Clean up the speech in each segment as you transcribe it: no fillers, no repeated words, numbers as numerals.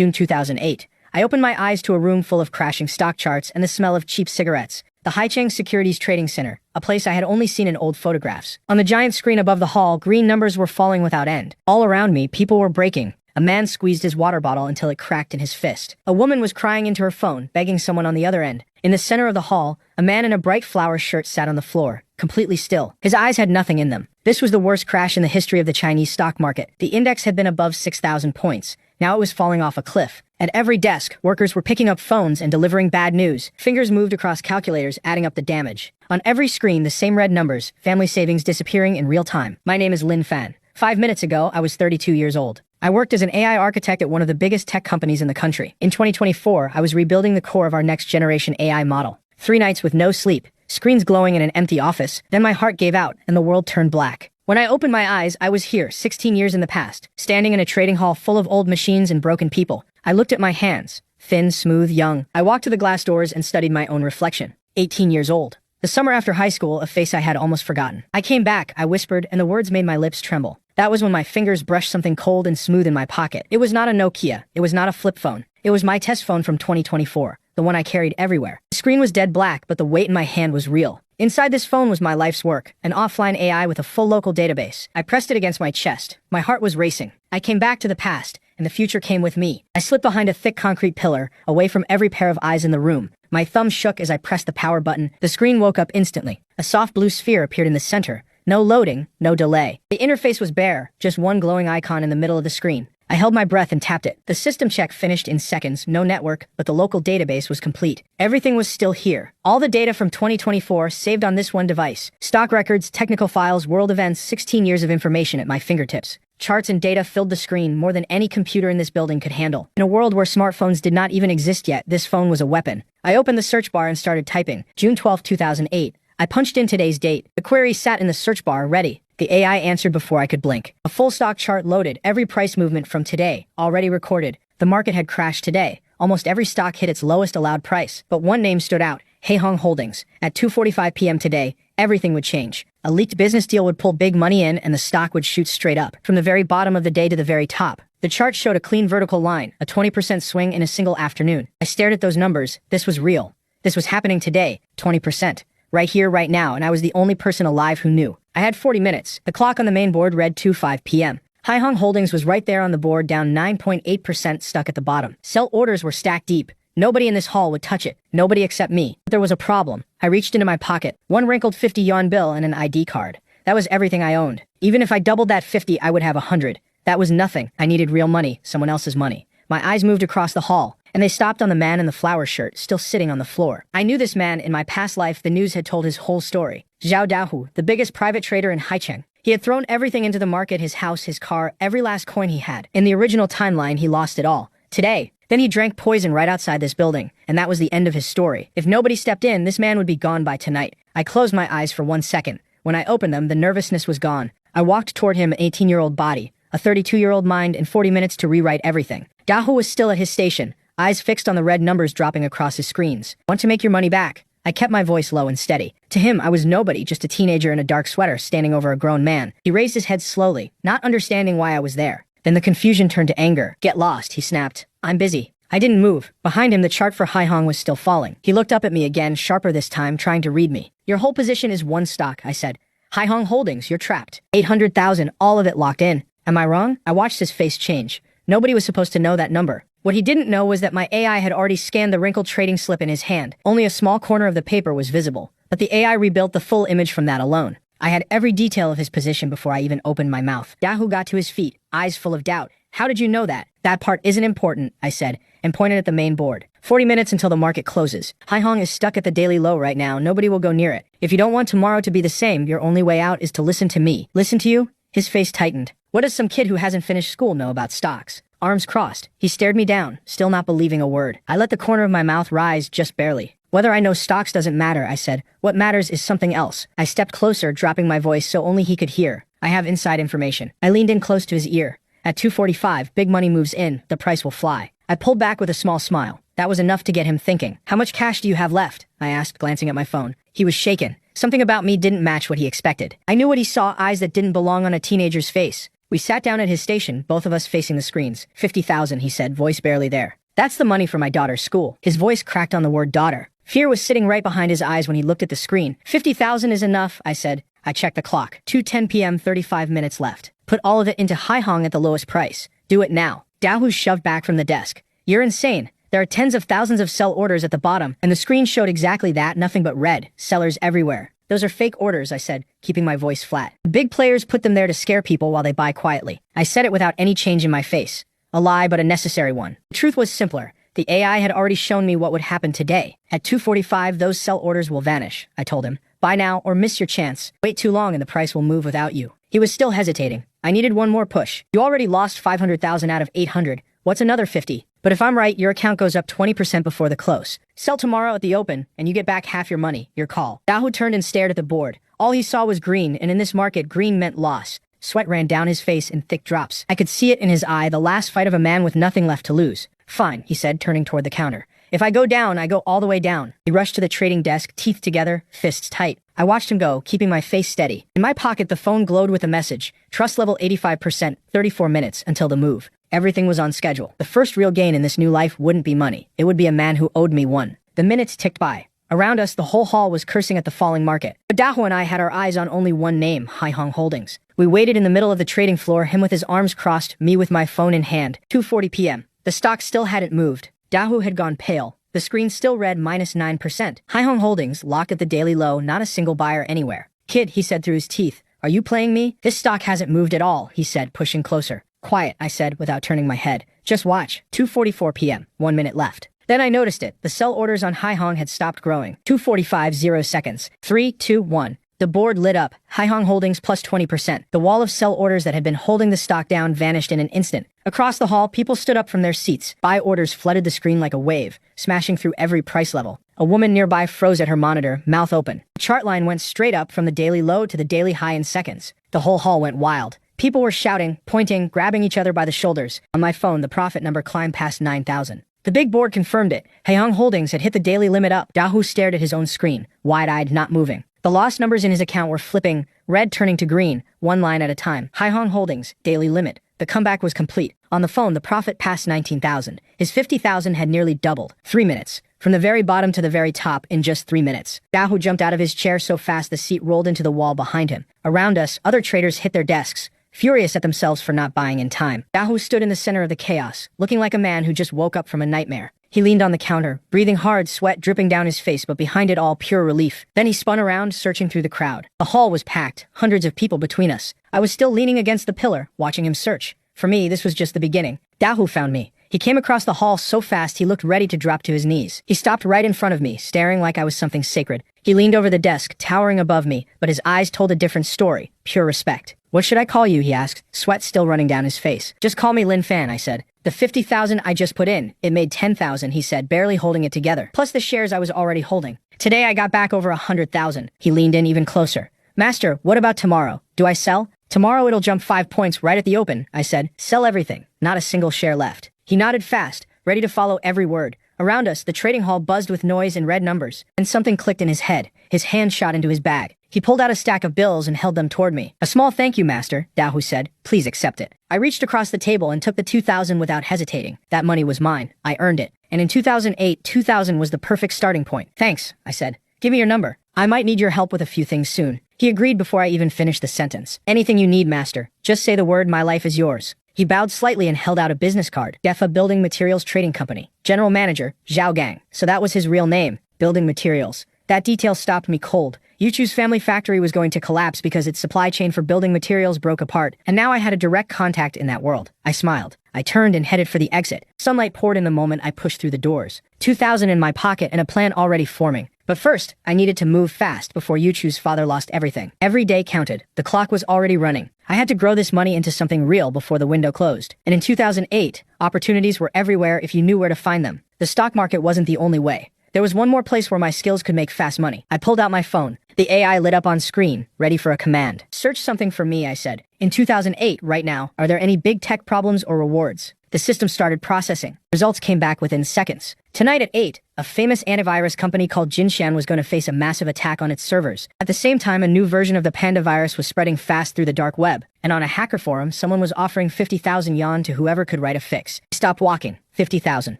June 2008. I opened my eyes to a room full of crashing stock charts and the smell of cheap cigarettes. The Haihong Securities Trading Center, a place I had only seen in old photographs. On the giant screen above the hall, green numbers were falling without end. All around me, people were breaking. A man squeezed his water bottle until it cracked in his fist. A woman was crying into her phone, begging someone on the other end. In the center of the hall, a man in a bright flower shirt sat on the floor, completely still. His eyes had nothing in them. This was the worst crash in the history of the Chinese stock market. The index had been above 6,000 points. Now it was falling off a cliff. At every desk, workers were picking up phones and delivering bad news. Fingers moved across calculators, adding up the damage. On every screen, the same red numbers, family savings disappearing in real time. My name is Lin Fan. 5 minutes ago, I was 32 years old. I worked as an AI architect at one of the biggest tech companies in the country. In 2024, I was rebuilding the core of our next generation AI model. 3 nights with no sleep, screens glowing in an empty office. Then my heart gave out and the world turned black. When I opened my eyes, I was here, 16 years in the past, standing in a trading hall full of old machines and broken people. I looked at my hands, thin, smooth, young. I walked to the glass doors and studied my own reflection. 18 years old. The summer after high school, a face I had almost forgotten. I came back, I whispered, and the words made my lips tremble. That was when my fingers brushed something cold and smooth in my pocket. It was not a Nokia. It was not a flip phone. It was my test phone from 2024, the one I carried everywhere. The screen was dead black, but the weight in my hand was real. Inside this phone was my life's work, an offline AI with a full local database. I pressed it against my chest. My heart was racing. I came back to the past, and the future came with me. I slipped behind a thick concrete pillar, away from every pair of eyes in the room. My thumb shook as I pressed the power button. The screen woke up instantly. A soft blue sphere appeared in the center. No loading, no delay. The interface was bare, just one glowing icon in the middle of the screen. I held my breath and tapped it. The system check finished in seconds, no network, but the local database was complete. Everything was still here. All the data from 2024 saved on this one device. Stock records, technical files, world events, 16 years of information at my fingertips. Charts and data filled the screen more than any computer in this building could handle. In a world where smartphones did not even exist yet, this phone was a weapon. I opened the search bar and started typing. June 12, 2008. I punched in today's date. The query sat in the search bar, ready. The AI answered before I could blink. A full stock chart loaded, every price movement from today, already recorded. The market had crashed today. Almost every stock hit its lowest allowed price. But one name stood out, Haihong Holdings. At 2:45 p.m. today, everything would change. A leaked business deal would pull big money in and the stock would shoot straight up. From the very bottom of the day to the very top. The chart showed a clean vertical line, a 20% swing in a single afternoon. I stared at those numbers. This was real. This was happening today, 20%. Right here, right now, and I was the only person alive who knew. I had 40 minutes. The clock on the main board read 2:05 p.m. Haihong Holdings was right there on the board, down 9.8%, stuck at the bottom. Sell orders were stacked deep. Nobody in this hall would touch it. Nobody except me. But there was a problem. I reached into my pocket. One wrinkled 50 yuan bill and an ID card. That was everything I owned. Even if I doubled that 50, I would have 100. That was nothing. I needed real money, someone else's money. My eyes moved across the hall, and they stopped on the man in the flower shirt, still sitting on the floor. I knew this man. In my past life, the news had told his whole story. Zhao Dahu, the biggest private trader in Haihong. He had thrown everything into the market, his house, his car, every last coin he had. In the original timeline, he lost it all. Today, then he drank poison right outside this building, and that was the end of his story. If nobody stepped in, this man would be gone by tonight. I closed my eyes for 1 second. When I opened them, the nervousness was gone. I walked toward him, an 18-year-old body, a 32-year-old mind, and 40 minutes to rewrite everything. Dahu was still at his station, eyes fixed on the red numbers dropping across his screens. Want to make your money back? I kept my voice low and steady. To him, I was nobody, just a teenager in a dark sweater standing over a grown man. He raised his head slowly, not understanding why I was there. Then the confusion turned to anger. Get lost, he snapped. I'm busy. I didn't move. Behind him, the chart for Haihong was still falling. He looked up at me again, sharper this time, trying to read me. Your whole position is one stock, I said. Haihong Holdings, you're trapped. 800,000, all of it locked in. Am I wrong? I watched his face change. Nobody was supposed to know that number. What he didn't know was that my AI had already scanned the wrinkled trading slip in his hand. Only a small corner of the paper was visible. But the AI rebuilt the full image from that alone. I had every detail of his position before I even opened my mouth. Dahu got to his feet, eyes full of doubt. How did you know that? That part isn't important, I said, and pointed at the main board. 40 minutes until the market closes. Haihong is stuck at the daily low right now. Nobody will go near it. If you don't want tomorrow to be the same, your only way out is to listen to me. Listen to you? His face tightened. What does some kid who hasn't finished school know about stocks? Arms crossed. He stared me down, still not believing a word. I let the corner of my mouth rise just barely. Whether I know stocks doesn't matter, I said. What matters is something else. I stepped closer, dropping my voice so only he could hear. I have inside information. I leaned in close to his ear. At 2:45, big money moves in, the price will fly. I pulled back with a small smile. That was enough to get him thinking. How much cash do you have left? I asked, glancing at my phone. He was shaken. Something about me didn't match what he expected. I knew what he saw, eyes that didn't belong on a teenager's face. We sat down at his station, both of us facing the screens. 50,000, he said, voice barely there. That's the money for my daughter's school. His voice cracked on the word daughter. Fear was sitting right behind his eyes when he looked at the screen. 50,000 is enough, I said. I checked the clock. 2:10 p.m., 35 minutes left. Put all of it into Haihong at the lowest price. Do it now. Dahu shoved back from the desk. You're insane. There are tens of thousands of sell orders at the bottom, and the screen showed exactly that, nothing but red. Sellers everywhere. Those are fake orders, I said, keeping my voice flat. The big players put them there to scare people while they buy quietly. I said it without any change in my face. A lie, but a necessary one. The truth was simpler. The AI had already shown me what would happen today. At 2:45, those sell orders will vanish, I told him. Buy now or miss your chance. Wait too long and the price will move without you. He was still hesitating. I needed one more push. You already lost 500,000 out of 800. What's another 50? But if I'm right, your account goes up 20% before the close. Sell tomorrow at the open, and you get back half your money. Your call. Dahu turned and stared at the board. All he saw was green, and in this market, green meant loss. Sweat ran down his face in thick drops. I could see it in his eye, the last fight of a man with nothing left to lose. Fine, he said, turning toward the counter. If I go down, I go all the way down. He rushed to the trading desk, teeth together, fists tight. I watched him go, keeping my face steady. In my pocket, the phone glowed with a message. Trust level 85%, 34 minutes until the move. Everything was on schedule. The first real gain in this new life wouldn't be money. It would be a man who owed me one. The minutes ticked by. Around us, the whole hall was cursing at the falling market. But Dahu and I had our eyes on only one name, Haihong Holdings. We waited in the middle of the trading floor, him with his arms crossed, me with my phone in hand. 2:40 p.m. The stock still hadn't moved. Dahu had gone pale. The screen still read -9%. Haihong Holdings locked at the daily low, not a single buyer anywhere. Kid, he said through his teeth, are you playing me? This stock hasn't moved at all, he said, pushing closer. Quiet, I said, without turning my head. Just watch. 2:44 p.m., 1 minute left. Then I noticed it. The sell orders on Haihong had stopped growing. 2:45, 0 seconds. 3, 2, 1. The board lit up. Haihong Holdings plus 20%. The wall of sell orders that had been holding the stock down vanished in an instant. Across the hall, people stood up from their seats. Buy orders flooded the screen like a wave, smashing through every price level. A woman nearby froze at her monitor, mouth open. The chart line went straight up from the daily low to the daily high in seconds. The whole hall went wild. People were shouting, pointing, grabbing each other by the shoulders. On my phone, the profit number climbed past 9,000. The big board confirmed it. Haihong Holdings had hit the daily limit up. Dahu stared at his own screen, wide-eyed, not moving. The lost numbers in his account were flipping, red turning to green, one line at a time. Haihong Holdings, daily limit. The comeback was complete. On the phone, the profit passed 19,000. His 50,000 had nearly doubled. 3 minutes. From the very bottom to the very top in just 3 minutes. Dahu jumped out of his chair so fast the seat rolled into the wall behind him. Around us, other traders hit their desks, furious at themselves for not buying in time. Dahu stood in the center of the chaos, looking like a man who just woke up from a nightmare. He leaned on the counter, breathing hard, sweat dripping down his face, but behind it all, pure relief. Then he spun around, searching through the crowd. The hall was packed, hundreds of people between us. I was still leaning against the pillar, watching him search. For me, this was just the beginning. Dahu found me. He came across the hall so fast he looked ready to drop to his knees. He stopped right in front of me, staring like I was something sacred. He leaned over the desk, towering above me, but his eyes told a different story, pure respect. What should I call you, he asked, sweat still running down his face. Just call me Lin Fan, I said. The 50,000 I just put in, it made 10,000, he said, barely holding it together, plus the shares I was already holding. Today I got back over 100,000. He leaned in even closer. Master, what about tomorrow? Do I sell? Tomorrow it'll jump 5 points right at the open, I said. Sell everything. Not a single share left. He nodded fast, ready to follow every word. Around us, the trading hall buzzed with noise and red numbers. And something clicked in his head. His hand shot into his bag. He pulled out a stack of bills and held them toward me. A small thank you, master, Dahu said. Please accept it. I reached across the table and took the 2,000 without hesitating. That money was mine. I earned it. And in 2008, 2,000 was the perfect starting point. Thanks, I said. Give me your number. I might need your help with a few things soon. He agreed before I even finished the sentence. Anything you need, master. Just say the word, my life is yours. He bowed slightly and held out a business card. DEFA Building Materials Trading Company. General Manager, Zhao Gang. So that was his real name, Building Materials. That detail stopped me cold. Yuchu's family factory was going to collapse because its supply chain for building materials broke apart, and now I had a direct contact in that world. I smiled. I turned and headed for the exit. Sunlight poured in the moment I pushed through the doors. 2,000 in my pocket and a plan already forming. But first, I needed to move fast before Yuchu's father lost everything. Every day counted. The clock was already running. I had to grow this money into something real before the window closed. And in 2008, opportunities were everywhere if you knew where to find them. The stock market wasn't the only way. There was one more place where my skills could make fast money. I pulled out my phone. The AI lit up on screen, ready for a command. Search something for me, I said. In 2008, right now, are there any big tech problems or rewards? The system started processing. Results came back within seconds. Tonight at 8, a famous antivirus company called Jinshan was going to face a massive attack on its servers. At the same time, a new version of the Panda virus was spreading fast through the dark web. And on a hacker forum, someone was offering 50,000 yuan to whoever could write a fix. I stopped walking. 50,000.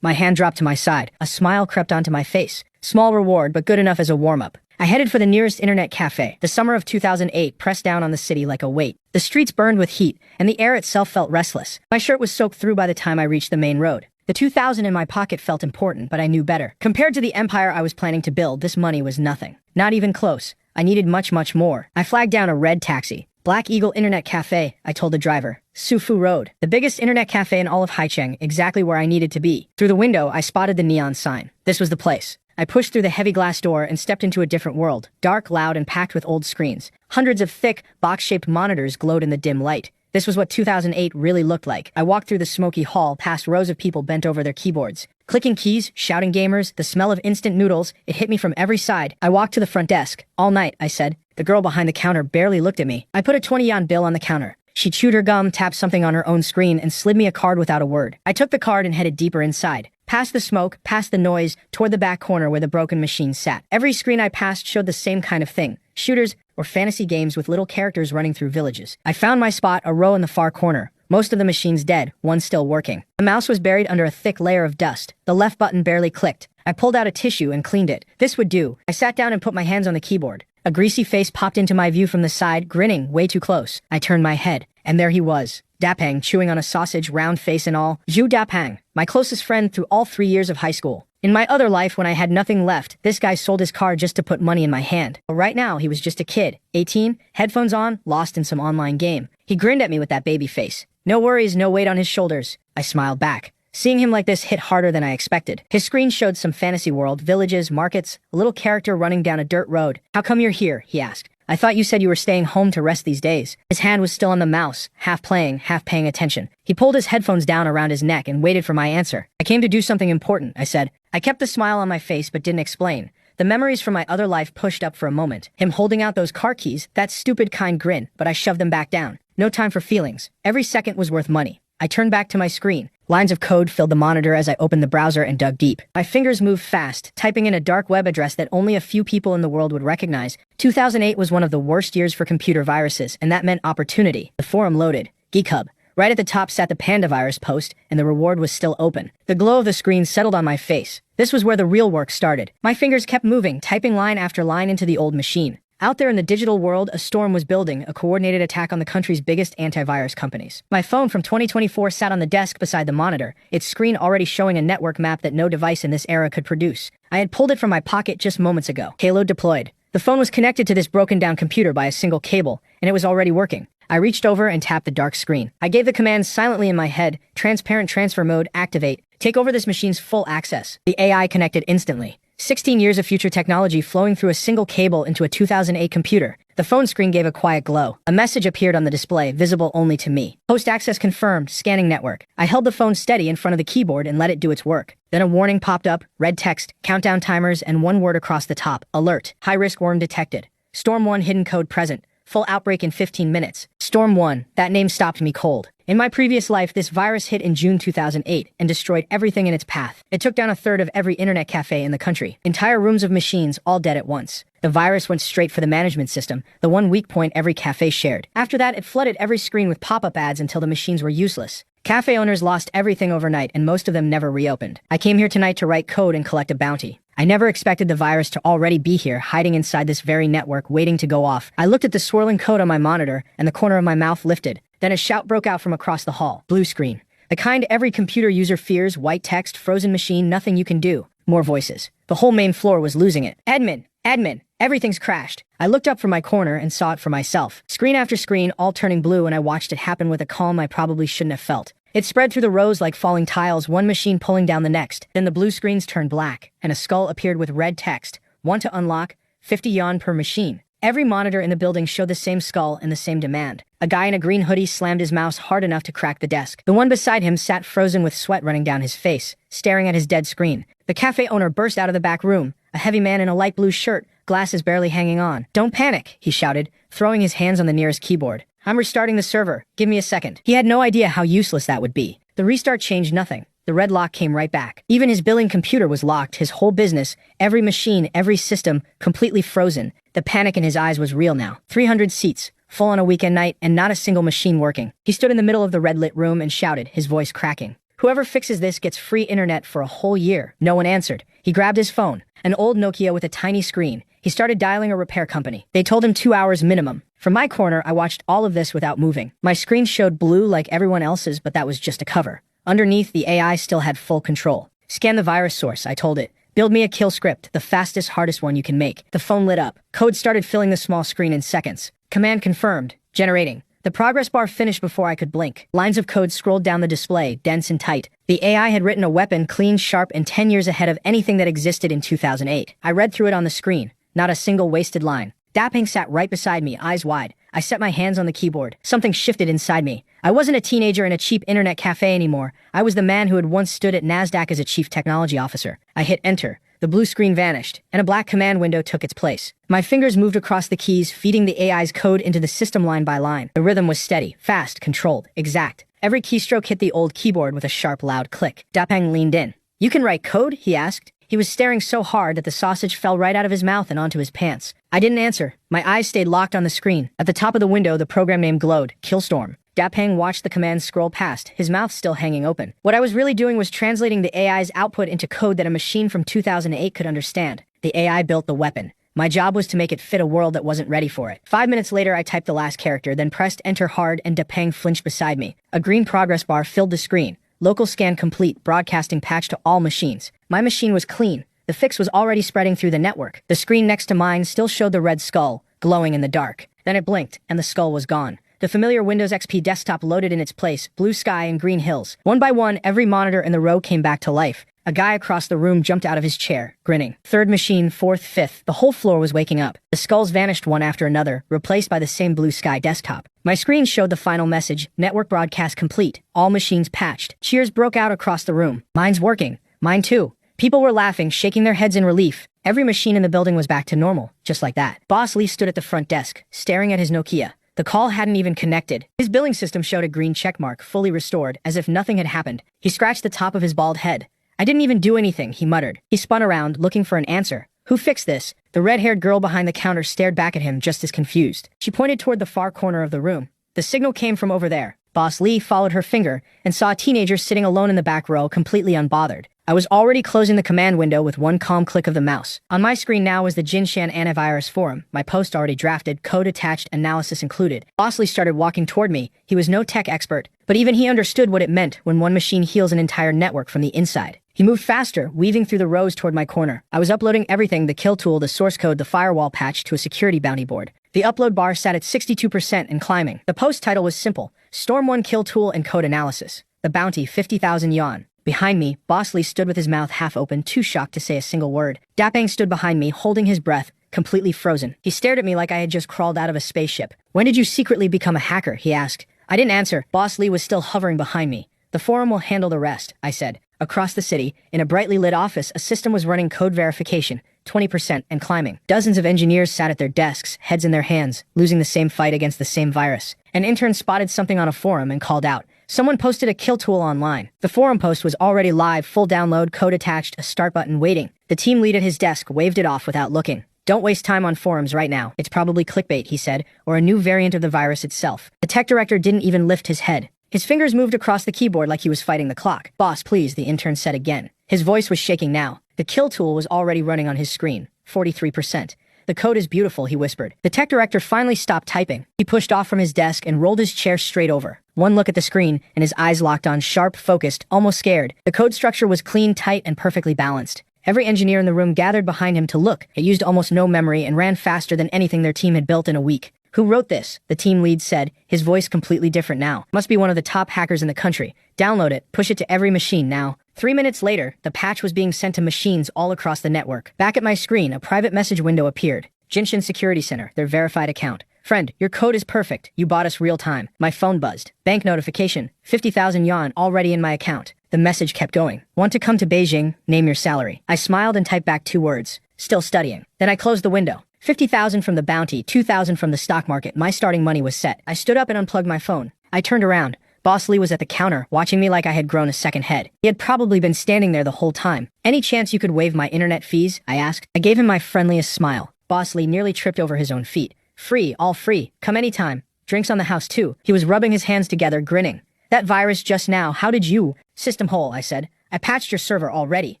My hand dropped to my side. A smile crept onto my face. Small reward, but good enough as a warm-up. I headed for the nearest internet cafe. The summer of 2008 pressed down on the city like a weight. The streets burned with heat, and the air itself felt restless. My shirt was soaked through by the time I reached the main road. The 2,000 in my pocket felt important, but I knew better. Compared to the empire I was planning to build, this money was nothing. Not even close. I needed much, much more. I flagged down a red taxi. Black Eagle Internet Cafe, I told the driver. Sufu Road. The biggest internet cafe in all of Haihong, exactly where I needed to be. Through the window, I spotted the neon sign. This was the place. I pushed through the heavy glass door and stepped into a different world, dark, loud, and packed with old screens. Hundreds of thick, box-shaped monitors glowed in the dim light. This was what 2008 really looked like. I walked through the smoky hall past rows of people bent over their keyboards. Clicking keys, shouting gamers, the smell of instant noodles, it hit me from every side. I walked to the front desk. All night, I said. The girl behind the counter barely looked at me. I put a 20 yuan bill on the counter. She chewed her gum, tapped something on her own screen, and slid me a card without a word. I took the card and headed deeper inside. Past the smoke, past the noise, toward the back corner where the broken machine sat. Every screen I passed showed the same kind of thing. Shooters or fantasy games with little characters running through villages. I found my spot, a row in the far corner. Most of the machines dead, one still working. The mouse was buried under a thick layer of dust. The left button barely clicked. I pulled out a tissue and cleaned it. This would do. I sat down and put my hands on the keyboard. A greasy face popped into my view from the side, grinning way too close. I turned my head, and there he was. Dapang, chewing on a sausage, round face and all. Zhu Dapang, my closest friend through all 3 years of high school. In my other life, when I had nothing left, this guy sold his car just to put money in my hand. But right now, he was just a kid, 18, headphones on, lost in some online game. He grinned at me with that baby face. No worries, no weight on his shoulders. I smiled back. Seeing him like this hit harder than I expected. His screen showed some fantasy world, villages, markets, a little character running down a dirt road. How come you're here? He asked. I thought you said you were staying home to rest these days. His hand was still on the mouse, half playing, half paying attention. He pulled his headphones down around his neck and waited for my answer. I came to do something important, I said. I kept the smile on my face but didn't explain. The memories from my other life pushed up for a moment. Him holding out those car keys, that stupid kind grin, but I shoved them back down. No time for feelings. Every second was worth money. I turned back to my screen. Lines of code filled the monitor as I opened the browser and dug deep. My fingers moved fast, typing in a dark web address that only a few people in the world would recognize. 2008 was one of the worst years for computer viruses, and that meant opportunity. The forum loaded. GeekHub. Right at the top sat the Panda virus post, and the reward was still open. The glow of the screen settled on my face. This was where the real work started. My fingers kept moving, typing line after line into the old machine. Out there in the digital world, a storm was building, a coordinated attack on the country's biggest antivirus companies. My phone from 2024 sat on the desk beside the monitor, its screen already showing a network map that no device in this era could produce. I had pulled it from my pocket just moments ago. Halo deployed. The phone was connected to this broken-down computer by a single cable, and it was already working. I reached over and tapped the dark screen. I gave the command silently in my head, transparent transfer mode, activate. Take over this machine's full access. The AI connected instantly. 16 years of future technology flowing through a single cable into a 2008 computer. The phone screen gave a quiet glow. A message appeared on the display, visible only to me. Host access confirmed, scanning network. I held the phone steady in front of the keyboard and let it do its work. Then a warning popped up, red text, countdown timers, and one word across the top. Alert. High-risk worm detected. Storm 1 hidden code present. Full outbreak in 15 minutes. Storm 1. That name stopped me cold. In my previous life, this virus hit in June 2008 and destroyed everything in its path. It took down a third of every internet cafe in the country. Entire rooms of machines, all dead at once. The virus went straight for the management system, the one weak point every cafe shared. After that, it flooded every screen with pop-up ads until the machines were useless. Cafe owners lost everything overnight, and most of them never reopened. I came here tonight to write code and collect a bounty. I never expected the virus to already be here, hiding inside this very network, waiting to go off. I looked at the swirling code on my monitor, and the corner of my mouth lifted. Then a shout broke out from across the hall. Blue screen. The kind every computer user fears, white text, frozen machine, nothing you can do. More voices. The whole main floor was losing it. Admin, everything's crashed. I looked up from my corner and saw it for myself. Screen after screen, all turning blue, and I watched it happen with a calm I probably shouldn't have felt. It spread through the rows like falling tiles, one machine pulling down the next. Then the blue screens turned black, and a skull appeared with red text. Want to unlock? 50 yuan per machine. Every monitor in the building showed the same skull and the same demand. A guy in a green hoodie slammed his mouse hard enough to crack the desk. The one beside him sat frozen with sweat running down his face, staring at his dead screen. The cafe owner burst out of the back room, a heavy man in a light blue shirt, glasses barely hanging on. Don't panic, he shouted, throwing his hands on the nearest keyboard. I'm restarting the server. Give me a second. He had no idea how useless that would be. The restart changed nothing. The red lock came right back. Even his billing computer was locked, his whole business, every machine, every system, completely frozen. The panic in his eyes was real now. 300 seats, full on a weekend night, and not a single machine working. He stood in the middle of the red-lit room and shouted, his voice cracking. Whoever fixes this gets free internet for a whole year. No one answered. He grabbed his phone, an old Nokia with a tiny screen. He started dialing a repair company. They told him 2 hours minimum. From my corner, I watched all of this without moving. My screen showed blue like everyone else's, but that was just a cover. Underneath, the AI still had full control. Scan the virus source, I told it. Build me a kill script, the fastest, hardest one you can make. The phone lit up. Code started filling the small screen in seconds. Command confirmed. Generating. The progress bar finished before I could blink. Lines of code scrolled down the display, dense and tight. The AI had written a weapon clean, sharp, and 10 years ahead of anything that existed in 2008. I read through it on the screen. Not a single wasted line. Dapping sat right beside me, eyes wide. I set my hands on the keyboard. Something shifted inside me. I wasn't a teenager in a cheap internet cafe anymore. I was the man who had once stood at NASDAQ as a chief technology officer. I hit enter. The blue screen vanished, and a black command window took its place. My fingers moved across the keys, feeding the AI's code into the system line by line. The rhythm was steady, fast, controlled, exact. Every keystroke hit the old keyboard with a sharp, loud click. Dapeng leaned in. You can write code? He asked. He was staring so hard that the sausage fell right out of his mouth and onto his pants. I didn't answer. My eyes stayed locked on the screen. At the top of the window, the program name glowed, Killstorm. Dapeng watched the commands scroll past, his mouth still hanging open. What I was really doing was translating the AI's output into code that a machine from 2008 could understand. The AI built the weapon. My job was to make it fit a world that wasn't ready for it. 5 minutes later, I typed the last character, then pressed enter hard, and Dapeng flinched beside me. A green progress bar filled the screen. Local scan complete, broadcasting patch to all machines. My machine was clean. The fix was already spreading through the network. The screen next to mine still showed the red skull, glowing in the dark. Then it blinked, and the skull was gone. The familiar Windows XP desktop loaded in its place, blue sky and green hills. One by one, every monitor in the row came back to life. A guy across the room jumped out of his chair, grinning. Third machine, fourth, fifth. The whole floor was waking up. The skulls vanished one after another, replaced by the same blue sky desktop. My screen showed the final message, network broadcast complete. All machines patched. Cheers broke out across the room. Mine's working. Mine too. People were laughing, shaking their heads in relief. Every machine in the building was back to normal, just like that. Boss Lee stood at the front desk, staring at his Nokia. The call hadn't even connected. His billing system showed a green checkmark, fully restored, as if nothing had happened. He scratched the top of his bald head. I didn't even do anything, he muttered. He spun around, looking for an answer. Who fixed this? The red-haired girl behind the counter stared back at him, just as confused. She pointed toward the far corner of the room. The signal came from over there. Boss Lee followed her finger and saw a teenager sitting alone in the back row, completely unbothered. I was already closing the command window with one calm click of the mouse. On my screen now was the Jinshan antivirus forum, my post already drafted, code attached, analysis included. Boss Lee started walking toward me. He was no tech expert, but even he understood what it meant when one machine heals an entire network from the inside. He moved faster, weaving through the rows toward my corner. I was uploading everything, the kill tool, the source code, the firewall patch, to a security bounty board. The upload bar sat at 62% and climbing. The post title was simple, Storm 1 Kill Tool and Code Analysis. The bounty, 50,000 yuan. Behind me, Boss Lee stood with his mouth half open, too shocked to say a single word. Dapeng stood behind me, holding his breath, completely frozen. He stared at me like I had just crawled out of a spaceship. When did you secretly become a hacker? He asked. I didn't answer. Boss Lee was still hovering behind me. The forum will handle the rest, I said. Across the city, in a brightly lit office, a system was running code verification, 20% and climbing. Dozens of engineers sat at their desks, heads in their hands, losing the same fight against the same virus. An intern spotted something on a forum and called out. Someone posted a kill tool online. The forum post was already live, full download, code attached, a start button waiting. The team lead at his desk waved it off without looking. Don't waste time on forums right now. It's probably clickbait, he said, or a new variant of the virus itself. The tech director didn't even lift his head. His fingers moved across the keyboard like he was fighting the clock. Boss, please, the intern said again. His voice was shaking now. The kill tool was already running on his screen, 43%. The code is beautiful, he whispered. The tech director finally stopped typing. He pushed off from his desk and rolled his chair straight over. One look at the screen, and his eyes locked on, sharp, focused, almost scared. The code structure was clean, tight, and perfectly balanced. Every engineer in the room gathered behind him to look. It used almost no memory and ran faster than anything their team had built in a week. Who wrote this? The team lead said, his voice completely different now. Must be one of the top hackers in the country. Download it, push it to every machine now. 3 minutes later, the patch was being sent to machines all across the network. Back at my screen, a private message window appeared. Jinshan Security Center, their verified account. Friend, your code is perfect. You bought us real time. My phone buzzed. Bank notification. 50,000 yuan already in my account. The message kept going. Want to come to Beijing? Name your salary. I smiled and typed back 2 words. Still studying. Then I closed the window. 50,000 from the bounty, 2,000 from the stock market. My starting money was set. I stood up and unplugged my phone. I turned around. Boss Lee was at the counter, watching me like I had grown a second head. He had probably been standing there the whole time. "Any chance you could waive my internet fees?" I asked. I gave him my friendliest smile. Boss Lee nearly tripped over his own feet. "Free, all free. Come anytime. Drinks on the house too." He was rubbing his hands together, grinning. "That virus just now, how did you—" "System hole," I said. "I patched your server already.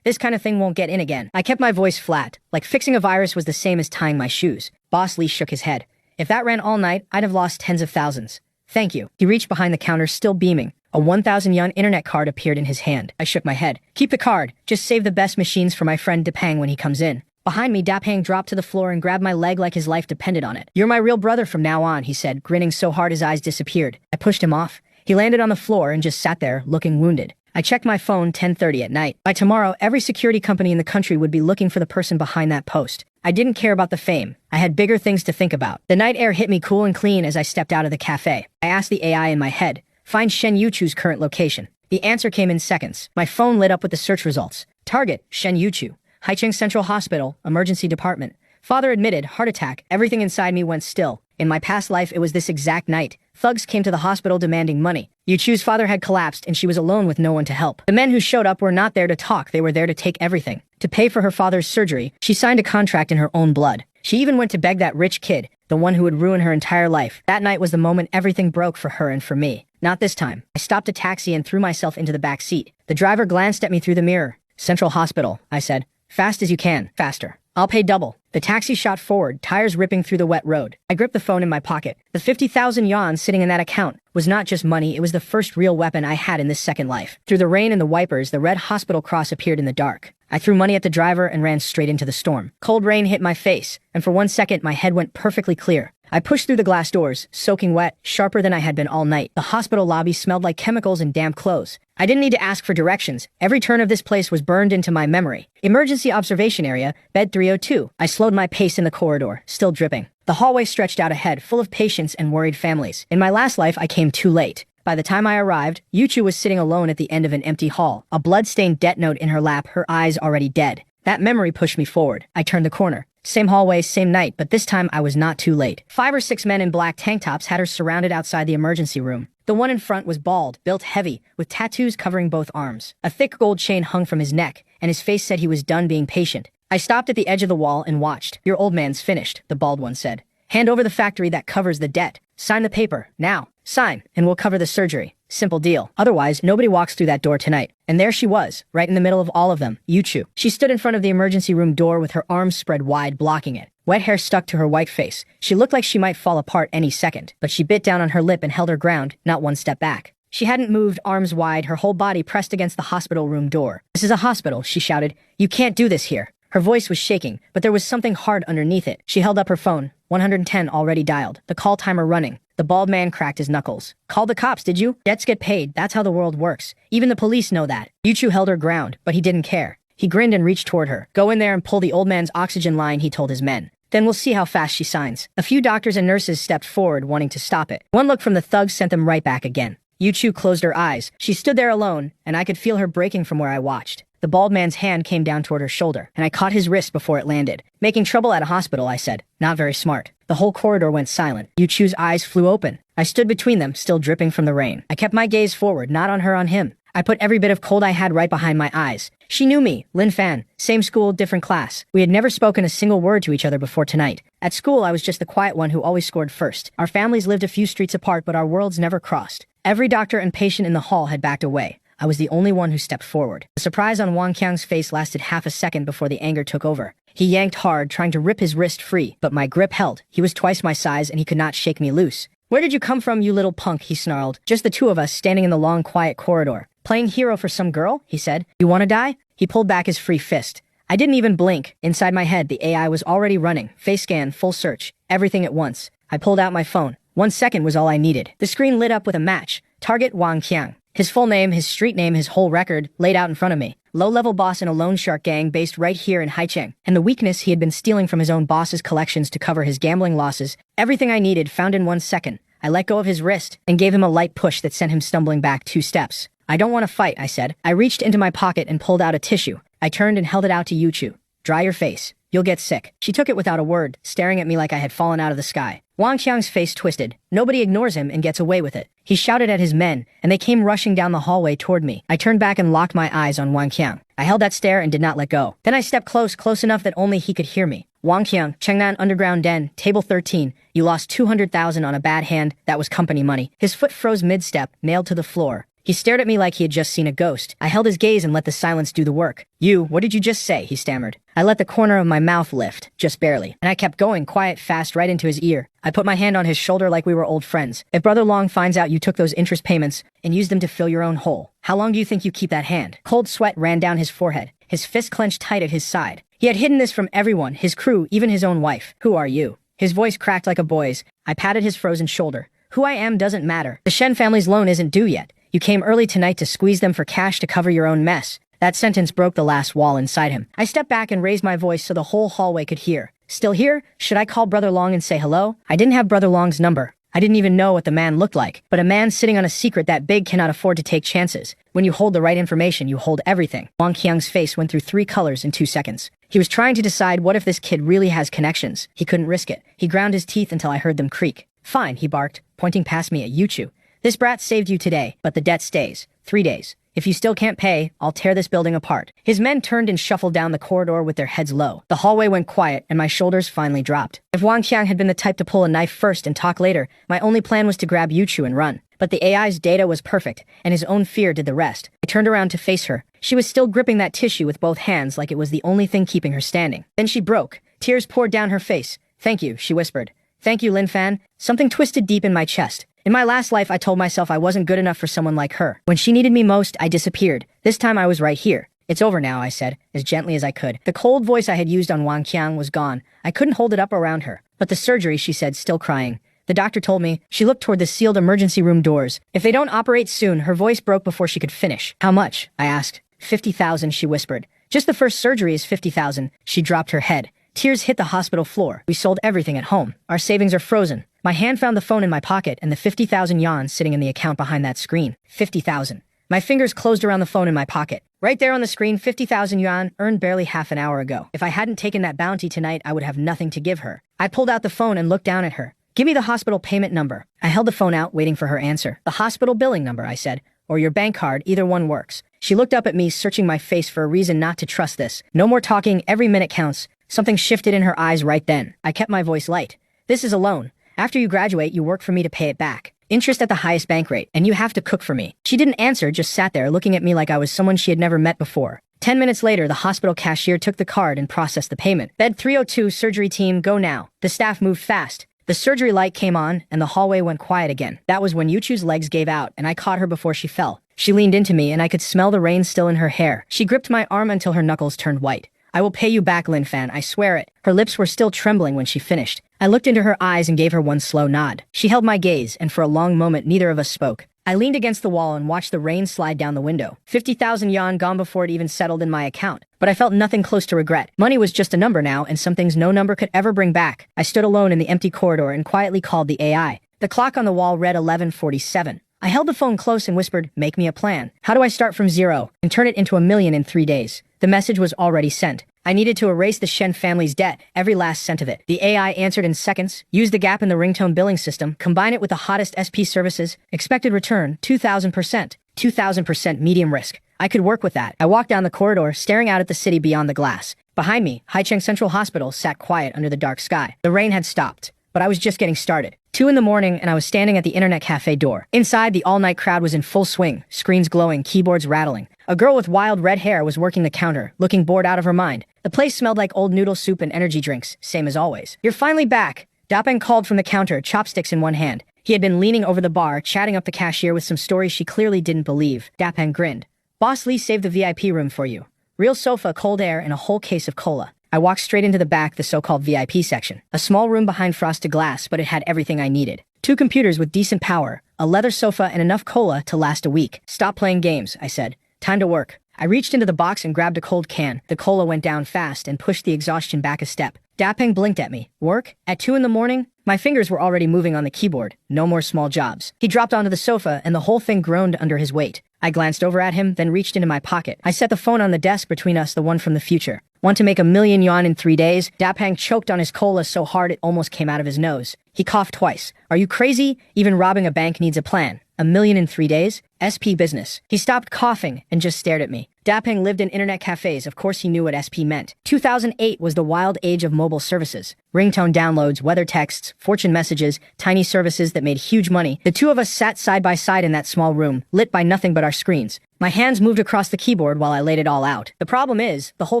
This kind of thing won't get in again." I kept my voice flat, like fixing a virus was the same as tying my shoes. Boss Lee shook his head. "If that ran all night, I'd have lost tens of thousands." "Thank you." He reached behind the counter, still beaming. A 1,000 yuan internet card appeared in his hand. I shook my head. "Keep the card. Just save the best machines for my friend Dapang when he comes in." Behind me, Dapang dropped to the floor and grabbed my leg like his life depended on it. "You're my real brother from now on," he said, grinning so hard his eyes disappeared. I pushed him off. He landed on the floor and just sat there, looking wounded. I checked my phone 10:30 at night. By tomorrow, every security company in the country would be looking for the person behind that post. I didn't care about the fame. I had bigger things to think about. The night air hit me cool and clean as I stepped out of the cafe. I asked the AI in my head, "Find Shen Yuchu's current location." The answer came in seconds. My phone lit up with the search results. Target, Shen Yuchu. Haicheng Central Hospital, Emergency Department. Father admitted, heart attack. Everything inside me went still. In my past life, it was this exact night. Thugs came to the hospital demanding money. Yuchu's father had collapsed and she was alone with no one to help. The men who showed up were not there to talk, they were there to take everything. To pay for her father's surgery, she signed a contract in her own blood. She even went to beg that rich kid, the one who would ruin her entire life. That night was the moment everything broke for her and for me. Not this time. I stopped a taxi and threw myself into the back seat. The driver glanced at me through the mirror. "Central Hospital," I said. "Fast as you can. Faster. I'll pay double." The taxi shot forward, tires ripping through the wet road. I gripped the phone in my pocket. The 50,000 yuan sitting in that account was not just money, it was the first real weapon I had in this second life. Through the rain and the wipers, the red hospital cross appeared in the dark. I threw money at the driver and ran straight into the storm. Cold rain hit my face, and for 1 second my head went perfectly clear. I pushed through the glass doors, soaking wet, sharper than I had been all night. The hospital lobby smelled like chemicals and damp clothes. I didn't need to ask for directions. Every turn of this place was burned into my memory. Emergency observation area, bed 302. I slowed my pace in the corridor, still dripping. The hallway stretched out ahead, full of patients and worried families. In my last life, I came too late. By the time I arrived, Yuchu was sitting alone at the end of an empty hall, a blood-stained debt note in her lap, her eyes already dead. That memory pushed me forward. I turned the corner. Same hallway, same night, but this time I was not too late. 5 or 6 men in black tank tops had her surrounded outside the emergency room. The one in front was bald, built heavy, with tattoos covering both arms. A thick gold chain hung from his neck, and his face said he was done being patient. I stopped at the edge of the wall and watched. "Your old man's finished," the bald one said. "Hand over the factory that covers the debt. Sign the paper, now. Sign, and we'll cover the surgery. Simple deal. Otherwise, nobody walks through that door tonight." And there she was, right in the middle of all of them, Yuchu. She stood in front of the emergency room door with her arms spread wide, blocking it. Wet hair stuck to her white face. She looked like she might fall apart any second, but she bit down on her lip and held her ground, not one step back. She hadn't moved, arms wide, her whole body pressed against the hospital room door. "This is a hospital," she shouted. "You can't do this here." Her voice was shaking, but there was something hard underneath it. She held up her phone. 110 already dialed. The call timer running. The bald man cracked his knuckles. "Called the cops, did you? Debts get paid. That's how the world works. Even the police know that." Yuchu held her ground, but he didn't care. He grinned and reached toward her. "Go in there and pull the old man's oxygen line," he told his men. "Then we'll see how fast she signs." A few doctors and nurses stepped forward, wanting to stop it. One look from the thugs sent them right back again. Yuchu closed her eyes. She stood there alone, and I could feel her breaking from where I watched. The bald man's hand came down toward her shoulder, and I caught his wrist before it landed. "Making trouble at a hospital," I said. "Not very smart." The whole corridor went silent. Yuchu's eyes flew open. I stood between them, still dripping from the rain. I kept my gaze forward, not on her, on him. I put every bit of cold I had right behind my eyes. She knew me, Lin Fan. Same school, different class. We had never spoken a single word to each other before tonight. At school, I was just the quiet one who always scored first. Our families lived a few streets apart, but our worlds never crossed. Every doctor and patient in the hall had backed away. I was the only one who stepped forward. The surprise on Wang Qiang's face lasted half a second before the anger took over. He yanked hard, trying to rip his wrist free, but my grip held. He was twice my size, and he could not shake me loose. "Where did you come from, you little punk?" he snarled. "Just the two of us standing in the long, quiet corridor. Playing hero for some girl?" he said. "You want to die?" He pulled back his free fist. I didn't even blink. Inside my head, the AI was already running. Face scan, full search, everything at once. I pulled out my phone. 1 second was all I needed. The screen lit up with a match. Target Wang Qiang. His full name, his street name, his whole record, laid out in front of me. Low-level boss in a loan shark gang based right here in Haicheng. And the weakness he had been stealing from his own boss's collections to cover his gambling losses. Everything I needed found in 1 second. I let go of his wrist and gave him a light push that sent him stumbling back 2 steps. "I don't want to fight," I said. I reached into my pocket and pulled out a tissue. I turned and held it out to Yuchu. "Dry your face." You'll get sick. She took it without a word, staring at me like I had fallen out of the sky. Wang Qiang's face twisted. Nobody ignores him and gets away with it. He shouted at his men, and they came rushing down the hallway toward me. I turned back and locked my eyes on Wang Qiang. I held that stare and did not let go. Then I stepped close enough that only he could hear me. Wang Qiang, Chengnan Underground Den, Table 13. You lost 200,000 on a bad hand. That was company money. His foot froze mid-step, nailed to the floor. He stared at me like he had just seen a ghost. I held his gaze and let the silence do the work. What did you just say? He stammered. I let the corner of my mouth lift, just barely, and I kept going, quiet, fast, right into his ear. I put my hand on his shoulder like we were old friends. If Brother Long finds out you took those interest payments and used them to fill your own hole, how long do you think you keep that hand? Cold sweat ran down his forehead. His fist clenched tight at his side. He had hidden this from everyone, his crew, even his own wife. Who are you? His voice cracked like a boy's. I patted his frozen shoulder. Who I am doesn't matter. The Shen family's loan isn't due yet. You came early tonight to squeeze them for cash to cover your own mess. That sentence broke the last wall inside him. I stepped back and raised my voice so the whole hallway could hear. Still here? Should I call Brother Long and say hello? I didn't have Brother Long's number. I didn't even know what the man looked like. But a man sitting on a secret that big cannot afford to take chances. When you hold the right information, you hold everything. Wang Qiang's face went through 3 colors in 2 seconds. He was trying to decide what if this kid really has connections. He couldn't risk it. He ground his teeth until I heard them creak. Fine, he barked, pointing past me at Yuchu. This brat saved you today, but the debt stays. 3 days. If you still can't pay, I'll tear this building apart. His men turned and shuffled down the corridor with their heads low. The hallway went quiet, and my shoulders finally dropped. If Wang Qiang had been the type to pull a knife first and talk later, my only plan was to grab Yuchu and run. But the AI's data was perfect, and his own fear did the rest. I turned around to face her. She was still gripping that tissue with both hands like it was the only thing keeping her standing. Then she broke. Tears poured down her face. Thank you, she whispered. Thank you, Lin Fan. Something twisted deep in my chest. In my last life, I told myself I wasn't good enough for someone like her. When she needed me most, I disappeared. This time I was right here. It's over now, I said, as gently as I could. The cold voice I had used on Wang Qiang was gone. I couldn't hold it up around her. But the surgery, she said, still crying. The doctor told me. She looked toward the sealed emergency room doors. If they don't operate soon, her voice broke before she could finish. How much? I asked. 50,000, she whispered. Just the first surgery is 50,000. She dropped her head. Tears hit the hospital floor. We sold everything at home. Our savings are frozen. My hand found the phone in my pocket and the 50,000 yuan sitting in the account behind that screen. 50,000. My fingers closed around the phone in my pocket. Right there on the screen, 50,000 yuan, earned barely half an hour ago. If I hadn't taken that bounty tonight, I would have nothing to give her. I pulled out the phone and looked down at her. Give me the hospital payment number. I held the phone out, waiting for her answer. The hospital billing number, I said. Or your bank card, either one works. She looked up at me, searching my face for a reason not to trust this. No more talking, every minute counts. Something shifted in her eyes right then. I kept my voice light. This is a loan. After you graduate, you work for me to pay it back. Interest at the highest bank rate, and you have to cook for me. She didn't answer, just sat there looking at me like I was someone she had never met before. 10 minutes later, the hospital cashier took the card and processed the payment. Bed 302, surgery team, go now. The staff moved fast. The surgery light came on, and the hallway went quiet again. That was when Yuchu's legs gave out, and I caught her before she fell. She leaned into me, and I could smell the rain still in her hair. She gripped my arm until her knuckles turned white. I will pay you back, Lin Fan, I swear it. Her lips were still trembling when she finished. I looked into her eyes and gave her one slow nod. She held my gaze, and for a long moment neither of us spoke. I leaned against the wall and watched the rain slide down the window. 50,000 yuan gone before it even settled in my account. But I felt nothing close to regret. Money was just a number now, and some things no number could ever bring back. I stood alone in the empty corridor and quietly called the AI. The clock on the wall read 11:47. I held the phone close and whispered, make me a plan. How do I start from zero and turn it into 1 million in 3 days? The message was already sent. I needed to erase the Shen family's debt, every last cent of it. The AI answered in seconds. Use the gap in the ringtone billing system. Combine it with the hottest SP services. Expected return, 2,000%. 2,000% medium risk. I could work with that. I walked down the corridor, staring out at the city beyond the glass. Behind me, Haihong Central Hospital sat quiet under the dark sky. The rain had stopped, but I was just getting started. 2 in the morning, and I was standing at the internet cafe door. Inside, the all-night crowd was in full swing, screens glowing, keyboards rattling. A girl with wild red hair was working the counter, looking bored out of her mind. The place smelled like old noodle soup and energy drinks, same as always. You're finally back, Dapeng called from the counter, chopsticks in one hand. He had been leaning over the bar, chatting up the cashier with some stories she clearly didn't believe. Dapeng grinned. Boss Lee saved the VIP room for you. Real sofa, cold air, and a whole case of cola. I walked straight into the back, the so-called VIP section. A small room behind frosted glass, but it had everything I needed. 2 computers with decent power, a leather sofa, and enough cola to last a week. Stop playing games, I said. Time to work. I reached into the box and grabbed a cold can. The cola went down fast and pushed the exhaustion back a step. Dapeng blinked at me. Work? At 2 in the morning? My fingers were already moving on the keyboard. No more small jobs. He dropped onto the sofa, and the whole thing groaned under his weight. I glanced over at him, then reached into my pocket. I set the phone on the desk between us, the one from the future. Want to make 1,000,000 yuan in 3 days? Dapeng choked on his cola so hard it almost came out of his nose. He coughed twice. Are you crazy? Even robbing a bank needs a plan. 1,000,000 in 3 days? SP business. He stopped coughing and just stared at me. Dapeng lived in internet cafes. Of course he knew what SP meant. 2008 was the wild age of mobile services. Ringtone downloads, weather texts, fortune messages, tiny services that made huge money. The two of us sat side by side in that small room, lit by nothing but our screens. My hands moved across the keyboard while I laid it all out. The problem is, the whole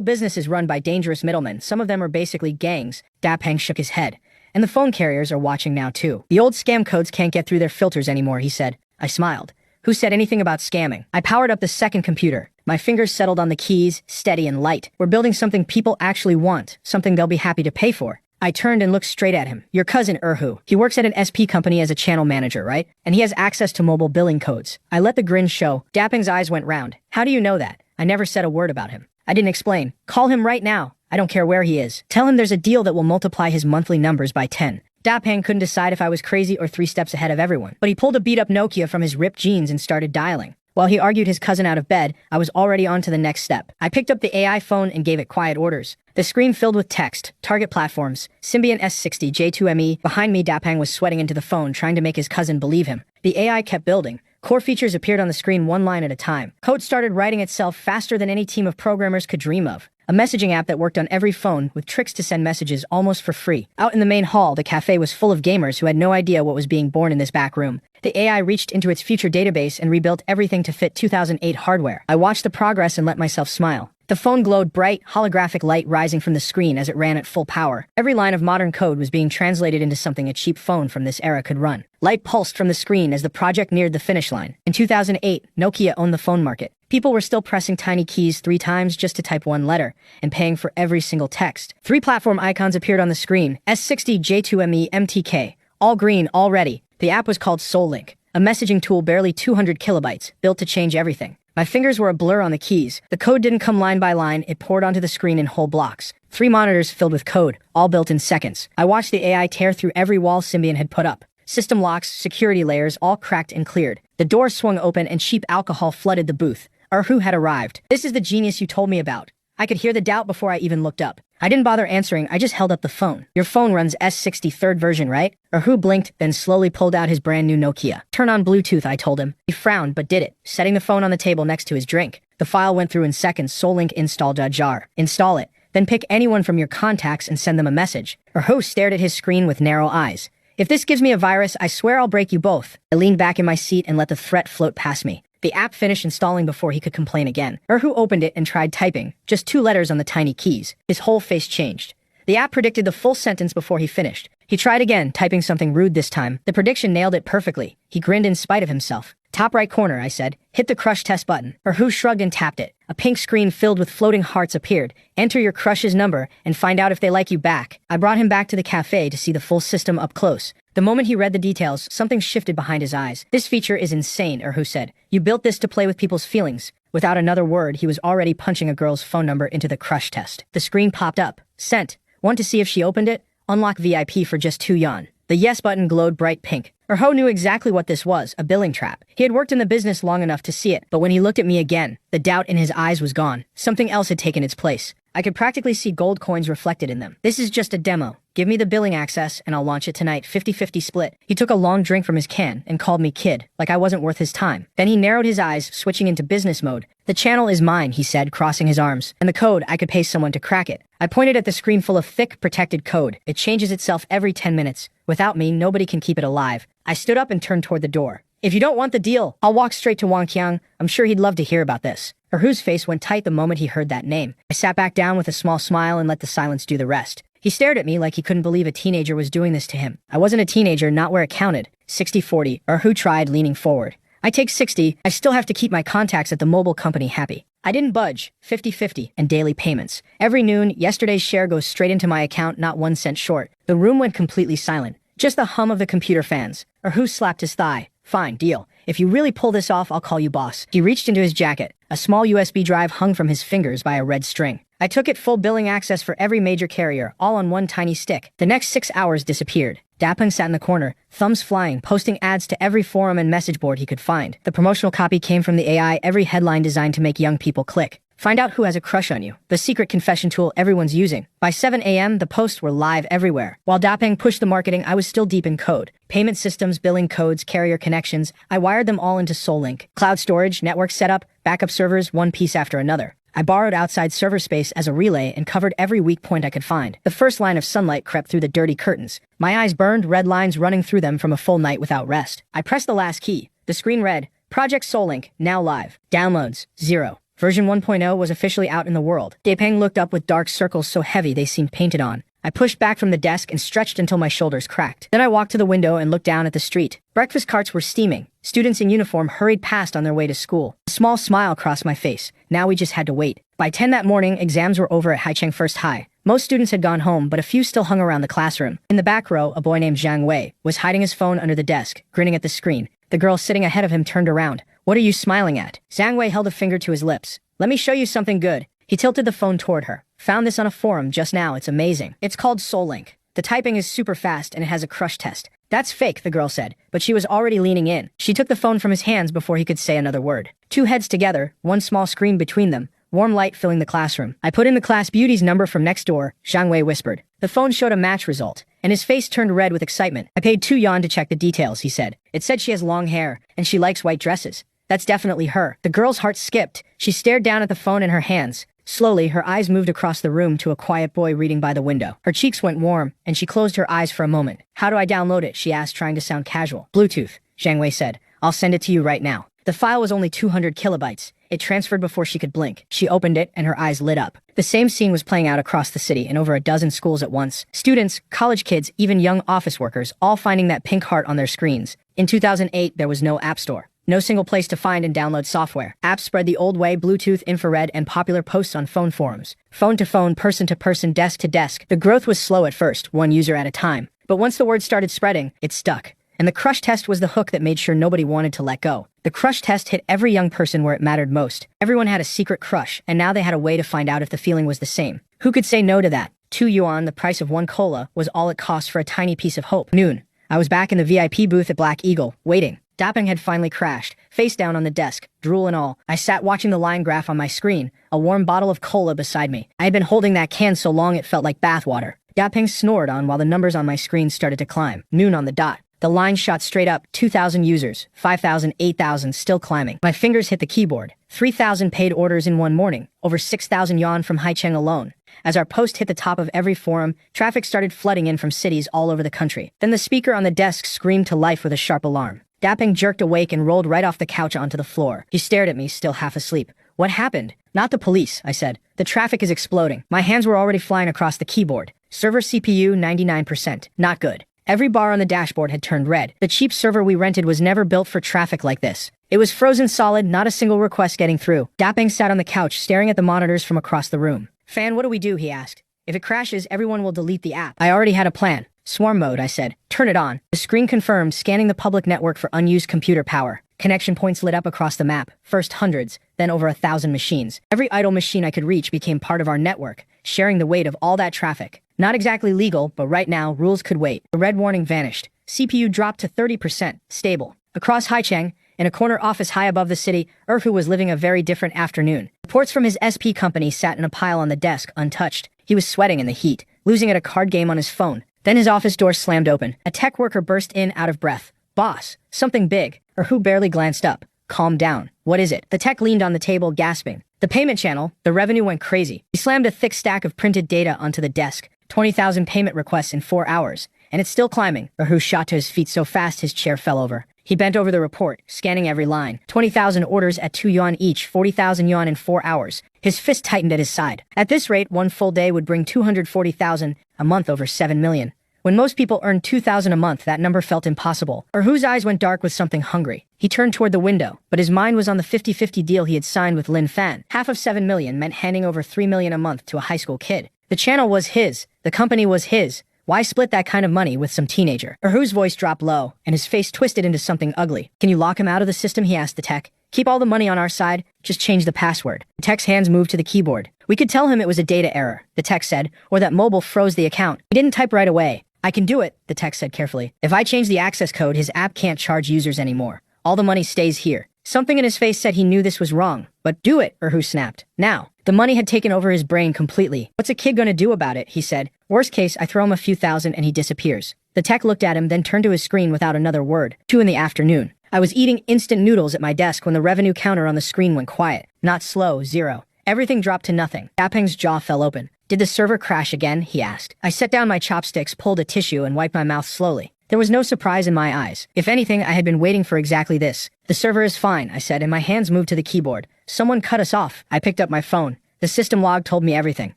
business is run by dangerous middlemen. Some of them are basically gangs. Dapeng shook his head. And the phone carriers are watching now too. The old scam codes can't get through their filters anymore, he said. I smiled. Who said anything about scamming? I powered up the second computer. My fingers settled on the keys, steady and light. We're building something people actually want, something they'll be happy to pay for. I turned and looked straight at him. Your cousin, Erhu. He works at an SP company as a channel manager, right? And he has access to mobile billing codes. I let the grin show. Dapeng's eyes went round. How do you know that? I never said a word about him. I didn't explain. Call him right now. I don't care where he is. Tell him there's a deal that will multiply his monthly numbers by 10. Dapeng couldn't decide if I was crazy or 3 steps ahead of everyone, but he pulled a beat-up Nokia from his ripped jeans and started dialing. While he argued his cousin out of bed, I was already on to the next step. I picked up the AI phone and gave it quiet orders. The screen filled with text, target platforms, Symbian S60 J2ME. Behind me, Dapeng was sweating into the phone, trying to make his cousin believe him. The AI kept building. Core features appeared on the screen one line at a time. Code started writing itself faster than any team of programmers could dream of. A messaging app that worked on every phone with tricks to send messages almost for free. Out in the main hall, the cafe was full of gamers who had no idea what was being born in this back room. The AI reached into its future database and rebuilt everything to fit 2008 hardware. I watched the progress and let myself smile. The phone glowed bright, holographic light rising from the screen as it ran at full power. Every line of modern code was being translated into something a cheap phone from this era could run. Light pulsed from the screen as the project neared the finish line. In 2008, Nokia owned the phone market. People were still pressing tiny keys 3 times just to type one letter, and paying for every single text. 3 platform icons appeared on the screen. S60 J2ME MTK. All green, all ready. The app was called SoulLink, a messaging tool barely 200 kilobytes, built to change everything. My fingers were a blur on the keys. The code didn't come line by line, it poured onto the screen in whole blocks. 3 monitors filled with code, all built in seconds. I watched the AI tear through every wall Symbian had put up. System locks, security layers, all cracked and cleared. The door swung open and cheap alcohol flooded the booth. Erhu had arrived. This is the genius you told me about. I could hear the doubt before I even looked up. I didn't bother answering, I just held up the phone. Your phone runs S60 3rd version, right? Erhu blinked, then slowly pulled out his brand new Nokia. Turn on Bluetooth, I told him. He frowned, but did it, setting the phone on the table next to his drink. The file went through in seconds. SoulLink installed a jar. Install it. Then pick anyone from your contacts and send them a message. Erhu stared at his screen with narrow eyes. If this gives me a virus, I swear I'll break you both. I leaned back in my seat and let the threat float past me. The app finished installing before he could complain again. Erhu opened it and tried typing, just 2 letters on the tiny keys. His whole face changed. The app predicted the full sentence before he finished. He tried again, typing something rude this time. The prediction nailed it perfectly. He grinned in spite of himself. Top right corner, I said. Hit the crush test button. Erhu shrugged and tapped it. A pink screen filled with floating hearts appeared. Enter your crush's number and find out if they like you back. I brought him back to the cafe to see the full system up close. The moment he read the details, something shifted behind his eyes. This feature is insane, Erhu said. You built this to play with people's feelings. Without another word, he was already punching a girl's phone number into the crush test. The screen popped up. Sent. Want to see if she opened it? Unlock VIP for just 2 yuan. The yes button glowed bright pink. Erhu knew exactly what this was, a billing trap. He had worked in the business long enough to see it, but when he looked at me again, the doubt in his eyes was gone. Something else had taken its place. I could practically see gold coins reflected in them. This is just a demo. Give me the billing access and I'll launch it tonight, 50-50 split. He took a long drink from his can and called me kid, like I wasn't worth his time. Then he narrowed his eyes, switching into business mode. The channel is mine, he said, crossing his arms. And the code, I could pay someone to crack it. I pointed at the screen full of thick, protected code. It changes itself every 10 minutes. Without me, nobody can keep it alive. I stood up and turned toward the door. If you don't want the deal, I'll walk straight to Wang Qiang. I'm sure he'd love to hear about this. Erhu's face went tight the moment he heard that name. I sat back down with a small smile and let the silence do the rest. He stared at me like he couldn't believe a teenager was doing this to him. I wasn't a teenager, not where it counted. 60-40. Erhu tried, leaning forward. I take 60. I still have to keep my contacts at the mobile company happy. I didn't budge. 50-50 and daily payments. Every noon, yesterday's share goes straight into my account, not 1 cent short. The room went completely silent. Just the hum of the computer fans. Erhu slapped his thigh. Fine, deal. If you really pull this off, I'll call you boss. He reached into his jacket. A small USB drive hung from his fingers by a red string. I took it, full billing access for every major carrier, all on one tiny stick. The next 6 hours disappeared. Dapeng sat in the corner, thumbs flying, posting ads to every forum and message board he could find. The promotional copy came from the AI, every headline designed to make young people click. Find out who has a crush on you. The secret confession tool everyone's using. By 7 a.m., the posts were live everywhere. While Dapeng pushed the marketing, I was still deep in code. Payment systems, billing codes, carrier connections. I wired them all into SoulLink. Cloud storage, network setup, backup servers, one piece after another. I borrowed outside server space as a relay and covered every weak point I could find. The first line of sunlight crept through the dirty curtains. My eyes burned, red lines running through them from a full night without rest. I pressed the last key. The screen read, Project SoulLink, now live. Downloads, 0. Version 1.0 was officially out in the world. Dapeng looked up with dark circles so heavy they seemed painted on. I pushed back from the desk and stretched until my shoulders cracked. Then I walked to the window and looked down at the street. Breakfast carts were steaming. Students in uniform hurried past on their way to school. A small smile crossed my face. Now we just had to wait. By 10 that morning, exams were over at Haihong First High. Most students had gone home, but a few still hung around the classroom. In the back row, a boy named Zhang Wei was hiding his phone under the desk, grinning at the screen. The girl sitting ahead of him turned around. What are you smiling at? Zhang Wei held a finger to his lips. Let me show you something good. He tilted the phone toward her. Found this on a forum just now. It's amazing. It's called SoulLink. The typing is super fast and it has a crush test. That's fake, the girl said, but she was already leaning in. She took the phone from his hands before he could say another word. Two heads together, one small screen between them, warm light filling the classroom. I put in the class beauty's number from next door, Zhang Wei whispered. The phone showed a match result, and his face turned red with excitement. I paid 2 yuan to check the details, he said. It said she has long hair, and she likes white dresses. That's definitely her. The girl's heart skipped. She stared down at the phone in her hands. Slowly, her eyes moved across the room to a quiet boy reading by the window. Her cheeks went warm, and she closed her eyes for a moment. How do I download it? She asked, trying to sound casual. Bluetooth, Zhang Wei said. I'll send it to you right now. The file was only 200 kilobytes. It transferred before she could blink. She opened it, and her eyes lit up. The same scene was playing out across the city in over a dozen schools at once. Students, college kids, even young office workers, all finding that pink heart on their screens. In 2008, there was no app store. No single place to find and download software. Apps spread the old way, Bluetooth, infrared, and popular posts on phone forums. Phone to phone, person to person, desk to desk. The growth was slow at first, one user at a time. But once the word started spreading, it stuck. And the crush test was the hook that made sure nobody wanted to let go. The crush test hit every young person where it mattered most. Everyone had a secret crush, and now they had a way to find out if the feeling was the same. Who could say no to that? 2 yuan, the price of 1 cola, was all it cost for a tiny piece of hope. Noon. I was back in the VIP booth at Black Eagle, waiting. Dapeng had finally crashed, face down on the desk, drool and all. I sat watching the line graph on my screen, a warm bottle of cola beside me. I had been holding that can so long it felt like bathwater. Dapeng snored on while the numbers on my screen started to climb. Noon on the dot. The line shot straight up, 2,000 users, 5,000, 8,000, still climbing. My fingers hit the keyboard. 3,000 paid orders in one morning, over 6,000 yuan from Haihong alone. As our post hit the top of every forum, traffic started flooding in from cities all over the country. Then the speaker on the desk screamed to life with a sharp alarm. Dapeng jerked awake and rolled right off the couch onto the floor. He stared at me, still half asleep. What happened? Not the police, I said. The traffic is exploding. My hands were already flying across the keyboard. Server CPU, 99%. Not good. Every bar on the dashboard had turned red. The cheap server we rented was never built for traffic like this. It was frozen solid, not a single request getting through. Dapeng sat on the couch, staring at the monitors from across the room. Fan, what do we do? He asked. If it crashes, everyone will delete the app. I already had a plan. Swarm mode, I said. Turn it on. The screen confirmed, scanning the public network for unused computer power. Connection points lit up across the map. First hundreds, then over 1,000 machines. Every idle machine I could reach became part of our network, sharing the weight of all that traffic. Not exactly legal, but right now, rules could wait. The red warning vanished. CPU dropped to 30%, stable. Across Haihong, in a corner office high above the city, Erhu was living a very different afternoon. Reports from his SP company sat in a pile on the desk, untouched. He was sweating in the heat, losing at a card game on his phone. Then his office door slammed open. A tech worker burst in, out of breath. Boss, something big. Erhu barely glanced up. Calm down. What is it? The tech leaned on the table, gasping. The payment channel. The revenue went crazy. He slammed a thick stack of printed data onto the desk. 20,000 payment requests in 4 hours. And it's still climbing. Erhu shot to his feet so fast his chair fell over. He bent over the report, scanning every line. 20,000 orders at 2 yuan each, 40,000 yuan in 4 hours. His fist tightened at his side. At this rate, one full day would bring 240,000, a month over 7 million. When most people earned 2,000 a month, that number felt impossible. Erhu's eyes went dark with something hungry. He turned toward the window, but his mind was on the 50-50 deal he had signed with Lin Fan. Half of 7 million meant handing over 3 million a month to a high school kid. The channel was his. The company was his. Why split that kind of money with some teenager? Erhu's voice dropped low, and his face twisted into something ugly. Can you lock him out of the system? He asked the tech. Keep all the money on our side, just change the password. The tech's hands moved to the keyboard. We could tell him it was a data error, the tech said, or that mobile froze the account. He didn't type right away. I can do it, the tech said carefully. If I change the access code, his app can't charge users anymore. All the money stays here. Something in his face said he knew this was wrong. But do it, Erhu snapped. Now. The money had taken over his brain completely. What's a kid gonna do about it, he said. Worst case, I throw him a few thousand and he disappears. The tech looked at him, then turned to his screen without another word. 2 in the afternoon. I was eating instant noodles at my desk when the revenue counter on the screen went quiet. Not slow, 0. Everything dropped to nothing. Dapeng's jaw fell open. Did the server crash again, he asked. I set down my chopsticks, pulled a tissue, and wiped my mouth slowly. There was no surprise in my eyes. If anything, I had been waiting for exactly this. The server is fine, I said, and my hands moved to the keyboard. Someone cut us off. I picked up my phone. The system log told me everything.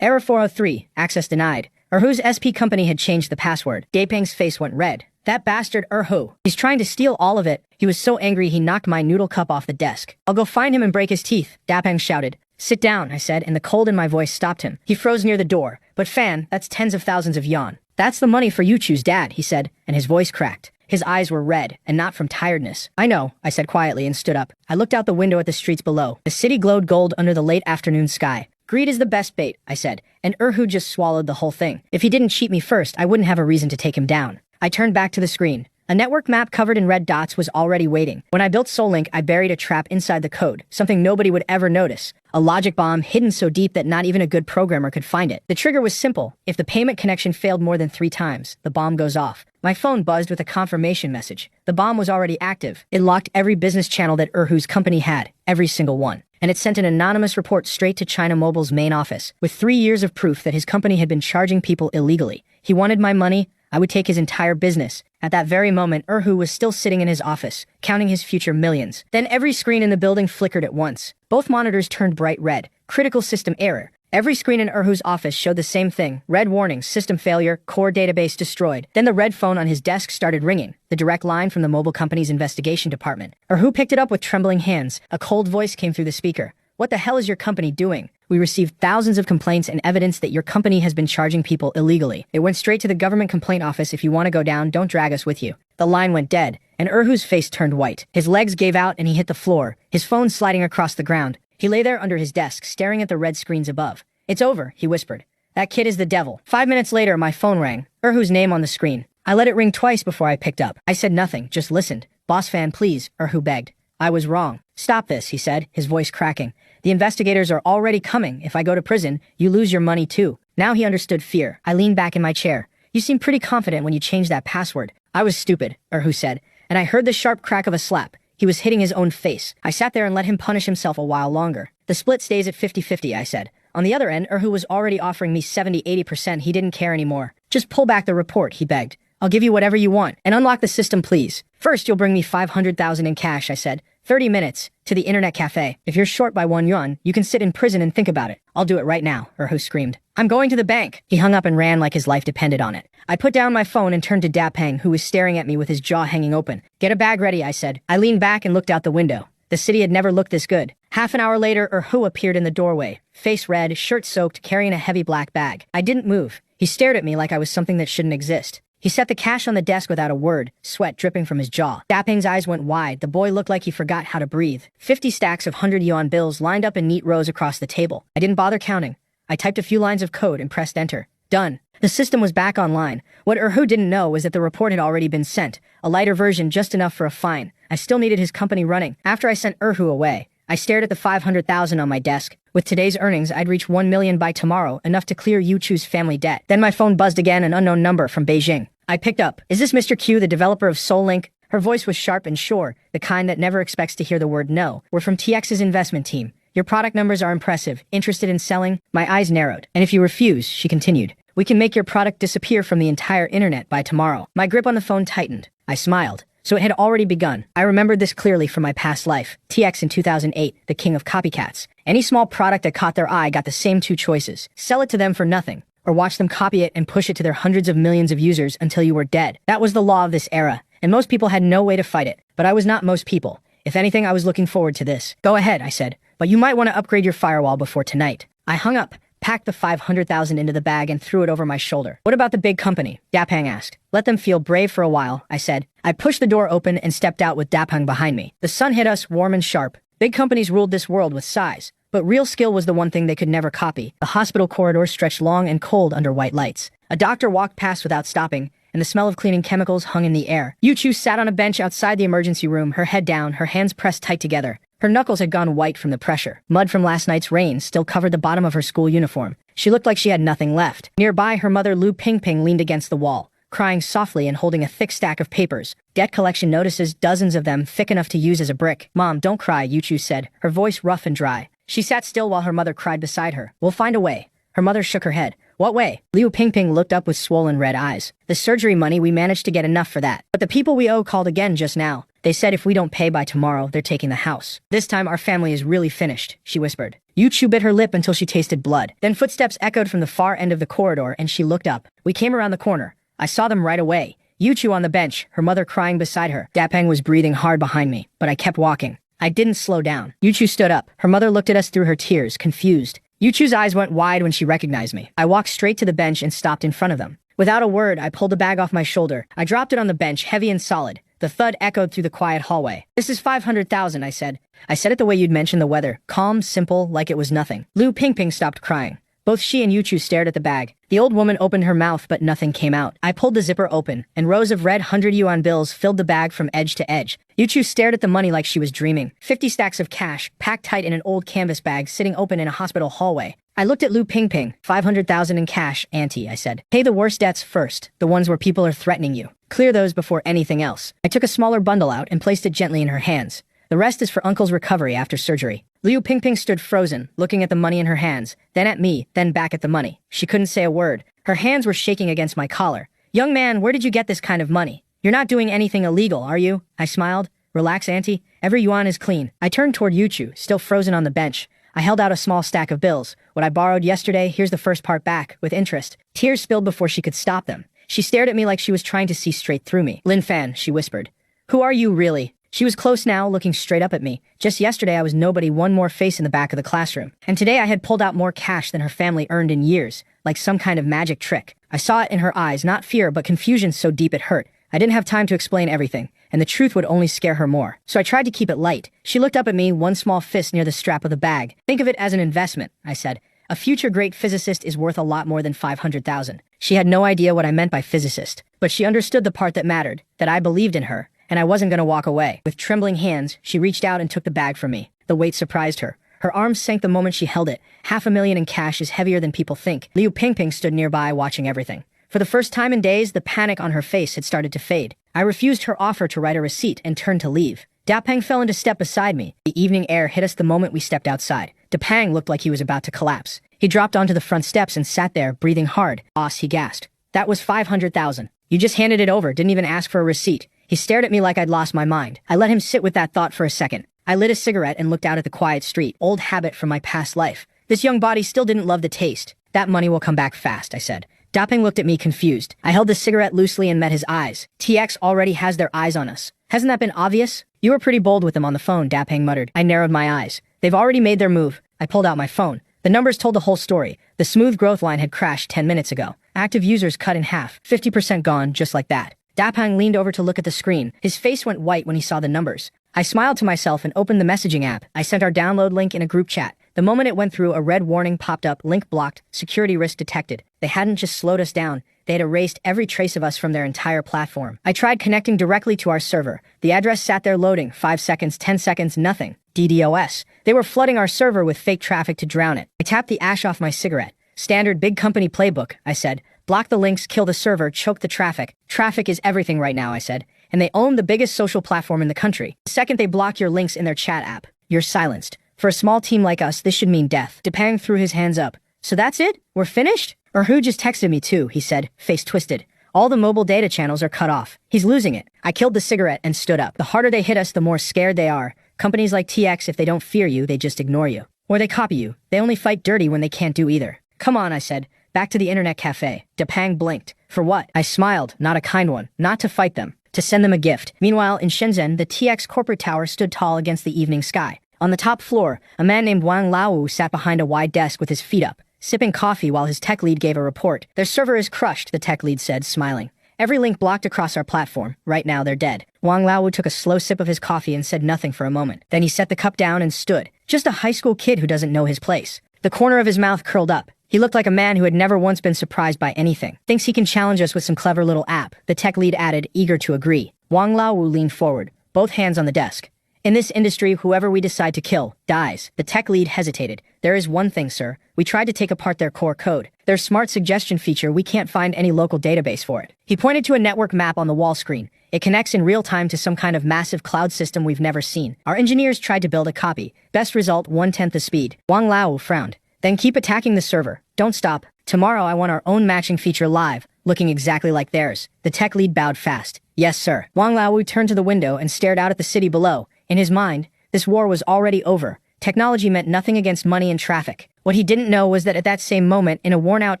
Error 403, access denied. Erhu's SP company had changed the password. Dapeng's face went red. That bastard Erhu. He's trying to steal all of it. He was so angry he knocked my noodle cup off the desk. I'll go find him and break his teeth, Dapeng shouted. Sit down, I said, and the cold in my voice stopped him. He froze near the door. But Fan, that's tens of thousands of yuan. That's the money for you choose, Dad, he said, and his voice cracked. His eyes were red, and not from tiredness. I know, I said quietly and stood up. I looked out the window at the streets below. The city glowed gold under the late afternoon sky. Greed is the best bait, I said, and Erhu just swallowed the whole thing. If he didn't cheat me first, I wouldn't have a reason to take him down. I turned back to the screen. A network map covered in red dots was already waiting. When I built SolLink, I buried a trap inside the code, something nobody would ever notice. A logic bomb hidden so deep that not even a good programmer could find it. The trigger was simple. If the payment connection failed more than 3 times, the bomb goes off. My phone buzzed with a confirmation message. The bomb was already active. It locked every business channel that Erhu's company had, every single one. And it sent an anonymous report straight to China Mobile's main office, with 3 years of proof that his company had been charging people illegally. He wanted my money. I would take his entire business. At that very moment, Erhu was still sitting in his office, counting his future millions. Then every screen in the building flickered at once. Both monitors turned bright red. Critical system error. Every screen in Erhu's office showed the same thing. Red warning, system failure, core database destroyed. Then the red phone on his desk started ringing. The direct line from the mobile company's investigation department. Erhu picked it up with trembling hands. A cold voice came through the speaker. What the hell is your company doing? We received thousands of complaints and evidence that your company has been charging people illegally. It went straight to the government complaint office. If you want to go down, don't drag us with you. The line went dead, and Erhu's face turned white. His legs gave out and he hit the floor, his phone sliding across the ground. He lay there under his desk, staring at the red screens above. It's over, he whispered. That kid is the devil. 5 minutes later, my phone rang. Erhu's name on the screen. I let it ring twice before I picked up. I said nothing, just listened. Boss Fan, please, Erhu begged. I was wrong. Stop this, he said, his voice cracking. The investigators are already coming. If I go to prison, you lose your money too. Now he understood fear. I leaned back in my chair. You seemed pretty confident when you changed that password. I was stupid, Erhu said, and I heard the sharp crack of a slap. He was hitting his own face. I sat there and let him punish himself a while longer. The split stays at 50-50, I said. On the other end, Erhu was already offering me 70-80%. He didn't care anymore. Just pull back the report, he begged. I'll give you whatever you want, and unlock the system, please. First, you'll bring me 500,000 in cash, I said. 30 minutes, to the internet cafe. If you're short by 1 yuan, you can sit in prison and think about it. I'll do it right now, Erhu screamed. I'm going to the bank. He hung up and ran like his life depended on it. I put down my phone and turned to Dapeng, who was staring at me with his jaw hanging open. Get a bag ready, I said. I leaned back and looked out the window. The city had never looked this good. Half an hour later, Erhu appeared in the doorway, face red, shirt soaked, carrying a heavy black bag. I didn't move. He stared at me like I was something that shouldn't exist. He set the cash on the desk without a word, sweat dripping from his jaw. Dapeng's eyes went wide. The boy looked like he forgot how to breathe. 50 stacks of 100 yuan bills lined up in neat rows across the table. I didn't bother counting. I typed a few lines of code and pressed enter. Done. The system was back online. What Erhu didn't know was that the report had already been sent, a lighter version just enough for a fine. I still needed his company running. After I sent Erhu away, I stared at the 500,000 on my desk. With today's earnings, I'd reach 1 million by tomorrow, enough to clear Yuchu's family debt. Then my phone buzzed again, an unknown number from Beijing. I picked up. Is this Mr. Q, the developer of SolLink? Her voice was sharp and sure, the kind that never expects to hear the word no. We're from TX's investment team. Your product numbers are impressive. Interested in selling? My eyes narrowed. And if you refuse, she continued, we can make your product disappear from the entire internet by tomorrow. My grip on the phone tightened. I smiled. So it had already begun. I remembered this clearly from my past life. TX in 2008, the king of copycats. Any small product that caught their eye got the same 2 choices. Sell it to them for nothing, or watch them copy it and push it to their hundreds of millions of users until you were dead. That was the law of this era, and most people had no way to fight it. But I was not most people. If anything, I was looking forward to this. Go ahead, I said, but you might want to upgrade your firewall before tonight. I hung up, packed the 500,000 into the bag and threw it over my shoulder. What about the big company? Dapeng asked. Let them feel brave for a while, I said. I pushed the door open and stepped out with Dapeng behind me. The sun hit us, warm and sharp. Big companies ruled this world with size. But real skill was the one thing they could never copy. The hospital corridors stretched long and cold under white lights. A doctor walked past without stopping, and the smell of cleaning chemicals hung in the air. Yuchu sat on a bench outside the emergency room, her head down, her hands pressed tight together. Her knuckles had gone white from the pressure. Mud from last night's rain still covered the bottom of her school uniform. She looked like she had nothing left. Nearby, her mother Lu Pingping leaned against the wall, crying softly and holding a thick stack of papers. Debt collection notices, dozens of them, thick enough to use as a brick. "Mom, don't cry," Yuchu said, her voice rough and dry. She sat still while her mother cried beside her. "We'll find a way." Her mother shook her head. "What way?" Liu Pingping looked up with swollen red eyes. "The surgery money, we managed to get enough for that. But the people we owe called again just now. They said if we don't pay by tomorrow, they're taking the house. This time our family is really finished," she whispered. Yuchu bit her lip until she tasted blood. Then footsteps echoed from the far end of the corridor and she looked up. We came around the corner. I saw them right away. Yuchu on the bench, her mother crying beside her. Dapeng was breathing hard behind me, but I kept walking. I didn't slow down. Yuchu stood up. Her mother looked at us through her tears, confused. Yuchu's eyes went wide when she recognized me. I walked straight to the bench and stopped in front of them. Without a word, I pulled the bag off my shoulder. I dropped it on the bench, heavy and solid. The thud echoed through the quiet hallway. "This is 500,000, I said. I said it the way you'd mentioned the weather. Calm, simple, like it was nothing. Liu Pingping stopped crying. Both she and Yuchu stared at the bag. The old woman opened her mouth, but nothing came out. I pulled the zipper open, and rows of red 100 yuan bills filled the bag from edge to edge. Yuchu stared at the money like she was dreaming. 50 stacks of cash, packed tight in an old canvas bag sitting open in a hospital hallway. I looked at Liu Pingping. 500,000 in cash, auntie, I said. Pay the worst debts first, the ones where people are threatening you. Clear those before anything else. I took a smaller bundle out and placed it gently in her hands. The rest is for Uncle's recovery after surgery. Liu Pingping stood frozen, looking at the money in her hands, then at me, then back at the money. She couldn't say a word. Her hands were shaking against my collar. "Young man, where did you get this kind of money? You're not doing anything illegal, are you?" I smiled. "Relax, auntie. Every yuan is clean." I turned toward Yuchu, still frozen on the bench. I held out a small stack of bills. "What I borrowed yesterday, here's the first part back, with interest." Tears spilled before she could stop them. She stared at me like she was trying to see straight through me. "Lin Fan," she whispered. "Who are you, really?" She was close now, looking straight up at me. Just yesterday I was nobody, one more face in the back of the classroom. And today I had pulled out more cash than her family earned in years, like some kind of magic trick. I saw it in her eyes, not fear, but confusion so deep it hurt. I didn't have time to explain everything, and the truth would only scare her more. So I tried to keep it light. She looked up at me, one small fist near the strap of the bag. "Think of it as an investment," I said. "A future great physicist is worth a lot more than 500,000. She had no idea what I meant by physicist, but she understood the part that mattered, that I believed in her, and I wasn't going to walk away. With trembling hands, she reached out and took the bag from me. The weight surprised her. Her arms sank the moment she held it. 500,000 in cash is heavier than people think. Liu Pingping stood nearby, watching everything. For the first time in days, the panic on her face had started to fade. I refused her offer to write a receipt and turned to leave. Dapeng fell into step beside me. The evening air hit us the moment we stepped outside. Dapeng looked like he was about to collapse. He dropped onto the front steps and sat there, breathing hard. "Boss," he gasped. "That was 500,000. You just handed it over, didn't even ask for a receipt." He stared at me like I'd lost my mind. I let him sit with that thought for a second. I lit a cigarette and looked out at the quiet street. Old habit from my past life. This young body still didn't love the taste. "That money will come back fast," I said. Dapeng looked at me confused. I held the cigarette loosely and met his eyes. "TX already has their eyes on us. Hasn't that been obvious?" "You were pretty bold with them on the phone," Dapeng muttered. I narrowed my eyes. "They've already made their move." I pulled out my phone. The numbers told the whole story. The smooth growth line had crashed 10 minutes ago. Active users cut in half. 50% gone, just like that. Dapeng leaned over to look at the screen. His face went white when he saw the numbers. I smiled to myself and opened the messaging app. I sent our download link in a group chat. The moment it went through, a red warning popped up, link blocked, security risk detected. They hadn't just slowed us down. They had erased every trace of us from their entire platform. I tried connecting directly to our server. The address sat there loading. 5 seconds, 10 seconds, nothing. DDoS. They were flooding our server with fake traffic to drown it. I tapped the ash off my cigarette. "Standard big company playbook," I said. "Block the links, kill the server, choke the traffic." "Traffic is everything right now," I said. "And they own the biggest social platform in the country. The second they block your links in their chat app, you're silenced. For a small team like us, this should mean death." Dapeng threw his hands up. "So that's it? We're finished?" "Or who just texted me too," he said, face twisted. "All the mobile data channels are cut off. He's losing it." I killed the cigarette and stood up. The harder they hit us, the more scared they are. Companies like TX, if they don't fear you, they just ignore you. Or they copy you. They only fight dirty when they can't do either. "Come on," I said. "Back to the internet cafe." Dapeng blinked. "For what?" I smiled, not a kind one. "Not to fight them. To send them a gift." Meanwhile, in Shenzhen, the TX corporate tower stood tall against the evening sky. On the top floor, a man named Wang Laowu sat behind a wide desk with his feet up, sipping coffee while his tech lead gave a report. "Their server is crushed," the tech lead said, smiling. "Every link blocked across our platform. Right now, they're dead." Wang Laowu took a slow sip of his coffee and said nothing for a moment. Then he set the cup down and stood. Just a high school kid who doesn't know his place. The corner of his mouth curled up. He looked like a man who had never once been surprised by anything. "Thinks he can challenge us with some clever little app," the tech lead added, eager to agree. Wang Laowu leaned forward, both hands on the desk. In this industry, whoever we decide to kill dies. The tech lead hesitated. There is one thing, sir. We tried to take apart their core code. Their smart suggestion feature, we can't find any local database for it. He pointed to a network map on the wall screen. It connects in real time to some kind of massive cloud system we've never seen. Our engineers tried to build a copy. Best result, 1/10 the speed. Wang Lao frowned. Then keep attacking the server. Don't stop. Tomorrow I want our own matching feature live, looking exactly like theirs. The tech lead bowed fast. Yes, sir. Wang Lao turned to the window and stared out at the city below. In his mind, this war was already over. Technology meant nothing against money and traffic. What he didn't know was that at that same moment, in a worn-out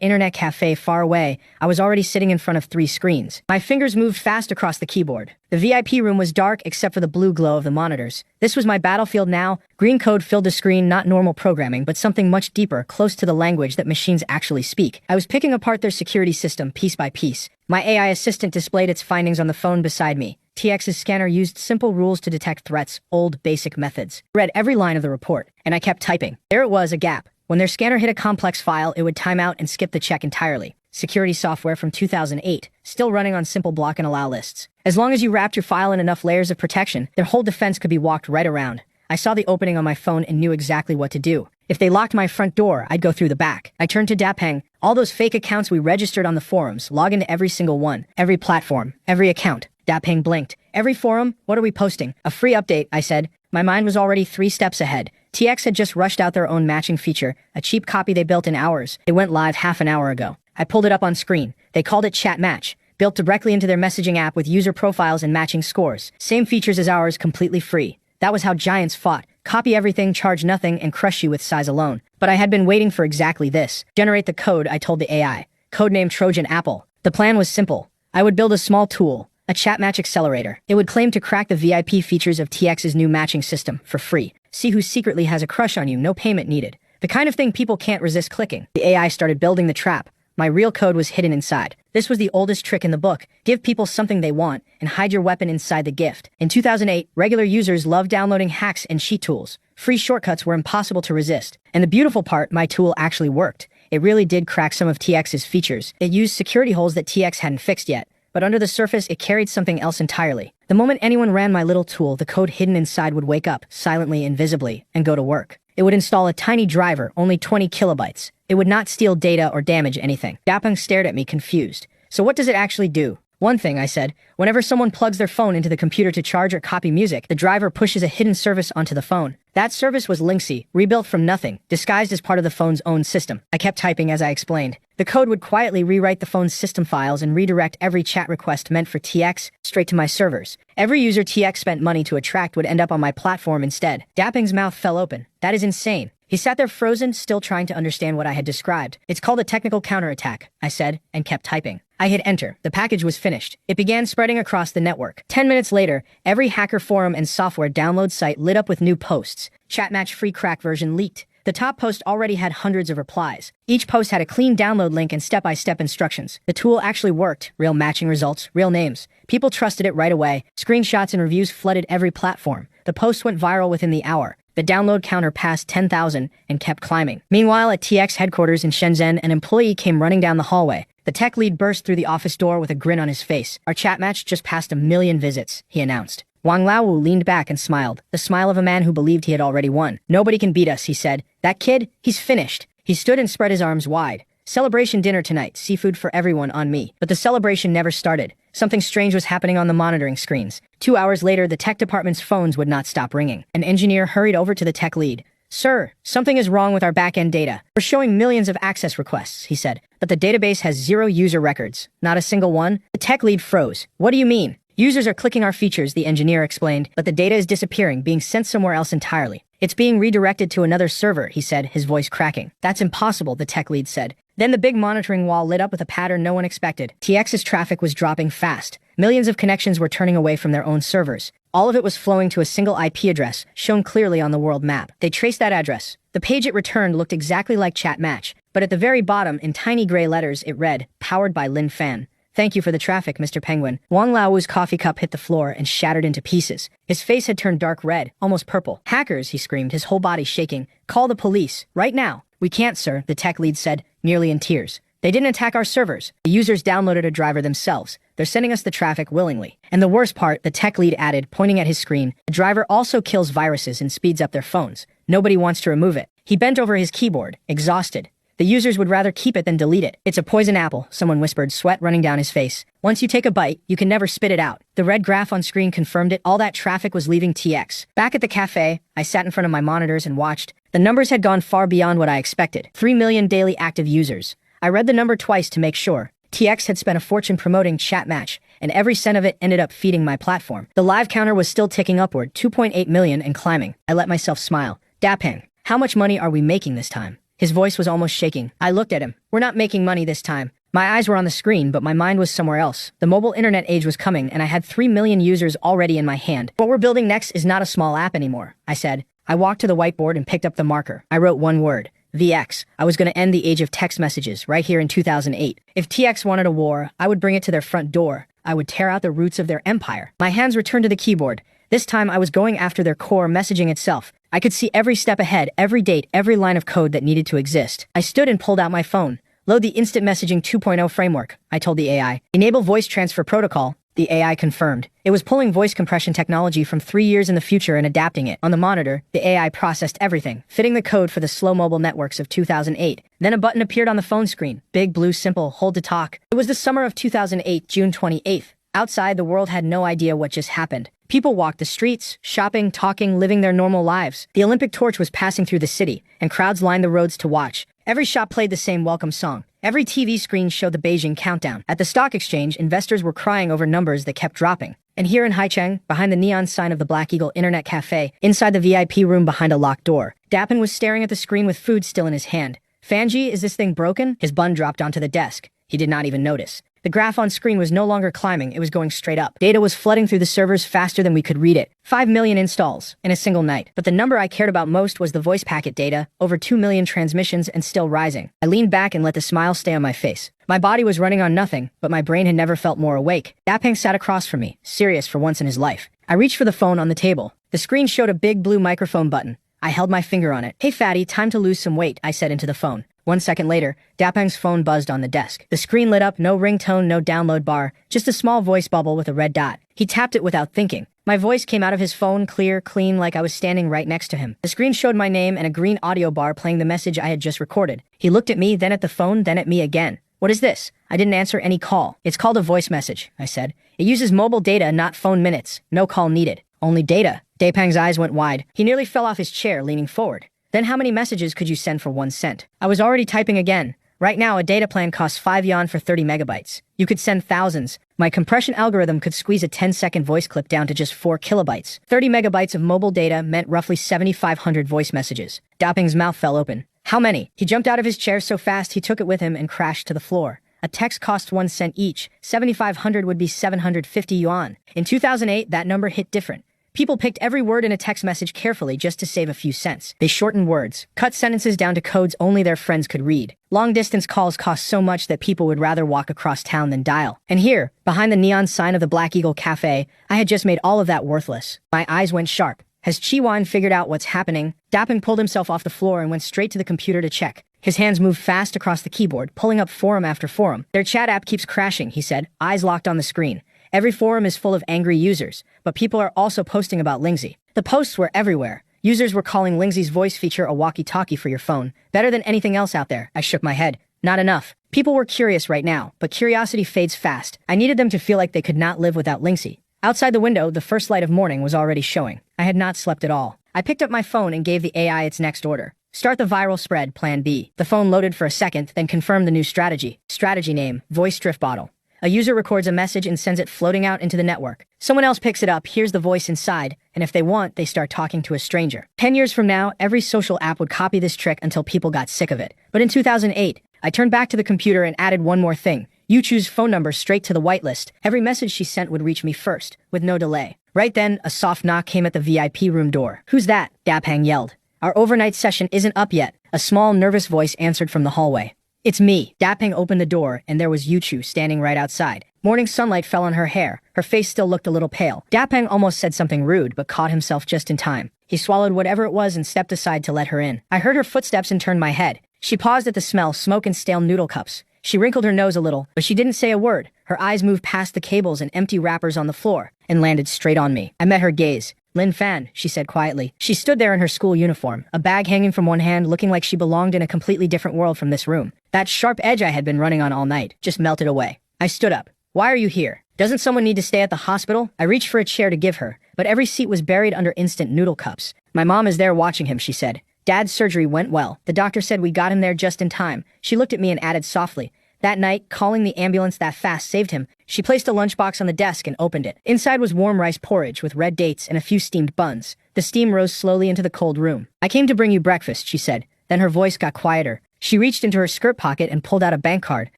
internet cafe far away, I was already sitting in front of 3 screens. My fingers moved fast across the keyboard. The VIP room was dark except for the blue glow of the monitors. This was my battlefield now. Green code filled the screen, not normal programming, but something much deeper, close to the language that machines actually speak. I was picking apart their security system piece by piece. My AI assistant displayed its findings on the phone beside me. TX's scanner used simple rules to detect threats, old basic methods. I read every line of the report, and I kept typing. There it was, a gap. When their scanner hit a complex file, it would time out and skip the check entirely. Security software from 2008, still running on simple block and allow lists. As long as you wrapped your file in enough layers of protection, their whole defense could be walked right around. I saw the opening on my phone and knew exactly what to do. If they locked my front door, I'd go through the back. I turned to Dapeng. All those fake accounts we registered on the forums, log into every single one. Every platform, every account. Dapeng blinked. Every forum? What are we posting? A free update, I said. My mind was already 3 steps ahead. TX had just rushed out their own matching feature, a cheap copy they built in hours. It went live half an hour ago. I pulled it up on screen. They called it Chat Match. Built directly into their messaging app with user profiles and matching scores. Same features as ours, completely free. That was how giants fought. Copy everything, charge nothing, and crush you with size alone. But I had been waiting for exactly this. Generate the code, I told the AI. Codename Trojan Apple. The plan was simple. I would build a small tool, a chat match accelerator. It would claim to crack the VIP features of TX's new matching system for free. See who secretly has a crush on you, no payment needed. The kind of thing people can't resist clicking. The AI started building the trap. My real code was hidden inside. This was the oldest trick in the book. Give people something they want, and hide your weapon inside the gift. In 2008, regular users loved downloading hacks and cheat tools. Free shortcuts were impossible to resist. And the beautiful part, my tool actually worked. It really did crack some of TX's features. It used security holes that TX hadn't fixed yet. But under the surface, it carried something else entirely. The moment anyone ran my little tool, the code hidden inside would wake up, silently, invisibly, and go to work. It would install a tiny driver, only 20 kilobytes. It would not steal data or damage anything. Dapeng stared at me, confused. So what does it actually do? One thing, I said. Whenever someone plugs their phone into the computer to charge or copy music, the driver pushes a hidden service onto the phone. That service was Linksy, rebuilt from nothing, disguised as part of the phone's own system. I kept typing as I explained. The code would quietly rewrite the phone's system files and redirect every chat request meant for TX straight to my servers. Every user TX spent money to attract would end up on my platform instead. Dapeng's mouth fell open. That is insane. He sat there frozen, still trying to understand what I had described. It's called a technical counterattack, I said, and kept typing. I hit enter. The package was finished. It began spreading across the network. 10 minutes later, every hacker forum and software download site lit up with new posts. Chatmatch free crack version leaked. The top post already had hundreds of replies. Each post had a clean download link and step-by-step instructions. The tool actually worked. Real matching results, real names. People trusted it right away. Screenshots and reviews flooded every platform. The post went viral within the hour. The download counter passed 10,000 and kept climbing. Meanwhile, at TX headquarters in Shenzhen, an employee came running down the hallway. The tech lead burst through the office door with a grin on his face. Our chat match just passed 1 million visits, he announced. Wang Laowu leaned back and smiled, the smile of a man who believed he had already won. Nobody can beat us, he said. That kid, he's finished. He stood and spread his arms wide. Celebration dinner tonight, seafood for everyone on me. But the celebration never started. Something strange was happening on the monitoring screens. 2 hours later, the tech department's phones would not stop ringing. An engineer hurried over to the tech lead. Sir, something is wrong with our back-end data. We're showing millions of access requests, he said, but the database has 0 user records. Not a single one. The tech lead froze. What do you mean? Users are clicking our features, the engineer explained, but the data is disappearing, being sent somewhere else entirely. It's being redirected to another server, he said, his voice cracking. That's impossible, the tech lead said. Then the big monitoring wall lit up with a pattern no one expected. TX's traffic was dropping fast. Millions of connections were turning away from their own servers. All of it was flowing to a single IP address, shown clearly on the world map. They traced that address. The page it returned looked exactly like Chat Match, but at the very bottom, in tiny gray letters, it read, "Powered by Lin Fan." Thank you for the traffic, Mr. Penguin. Wang Lao's coffee cup hit the floor and shattered into pieces. His face had turned dark red, almost purple. Hackers, he screamed, his whole body shaking. Call the police, right now. We can't, sir, the tech lead said, nearly in tears. They didn't attack our servers. The users downloaded a driver themselves. They're sending us the traffic willingly. And the worst part, the tech lead added, pointing at his screen, the driver also kills viruses and speeds up their phones. Nobody wants to remove it. He bent over his keyboard, exhausted. The users would rather keep it than delete it. It's a poison apple, someone whispered, sweat running down his face. Once you take a bite, you can never spit it out. The red graph on screen confirmed it. All that traffic was leaving TX. Back at the cafe, I sat in front of my monitors and watched. The numbers had gone far beyond what I expected. 3 million daily active users. I read the number twice to make sure. TX had spent a fortune promoting Chat Match, and every cent of it ended up feeding my platform. The live counter was still ticking upward, 2.8 million and climbing. I let myself smile. Dapeng, how much money are we making this time? His voice was almost shaking. I looked at him. We're not making money this time. My eyes were on the screen, but my mind was somewhere else. The mobile internet age was coming, and I had 3 million users already in my hand. What we're building next is not a small app anymore, I said. I walked to the whiteboard and picked up the marker. I wrote one word. VX. I was going to end the age of text messages right here in 2008. If TX wanted a war, I would bring it to their front door. I would tear out the roots of their empire. My hands returned to the keyboard. This time I was going after their core messaging itself. I could see every step ahead, every date, every line of code that needed to exist. I stood and pulled out my phone. Load the Instant Messaging 2.0 framework, I told the AI. Enable Voice Transfer Protocol, the AI confirmed. It was pulling voice compression technology from 3 years in the future and adapting it. On the monitor, the AI processed everything, fitting the code for the slow mobile networks of 2008. Then a button appeared on the phone screen. Big, blue, simple, hold to talk. It was the summer of 2008, June 28th. Outside, the world had no idea what just happened. People walked the streets, shopping, talking, living their normal lives. The Olympic torch was passing through the city, and crowds lined the roads to watch. Every shop played the same welcome song. Every TV screen showed the Beijing countdown. At the stock exchange, investors were crying over numbers that kept dropping. And here in Haihong, behind the neon sign of the Black Eagle Internet Cafe, inside the VIP room behind a locked door, Dapeng was staring at the screen with food still in his hand. Fanji, is this thing broken? His bun dropped onto the desk. He did not even notice. The graph on screen was no longer climbing, it was going straight up. Data was flooding through the servers faster than we could read it. 5 million installs in a single night. But the number I cared about most was the voice packet data, over 2 million transmissions and still rising. I leaned back and let the smile stay on my face. My body was running on nothing, but my brain had never felt more awake. Dapeng sat across from me, serious for once in his life. I reached for the phone on the table. The screen showed a big blue microphone button. I held my finger on it. Hey fatty, time to lose some weight, I said into the phone. 1 second later, Dapeng's phone buzzed on the desk. The screen lit up, no ringtone, no download bar, just a small voice bubble with a red dot. He tapped it without thinking. My voice came out of his phone, clear, clean, like I was standing right next to him. The screen showed my name and a green audio bar playing the message I had just recorded. He looked at me, then at the phone, then at me again. What is this? I didn't answer any call. It's called a voice message, I said. It uses mobile data, not phone minutes. No call needed. Only data. Dapeng's eyes went wide. He nearly fell off his chair, leaning forward. Then how many messages could you send for 1 cent? I was already typing again. Right now, a data plan costs 5 yuan for 30 megabytes. You could send thousands. My compression algorithm could squeeze a 10-second voice clip down to just 4 kilobytes. 30 megabytes of mobile data meant roughly 7,500 voice messages. Dapeng's mouth fell open. How many? He jumped out of his chair so fast he took it with him and crashed to the floor. A text cost 1 cent each. 7,500 would be 750 yuan. In 2008, that number hit different. People picked every word in a text message carefully just to save a few cents. They shortened words, cut sentences down to codes only their friends could read. Long-distance calls cost so much that people would rather walk across town than dial. And here, behind the neon sign of the Black Eagle Cafe, I had just made all of that worthless. My eyes went sharp. Has Chi-Wan figured out what's happening? Dapeng pulled himself off the floor and went straight to the computer to check. His hands moved fast across the keyboard, pulling up forum after forum. Their chat app keeps crashing, he said, eyes locked on the screen. Every forum is full of angry users, but people are also posting about Lingzi. The posts were everywhere. Users were calling Lingzi's voice feature a walkie-talkie for your phone. Better than anything else out there. I shook my head. Not enough. People were curious right now, but curiosity fades fast. I needed them to feel like they could not live without Lingzi. Outside the window, the first light of morning was already showing. I had not slept at all. I picked up my phone and gave the AI its next order. Start the viral spread, Plan B. The phone loaded for a second, then confirmed the new strategy. Strategy name, Voice Drift Bottle. A user records a message and sends it floating out into the network. Someone else picks it up, hears the voice inside, and if they want, they start talking to a stranger. 10 years from now, every social app would copy this trick until people got sick of it. But in 2008, I turned back to the computer and added one more thing. You choose phone number straight to the whitelist. Every message she sent would reach me first, with no delay. Right then, a soft knock came at the VIP room door. Who's that? Dapeng yelled. Our overnight session isn't up yet. A small, nervous voice answered from the hallway. It's me. Dapeng opened the door, and there was Yuchu standing right outside. Morning sunlight fell on her hair. Her face still looked a little pale. Dapeng almost said something rude, but caught himself just in time. He swallowed whatever it was and stepped aside to let her in. I heard her footsteps and turned my head. She paused at the smell, smoke and stale noodle cups. She wrinkled her nose a little, but she didn't say a word. Her eyes moved past the cables and empty wrappers on the floor and landed straight on me. I met her gaze. Lin Fan, she said quietly. She stood there in her school uniform, a bag hanging from one hand, looking like she belonged in a completely different world from this room. That sharp edge I had been running on all night just melted away. I stood up. Why are you here? Doesn't someone need to stay at the hospital? I reached for a chair to give her, but every seat was buried under instant noodle cups. My mom is there watching him, she said. Dad's surgery went well. The doctor said we got him there just in time. She looked at me and added softly, that night, calling the ambulance that fast saved him. She placed a lunchbox on the desk and opened it. Inside was warm rice porridge with red dates and a few steamed buns. The steam rose slowly into the cold room. I came to bring you breakfast, she said. Then her voice got quieter. She reached into her skirt pocket and pulled out a bank card.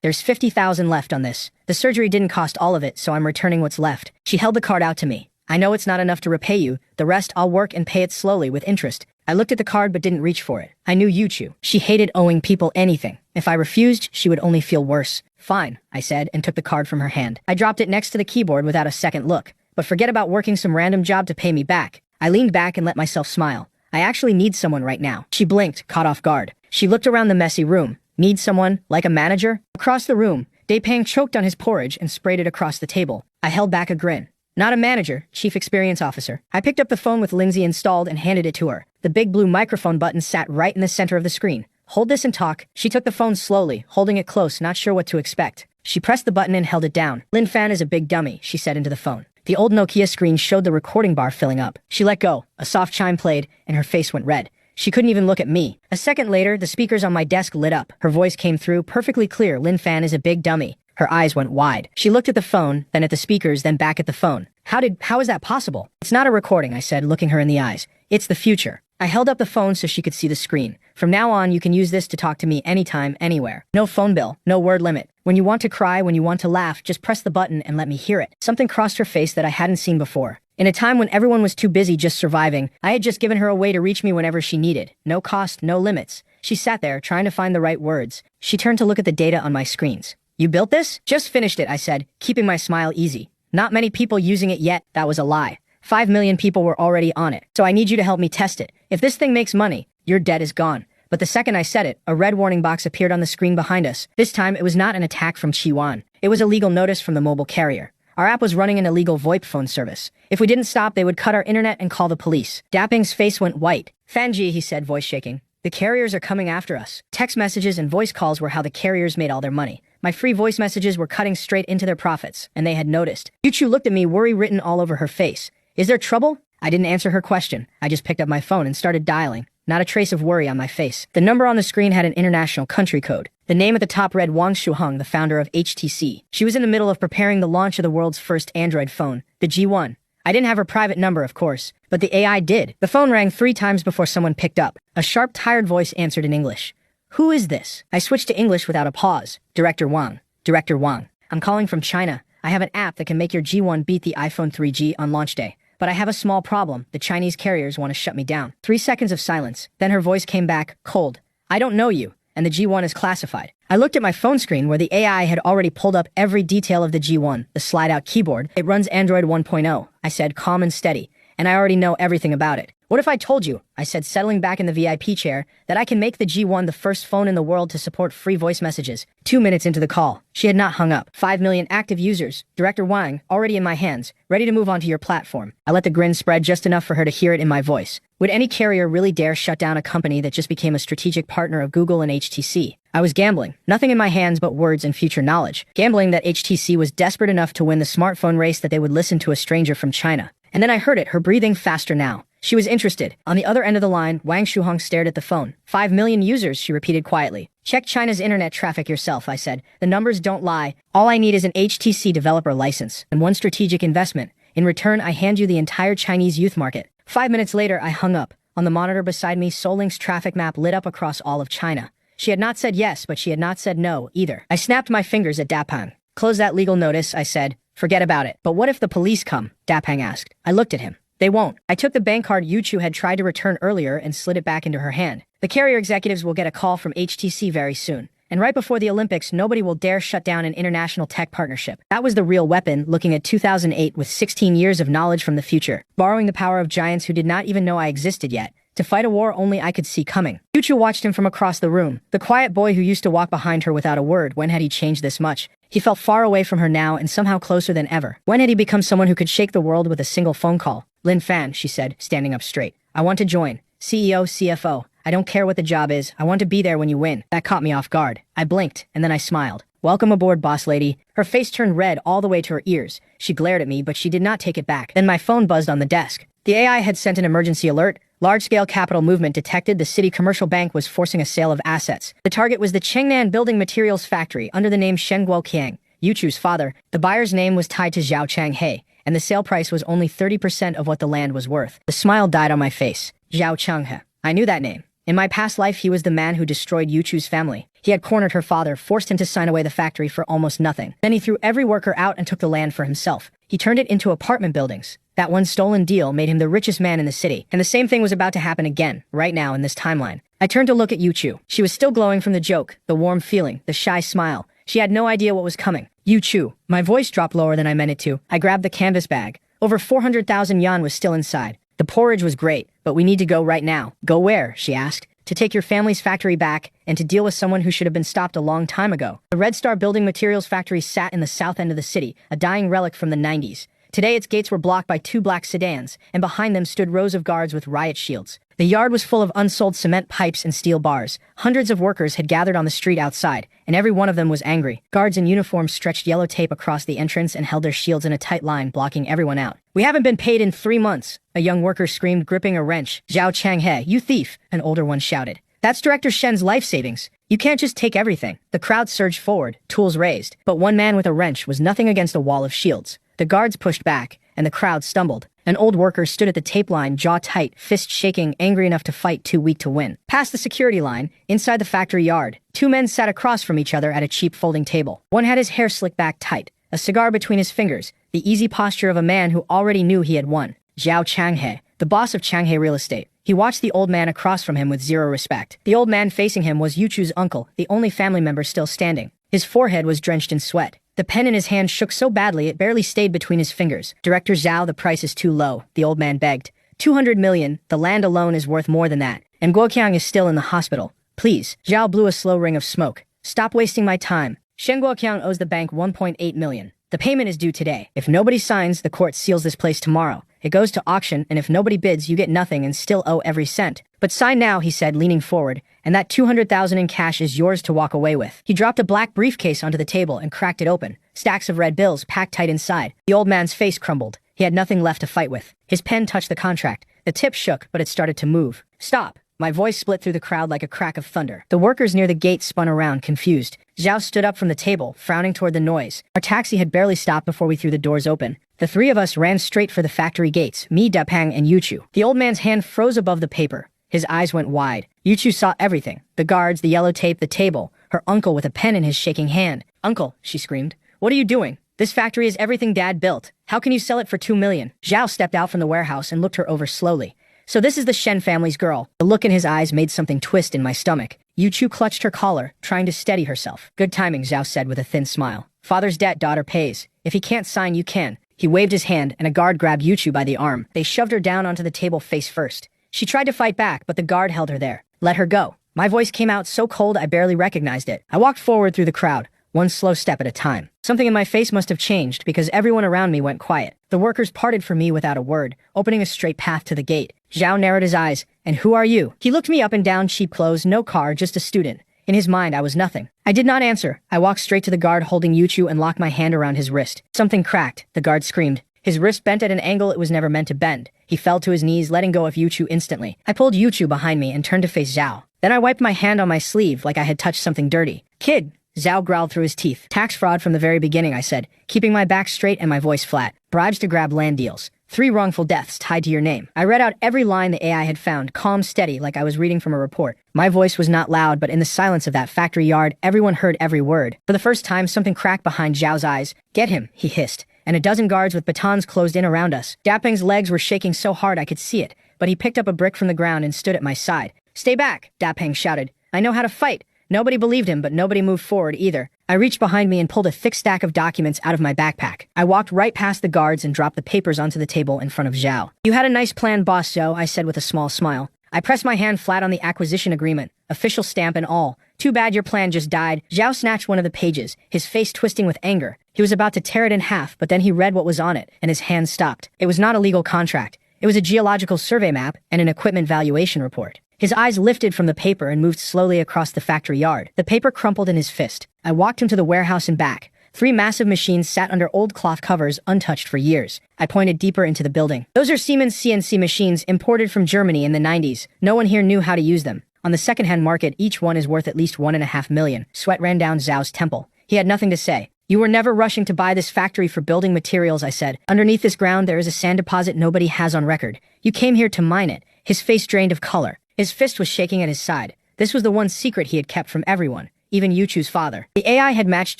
There's 50,000 left on this. The surgery didn't cost all of it, so I'm returning what's left. She held the card out to me. I know it's not enough to repay you. The rest I'll work and pay it slowly with interest. I looked at the card but didn't reach for it. I knew Yuchu. She hated owing people anything. If I refused, she would only feel worse. Fine, I said, and took the card from her hand. I dropped it next to the keyboard without a second look. But forget about working some random job to pay me back. I leaned back and let myself smile. I actually need someone right now. She blinked, caught off guard. She looked around the messy room. Need someone, like a manager? Across the room, Daepang choked on his porridge and sprayed it across the table. I held back a grin. Not a manager, chief experience officer. I picked up the phone with Lindsay installed and handed it to her. The big blue microphone button sat right in the center of the screen. Hold this and talk. She took the phone slowly, holding it close, not sure what to expect. She pressed the button and held it down. Lin Fan is a big dummy, she said into the phone. The old Nokia screen showed the recording bar filling up. She let go. A soft chime played, and her face went red. She couldn't even look at me. A second later, the speakers on my desk lit up. Her voice came through, perfectly clear. Lin Fan is a big dummy. Her eyes went wide. She looked at the phone, then at the speakers, then back at the phone. How is that possible? It's not a recording, I said, looking her in the eyes. It's the future. I held up the phone so she could see the screen. From now on, you can use this to talk to me anytime, anywhere. No phone bill, no word limit. When you want to cry, when you want to laugh, just press the button and let me hear it. Something crossed her face that I hadn't seen before. In a time when everyone was too busy just surviving, I had just given her a way to reach me whenever she needed. No cost, no limits. She sat there, trying to find the right words. She turned to look at the data on my screens. You built this? Just finished it, I said, keeping my smile easy. Not many people using it yet. That was a lie. 5 million people were already on it. So I need you to help me test it. If this thing makes money, your debt is gone. But the second I said it, a red warning box appeared on the screen behind us. This time, it was not an attack from Yuan. It was a legal notice from the mobile carrier. Our app was running an illegal VoIP phone service. If we didn't stop, they would cut our internet and call the police. Dapping's face went white. Fanji, he said, voice shaking. The carriers are coming after us. Text messages and voice calls were how the carriers made all their money. My free voice messages were cutting straight into their profits, and they had noticed. Yuchu looked at me, worry written all over her face. Is there trouble? I didn't answer her question. I just picked up my phone and started dialing. Not a trace of worry on my face. The number on the screen had an international country code. The name at the top read Wang Shuheng, the founder of HTC. She was in the middle of preparing the launch of the world's first Android phone, the G1. I didn't have her private number, of course, but the AI did. The phone rang 3 times before someone picked up. A sharp, tired voice answered in English. Who is this? I switched to English without a pause. Director Wang. Director Wang. I'm calling from China. I have an app that can make your G1 beat the iPhone 3G on launch day. But I have a small problem. The Chinese carriers want to shut me down. 3 seconds of silence. Then her voice came back, cold. I don't know you, and the G1 is classified. I looked at my phone screen where the AI had already pulled up every detail of the G1, the slide-out keyboard. It runs Android 1.0, I said, calm and steady, and I already know everything about it. What if I told you, I said, settling back in the VIP chair, that I can make the G1 the first phone in the world to support free voice messages? 2 minutes into the call, she had not hung up. 5 million active users, Director Wang, already in my hands, ready to move onto your platform. I let the grin spread just enough for her to hear it in my voice. Would any carrier really dare shut down a company that just became a strategic partner of Google and HTC? I was gambling. Nothing in my hands but words and future knowledge. Gambling that HTC was desperate enough to win the smartphone race that they would listen to a stranger from China. And then I heard it, her breathing faster now. She was interested. On the other end of the line, Wang Shuheng stared at the phone. 5 million users, she repeated quietly. Check China's internet traffic yourself, I said. The numbers don't lie. All I need is an HTC developer license and 1 strategic investment. In return, I hand you the entire Chinese youth market. 5 minutes later, I hung up. On the monitor beside me, Solink's traffic map lit up across all of China. She had not said yes, but she had not said no, either. I snapped my fingers at Dappang. Close that legal notice, I said. Forget about it. But what if the police come? Dappang asked. I looked at him. They won't. I took the bank card Yuchu had tried to return earlier and slid it back into her hand. The carrier executives will get a call from HTC very soon. And right before the Olympics, nobody will dare shut down an international tech partnership. That was the real weapon, looking at 2008 with 16 years of knowledge from the future, borrowing the power of giants who did not even know I existed yet, To fight a war only I could see coming. Yuchu watched him from across the room. The quiet boy who used to walk behind her without a word. When had he changed this much? He felt far away from her now and somehow closer than ever. When had he become someone who could shake the world with a single phone call? Lin Fan, she said, standing up straight. I want to join. CEO, CFO. I don't care what the job is. I want to be there when you win. That caught me off guard. I blinked, and then I smiled. Welcome aboard, boss lady. Her face turned red all the way to her ears. She glared at me, but she did not take it back. Then my phone buzzed on the desk. The AI had sent an emergency alert. Large-scale capital movement detected. The city commercial bank was forcing a sale of assets. The target was the Chengnan Building Materials Factory under the name Shenguo Qiang, Yuchu's father. The buyer's name was tied to Zhao Changhe, and the sale price was only 30% of what the land was worth. The smile died on my face. Zhao Changhe. I knew that name. In my past life, he was the man who destroyed Yuchu's family. He had cornered her father, forced him to sign away the factory for almost nothing. Then he threw every worker out and took the land for himself. He turned it into apartment buildings. That one stolen deal made him the richest man in the city. And the same thing was about to happen again, right now in this timeline. I turned to look at Yuchu. She was still glowing from the joke, the warm feeling, the shy smile. She had no idea what was coming. Yuchu. My voice dropped lower than I meant it to. I grabbed the canvas bag. Over 400,000 yuan was still inside. The porridge was great, but we need to go right now. Go where? She asked. To take your family's factory back and to deal with someone who should have been stopped a long time ago. The Red Star Building Materials Factory sat in the south end of the city, a dying relic from the 90s. Today its gates were blocked by 2 black sedans, and behind them stood rows of guards with riot shields. The yard was full of unsold cement pipes and steel bars. Hundreds of workers had gathered on the street outside, and every one of them was angry. Guards in uniform stretched yellow tape across the entrance and held their shields in a tight line, blocking everyone out. We haven't been paid in 3 months, a young worker screamed, gripping a wrench. Zhao Changhe, you thief, an older one shouted. That's Director Shen's life savings. You can't just take everything. The crowd surged forward, tools raised, but one man with a wrench was nothing against a wall of shields. The guards pushed back, and the crowd stumbled. An old worker stood at the tape line, jaw tight, fist shaking, angry enough to fight, too weak to win. Past the security line, inside the factory yard, 2 men sat across from each other at a cheap folding table. One had his hair slicked back tight, a cigar between his fingers, the easy posture of a man who already knew he had won. Zhao Changhe, the boss of Changhe Real Estate. He watched the old man across from him with zero respect. The old man facing him was Yuchu's uncle, the only family member still standing. His forehead was drenched in sweat. The pen in his hand shook so badly it barely stayed between his fingers. Director Zhao, the price is too low, the old man begged. 200 million, the land alone is worth more than that. And Guoqiang is still in the hospital. Please. Zhao blew a slow ring of smoke. Stop wasting my time. Shen Guoqiang owes the bank 1.8 million. The payment is due today. If nobody signs, the court seals this place tomorrow. It goes to auction, and if nobody bids, you get nothing and still owe every cent. But sign now, he said, leaning forward, and that 200,000 in cash is yours to walk away with. He dropped a black briefcase onto the table and cracked it open. Stacks of red bills packed tight inside. The old man's face crumbled. He had nothing left to fight with. His pen touched the contract. The tip shook, but it started to move. Stop. My voice split through the crowd like a crack of thunder. The workers near the gate spun around, confused. Zhao stood up from the table, frowning toward the noise. Our taxi had barely stopped before we threw the doors open. The 3 of us ran straight for the factory gates, me, Dapang, and Yuchu. The old man's hand froze above the paper. His eyes went wide. Yuchu saw everything. The guards, the yellow tape, the table. Her uncle with a pen in his shaking hand. Uncle, she screamed. What are you doing? This factory is everything Dad built. How can you sell it for 2 million? Zhao stepped out from the warehouse and looked her over slowly. So this is the Shen family's girl. The look in his eyes made something twist in my stomach. Yuchu clutched her collar, trying to steady herself. Good timing, Zhao said with a thin smile. Father's debt, daughter pays. If he can't sign, you can. He waved his hand, and a guard grabbed Yuchu by the arm. They shoved her down onto the table face first. She tried to fight back, but the guard held her there. Let her go. My voice came out so cold I barely recognized it. I walked forward through the crowd, one slow step at a time. Something in my face must have changed because everyone around me went quiet. The workers parted for me without a word, opening a straight path to the gate. Zhao narrowed his eyes. And who are you? He looked me up and down, cheap clothes, no car, just a student. In his mind, I was nothing. I did not answer. I walked straight to the guard holding Yuchu and locked my hand around his wrist. Something cracked. The guard screamed. His wrist bent at an angle it was never meant to bend. He fell to his knees, letting go of Yuchu instantly. I pulled Yuchu behind me and turned to face Zhao. Then I wiped my hand on my sleeve like I had touched something dirty. Kid! Zhao growled through his teeth. Tax fraud from the very beginning, I said, keeping my back straight and my voice flat. Bribes to grab land deals. 3 wrongful deaths tied to your name. I read out every line the AI had found, calm, steady, like I was reading from a report. My voice was not loud, but in the silence of that factory yard, everyone heard every word. For the first time, something cracked behind Zhao's eyes. Get him, he hissed. And a dozen guards with batons closed in around us. Dapeng's legs were shaking so hard I could see it, but he picked up a brick from the ground and stood at my side. Stay back, Dapeng shouted. I know how to fight. Nobody believed him, but nobody moved forward either. I reached behind me and pulled a thick stack of documents out of my backpack. I walked right past the guards and dropped the papers onto the table in front of Zhao. You had a nice plan, boss Zhao, I said with a small smile. I pressed my hand flat on the acquisition agreement, official stamp and all. Too bad your plan just died. Zhao snatched one of the pages, his face twisting with anger. He was about to tear it in half, but then he read what was on it, and his hand stopped. It was not a legal contract. It was a geological survey map and an equipment valuation report. His eyes lifted from the paper and moved slowly across the factory yard. The paper crumpled in his fist. I walked him to the warehouse and back. 3 massive machines sat under old cloth covers, untouched for years. I pointed deeper into the building. Those are Siemens CNC machines imported from Germany in the 90s. No one here knew how to use them. On the second-hand market, each one is worth at least $1.5 million. Sweat ran down Zhao's temple. He had nothing to say. You were never rushing to buy this factory for building materials, I said. Underneath this ground, there is a sand deposit nobody has on record. You came here to mine it. His face drained of color. His fist was shaking at his side. This was the one secret he had kept from everyone, even Yuchu's father. The AI had matched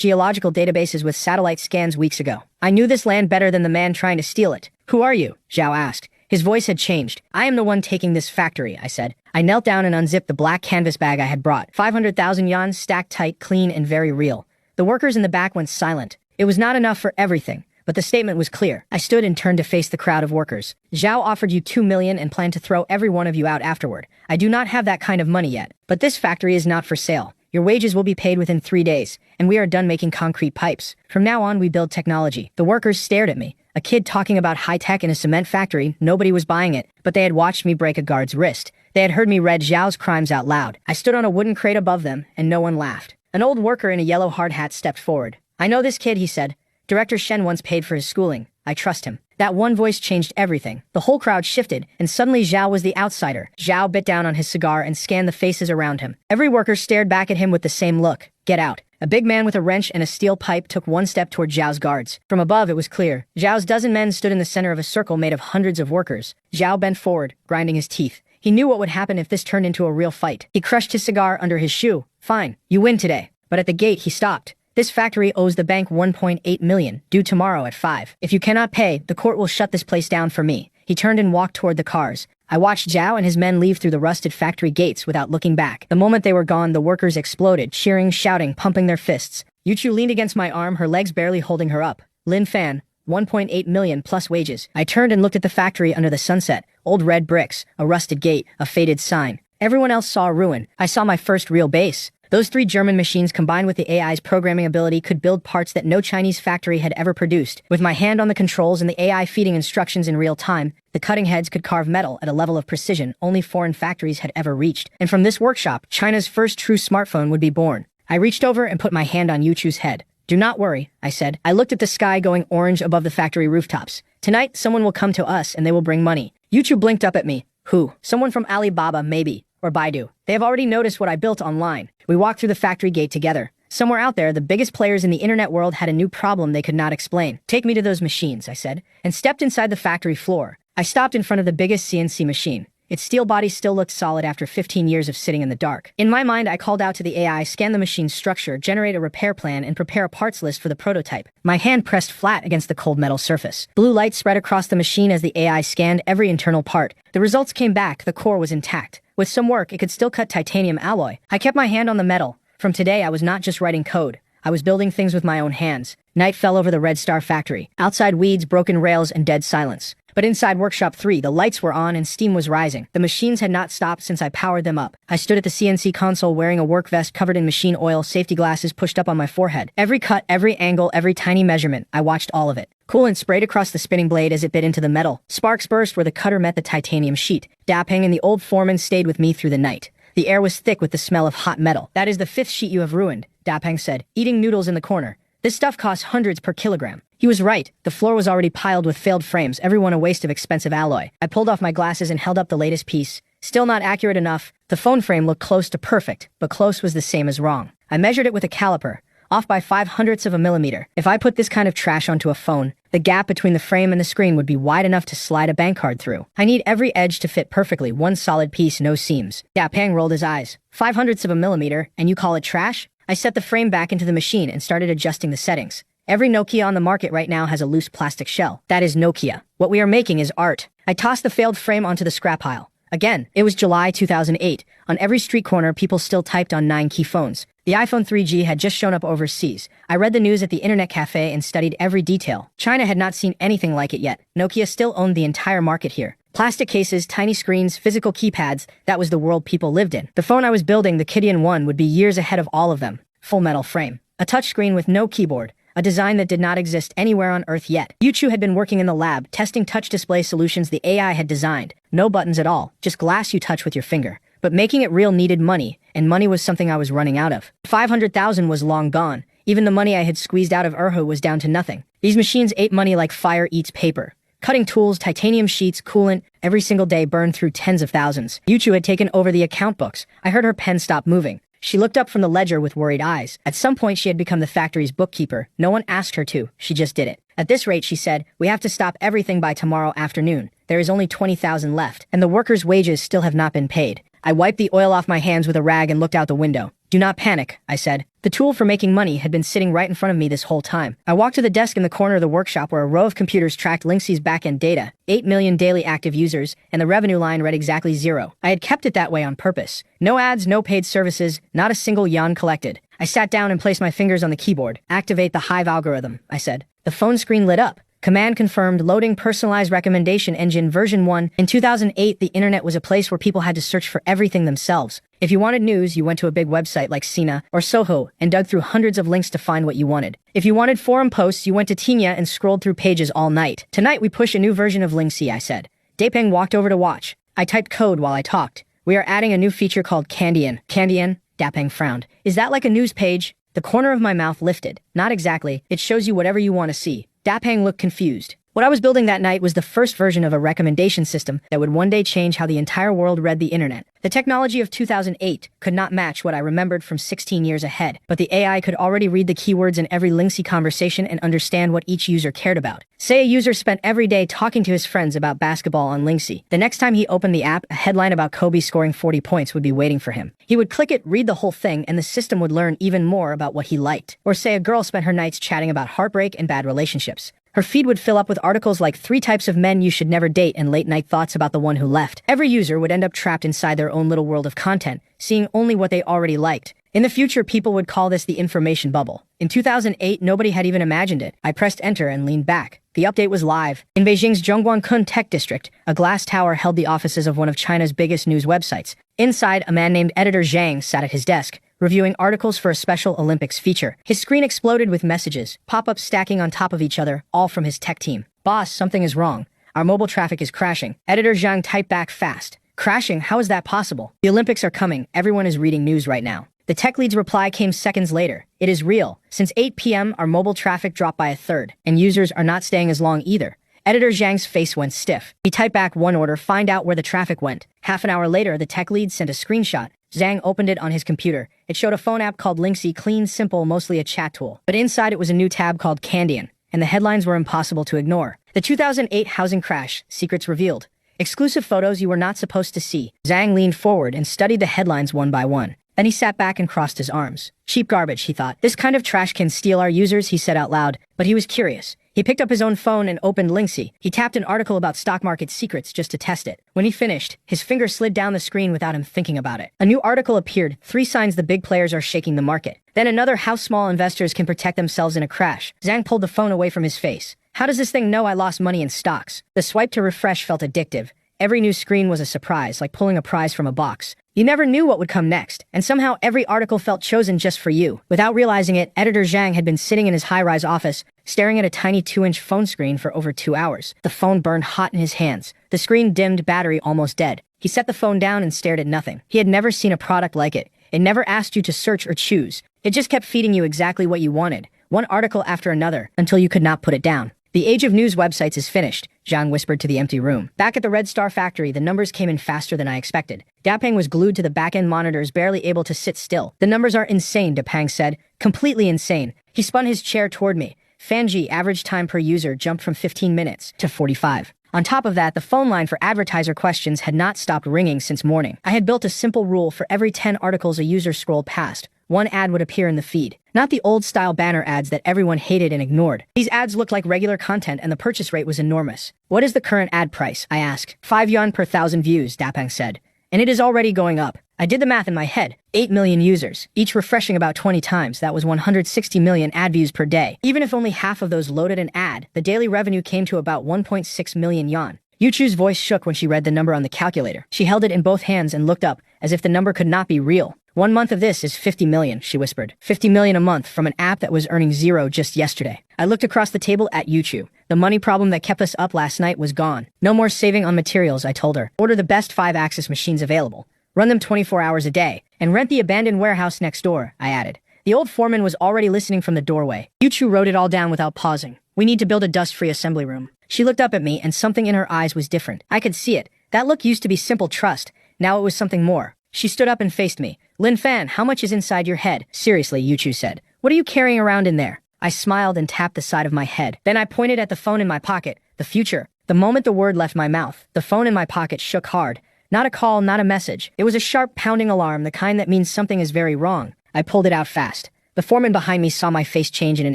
geological databases with satellite scans weeks ago. I knew this land better than the man trying to steal it. Who are you? Zhao asked. His voice had changed. I am the one taking this factory, I said. I knelt down and unzipped the black canvas bag I had brought. 500,000 yuan, stacked tight, clean, and very real. The workers in the back went silent. It was not enough for everything, but the statement was clear. I stood and turned to face the crowd of workers. Zhao offered you 2 million and planned to throw every one of you out afterward. I do not have that kind of money yet, but this factory is not for sale. Your wages will be paid within 3 days, and we are done making concrete pipes. From now on, we build technology. The workers stared at me. A kid talking about high-tech in a cement factory, nobody was buying it, but they had watched me break a guard's wrist. They had heard me read Zhao's crimes out loud. I stood on a wooden crate above them, and no one laughed. An old worker in a yellow hard hat stepped forward. I know this kid, he said. Director Shen once paid for his schooling. I trust him. That one voice changed everything. The whole crowd shifted, and suddenly Zhao was the outsider. Zhao bit down on his cigar and scanned the faces around him. Every worker stared back at him with the same look. Get out. A big man with a wrench and a steel pipe took one step toward Zhao's guards. From above, it was clear. Zhao's dozen men stood in the center of a circle made of hundreds of workers. Zhao bent forward, grinding his teeth. He knew what would happen if this turned into a real fight. He crushed his cigar under his shoe. Fine, you win today. But at the gate, he stopped. This factory owes the bank 1.8 million, due tomorrow at 5. If you cannot pay, the court will shut this place down for me. He turned and walked toward the cars. I watched Zhao and his men leave through the rusted factory gates without looking back. The moment they were gone, the workers exploded, cheering, shouting, pumping their fists. Yuchu leaned against my arm, her legs barely holding her up. Lin Fan, 1.8 million plus wages. I turned and looked at the factory under the sunset. Old red bricks, a rusted gate, a faded sign. Everyone else saw a ruin. I saw my first real base. Those 3 German machines combined with the AI's programming ability could build parts that no Chinese factory had ever produced. With my hand on the controls and the AI feeding instructions in real time, the cutting heads could carve metal at a level of precision only foreign factories had ever reached. And from this workshop, China's first true smartphone would be born. I reached over and put my hand on Yuchu's head. Do not worry, I said. I looked at the sky going orange above the factory rooftops. Tonight, someone will come to us and they will bring money. Yuchu blinked up at me. Who? Someone from Alibaba, maybe. Or Baidu. They have already noticed what I built online. We walked through the factory gate together. Somewhere out there, the biggest players in the internet world had a new problem they could not explain. Take me to those machines, I said, and stepped inside the factory floor. I stopped in front of the biggest CNC machine. Its steel body still looked solid after 15 years of sitting in the dark. In my mind, I called out to the AI, scan the machine's structure, generate a repair plan, and prepare a parts list for the prototype. My hand pressed flat against the cold metal surface. Blue light spread across the machine as the AI scanned every internal part. The results came back. The core was intact. With some work, it could still cut titanium alloy. I kept my hand on the metal. From today, I was not just writing code. I was building things with my own hands. Night fell over the Red Star factory. Outside, weeds, broken rails, and dead silence. But inside Workshop 3, the lights were on and steam was rising. The machines had not stopped since I powered them up. I stood at the CNC console wearing a work vest covered in machine oil, safety glasses pushed up on my forehead. Every cut, every angle, every tiny measurement, I watched all of it. Coolant sprayed across the spinning blade as it bit into the metal. Sparks burst where the cutter met the titanium sheet. Dapeng and the old foreman stayed with me through the night. The air was thick with the smell of hot metal. That is the 5th sheet you have ruined, Dapeng said, eating noodles in the corner. This stuff costs hundreds per kilogram. He was right. The floor was already piled with failed frames, every one a waste of expensive alloy. I pulled off my glasses and held up the latest piece. Still not accurate enough. The phone frame looked close to perfect, but close was the same as wrong. I measured it with a caliper, off by 0.05 of a millimeter. If I put this kind of trash onto a phone, the gap between the frame and the screen would be wide enough to slide a bank card through. I need every edge to fit perfectly, one solid piece, no seams. Dapeng rolled his eyes. 0.05 of a millimeter, and you call it trash? I set the frame back into the machine and started adjusting the settings. Every Nokia on the market right now has a loose plastic shell. That is Nokia. What we are making is art. I tossed the failed frame onto the scrap pile. Again, it was July 2008. On every street corner, people still typed on 9-key phones. The iPhone 3G had just shown up overseas. I read the news at the internet cafe and studied every detail. China had not seen anything like it yet. Nokia still owned the entire market here. Plastic cases, tiny screens, physical keypads, that was the world people lived in. The phone I was building, the Kidian 1, would be years ahead of all of them. Full metal frame. A touchscreen with no keyboard. A design that did not exist anywhere on Earth yet. Yuchu had been working in the lab, testing touch display solutions the AI had designed. No buttons at all, just glass you touch with your finger. But making it real needed money, and money was something I was running out of. 500,000 was long gone. Even the money I had squeezed out of Erhu was down to nothing. These machines ate money like fire eats paper. Cutting tools, titanium sheets, coolant, every single day burned through tens of thousands. Yuchu had taken over the account books. I heard her pen stop moving. She looked up from the ledger with worried eyes. At some point, she had become the factory's bookkeeper. No one asked her to. She just did it. At this rate, she said, we have to stop everything by tomorrow afternoon. There is only 20,000 left, and the workers' wages still have not been paid. I wiped the oil off my hands with a rag and looked out the window. Do not panic, I said. The tool for making money had been sitting right in front of me this whole time. I walked to the desk in the corner of the workshop where a row of computers tracked Lingxi's back-end data, 8 million daily active users, and the revenue line read exactly 0. I had kept it that way on purpose. No ads, no paid services, not a single yuan collected. I sat down and placed my fingers on the keyboard. Activate the Hive algorithm, I said. The phone screen lit up. Command confirmed, loading personalized recommendation engine version 1. In 2008, the internet was a place where people had to search for everything themselves. If you wanted news, you went to a big website like Sina or Soho and dug through hundreds of links to find what you wanted. If you wanted forum posts, you went to Tinya and scrolled through pages all night. Tonight we push a new version of Lingxi, I said. Dapeng walked over to watch. I typed code while I talked. We are adding a new feature called Candian. Candian? Dapeng frowned. Is that like a news page? The corner of my mouth lifted. Not exactly. It shows you whatever you want to see. Dapeng looked confused. What I was building that night was the first version of a recommendation system that would one day change how the entire world read the internet. The technology of 2008 could not match what I remembered from 16 years ahead, but the AI could already read the keywords in every Lingxi conversation and understand what each user cared about. Say a user spent every day talking to his friends about basketball on Lingxi. The next time he opened the app, a headline about Kobe scoring 40 points would be waiting for him. He would click it, read the whole thing, and the system would learn even more about what he liked. Or say a girl spent her nights chatting about heartbreak and bad relationships. Her feed would fill up with articles like 3 types of men you should never date and late-night thoughts about the one who left. Every user would end up trapped inside their own little world of content, seeing only what they already liked. In the future, people would call this the information bubble. In 2008, nobody had even imagined it. I pressed enter and leaned back. The update was live. In Beijing's Zhongguancun Tech District, a glass tower held the offices of one of China's biggest news websites. Inside, a man named Editor Zhang sat at his desk, reviewing articles for a special Olympics feature. His screen exploded with messages, pop-ups stacking on top of each other, all from his tech team. Boss, something is wrong. Our mobile traffic is crashing. Editor Zhang typed back fast. Crashing? How is that possible? The Olympics are coming. Everyone is reading news right now. The tech lead's reply came seconds later. It is real. Since 8 p.m., our mobile traffic dropped by 1/3, and users are not staying as long either. Editor Zhang's face went stiff. He typed back one order, find out where the traffic went. Half an hour later, the tech lead sent a screenshot. Zhang opened it on his computer. It showed a phone app called Lingxi, clean, simple, mostly a chat tool. But inside it was a new tab called Candian, and the headlines were impossible to ignore. The 2008 housing crash, secrets revealed. Exclusive photos you were not supposed to see. Zhang leaned forward and studied the headlines one by one. Then he sat back and crossed his arms. Cheap garbage, he thought. This kind of trash can steal our users, he said out loud. But he was curious. He picked up his own phone and opened Lingxi. He tapped an article about stock market secrets just to test it. When he finished, his finger slid down the screen without him thinking about it. A new article appeared, 3 signs the big players are shaking the market. Then another, how small investors can protect themselves in a crash. Zhang pulled the phone away from his face. How does this thing know I lost money in stocks? The swipe to refresh felt addictive. Every new screen was a surprise, like pulling a prize from a box. You never knew what would come next, and somehow every article felt chosen just for you. Without realizing it, Editor Zhang had been sitting in his high-rise office, staring at a tiny 2-inch phone screen for over 2 hours. The phone burned hot in his hands. The screen dimmed, battery almost dead. He set the phone down and stared at nothing. He had never seen a product like it. It never asked you to search or choose. It just kept feeding you exactly what you wanted, one article after another, until you could not put it down. The age of news websites is finished, Zhang whispered to the empty room. Back at the Red Star factory, the numbers came in faster than I expected. Dapeng was glued to the back-end monitors, barely able to sit still. The numbers are insane, Dapeng said. Completely insane. He spun his chair toward me. Fanji, average time per user, jumped from 15 minutes to 45. On top of that, the phone line for advertiser questions had not stopped ringing since morning. I had built a simple rule: for every 10 articles a user scrolled past, one ad would appear in the feed. Not the old-style banner ads that everyone hated and ignored. These ads looked like regular content, and the purchase rate was enormous. What is the current ad price? I asked. 5 yuan per 1,000 views, Dapeng said. And it is already going up. I did the math in my head. 8 million users, each refreshing about 20 times. That was 160 million ad views per day. Even if only half of those loaded an ad, the daily revenue came to about 1.6 million yuan. Yuchu's voice shook when she read the number on the calculator. She held it in both hands and looked up, as if the number could not be real. 1 month of this is 50 million, she whispered. 50 million a month from an app that was earning 0 just yesterday. I looked across the table at Yuchu. The money problem that kept us up last night was gone. No more saving on materials, I told her. Order the best 5-axis machines available. Run them 24 hours a day. And rent the abandoned warehouse next door, I added. The old foreman was already listening from the doorway. Yuchu wrote it all down without pausing. We need to build a dust-free assembly room. She looked up at me, and something in her eyes was different. I could see it. That look used to be simple trust. Now it was something more. She stood up and faced me. Lin Fan, how much is inside your head? Seriously, Yuchu said. What are you carrying around in there? I smiled and tapped the side of my head. Then I pointed at the phone in my pocket. The future. The moment the word left my mouth, the phone in my pocket shook hard. Not a call, not a message. It was a sharp pounding alarm, the kind that means something is very wrong. I pulled it out fast. The foreman behind me saw my face change in an